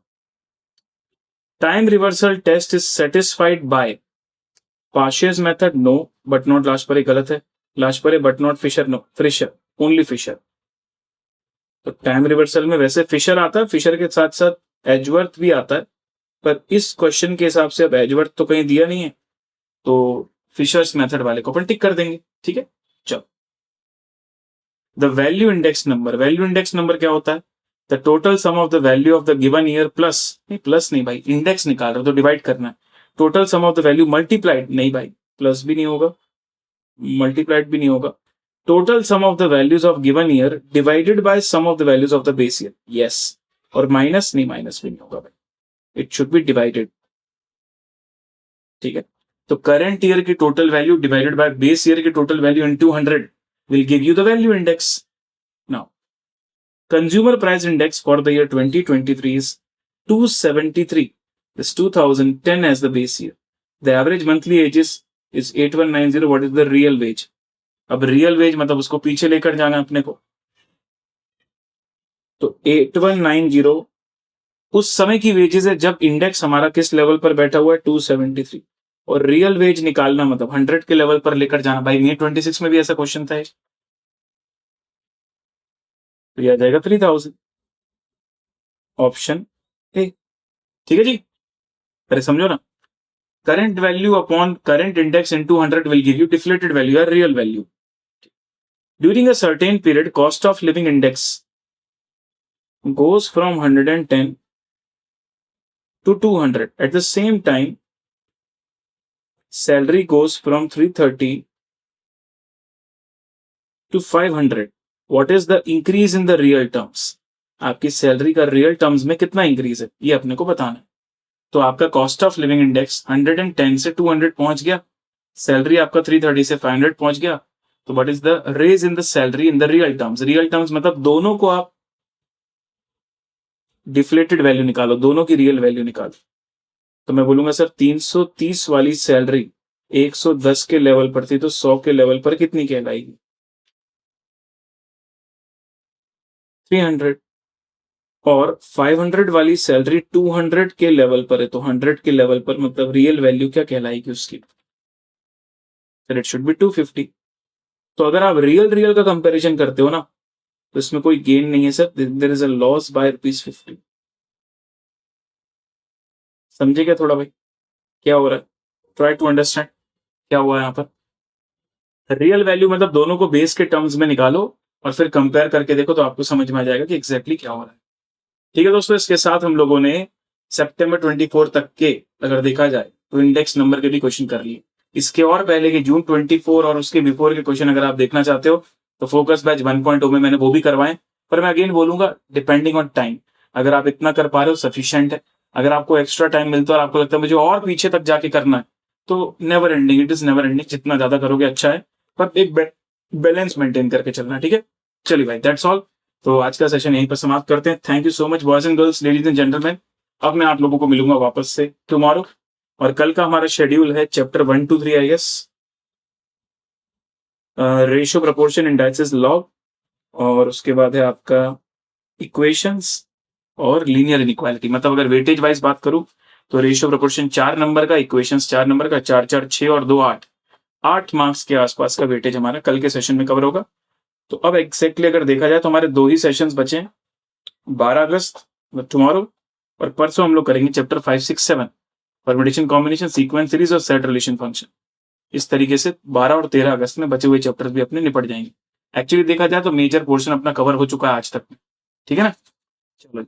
Time reversal test is satisfied by Paasche's method, no but not Laspeyres, गलत है। Laspeyres but not Fisher, no, Fisher, only Fisher. तो टाइम रिवर्सल में वैसे फिशर आता है, फिशर के साथ साथ एजवर्थ भी आता है, पर इस क्वेश्चन के हिसाब से अब एजवर्थ तो कहीं दिया नहीं है, तो फिशर्स मेथड वाले को अपन टिक कर देंगे। ठीक है, चलो। The value index number, value index number क्या होता है, the total sum of the value of the given year plus, नहीं प्लस नहीं भाई, इंडेक्स निकाल रहे हो तो डिवाइड करना है, total sum of the value multiplied, नहीं भाई प्लस भी नहीं होगा, मल्टीप्लाइड भी नहीं होगा, total sum of the values of given year divided by sum of the values of the base year, yes, और माइनस नहीं, माइनस भी नहीं होगा भाई, इट शुड बी डिवाइडेड। ठीक है, तो करंट ईयर की total value divided by base year की total value into 100 will give you the value index. Now, consumer price index for the year 2023 is 273. This 2010 as the base year. The average monthly age is is 8190, what is the real veg? अब real veg मतलब उसको पीछे लेकर जाना अपने को, तो 8190 उस समय की वेजेस है जब इंडेक्स हमारा किस लेवल पर बैठा हुआ है, 273, और रियल वेज निकालना मतलब 100 के लेवल पर लेकर जाना। भाई May 26 में भी ऐसा क्वेश्चन था, तो ये आ जाएगा 3000, ऑप्शन ए। ठीक है जी, अरे समझो ना, current value upon current index into 100 will give you deflated value या real value. During a certain period cost of living index goes from 110 to 200. At the same time, salary goes from 330 to 500. What is the increase in the real terms? आपकी salary का real terms में कितना increase है ये अपने को बताना है। तो आपका कॉस्ट ऑफ लिविंग इंडेक्स 110 से 200 पहुंच गया, सैलरी आपका 330 से 500 पहुंच गया, तो what is the raise in the salary in the real terms? Real terms मतलब दोनों को आप डिफ्लेटेड वैल्यू निकालो, दोनों की रियल वैल्यू निकालो। तो मैं बोलूंगा सर 330 वाली सैलरी 110 के लेवल पर थी, तो 100 के लेवल पर कितनी कहलाएगी? 300। और 500 वाली सैलरी 200 के लेवल पर है, तो 100 के लेवल पर मतलब रियल वैल्यू क्या कहलाएगी उसकी? Sir it should be 250। तो अगर आप रियल का कंपैरिजन करते हो ना, तो इसमें कोई गेन नहीं है sir, there is a loss by ₹50। समझे क्या थोड़ा भाई क्या हो रहा है? ट्राई टू अंडरस्टैंड क्या हुआ है यहाँ पर। रियल वैल्यू मतलब दोनों को बेस के टर्म्स में निकालो और फिर कंपेयर करके देखो, तो आपको समझ में आ जाएगा कि एग्जैक्टली क्या हो रहा है। ठीक है दोस्तों, इसके साथ हम लोगों ने सितंबर 24 तक के अगर देखा जाए तो इंडेक्स नंबर के भी क्वेश्चन कर लिए। इसके और पहले के जून 24 और उसके बिफोर के क्वेश्चन अगर आप देखना चाहते हो तो फोकस बैच 1.0 में मैंने वो भी करवाए। पर मैं अगेन बोलूंगा डिपेंडिंग ऑन टाइम, अगर आप इतना कर पा रहे हो सफिशिएंट है। अगर आपको एक्स्ट्रा टाइम मिलता है और आपको लगता है मुझे और पीछे तक जाके करना है, तो never ending, it is never ending, जितना ज्यादा करोगे अच्छा है, पर एक बैलेंस मेंटेन करके चलना। ठीक है, चलिए भाई दैट्स ऑल। तो आज का सेशन यहीं पर समाप्त करते हैं। Thank you so much boys and girls, ladies and gentleman. अब मैं आप लोगों को मिलूंगा वापस से टुमारो, और कल का हमारा शेड्यूल है chapter 1 to 3 I guess, ratio proportion indices log, और उसके बाद है आपका इक्वेशंस और लीनियर इनइक्वालिटी। मतलब अगर वेटेज वाइज बात करूं तो रेशियो प्रोपोर्शन 4 नंबर का, इक्वेशंस 4 नंबर का, 4 4 6 और 2 8, 8 मार्क्स के आसपास का वेटेज हमारा कल के सेशन में कवर होगा। तो अब एग्जैक्टली अगर देखा जाए तो हमारे 2 ही सेशंस बचे हैं, 12 अगस्त टुमारो, और परसों हम लोग करेंगे chapter 5 6 7 permutation combination sequence series और सेट रिलेशन फंक्शन। इस तरीके से 12 और 13 अगस्त में बचे हुए चैप्टर्स भी अपने निपट जाएंगे। एक्चुअली देखा जाए तो मेजर पोर्शन अपना कवर हो चुका है आज तक में। ठीक है ना, चलो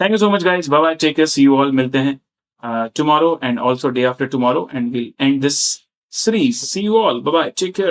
thank you so much guys, bye bye, take care, see you all, मिलते हैं tomorrow and also day after tomorrow, and will end this series. See you all, bye bye, take care.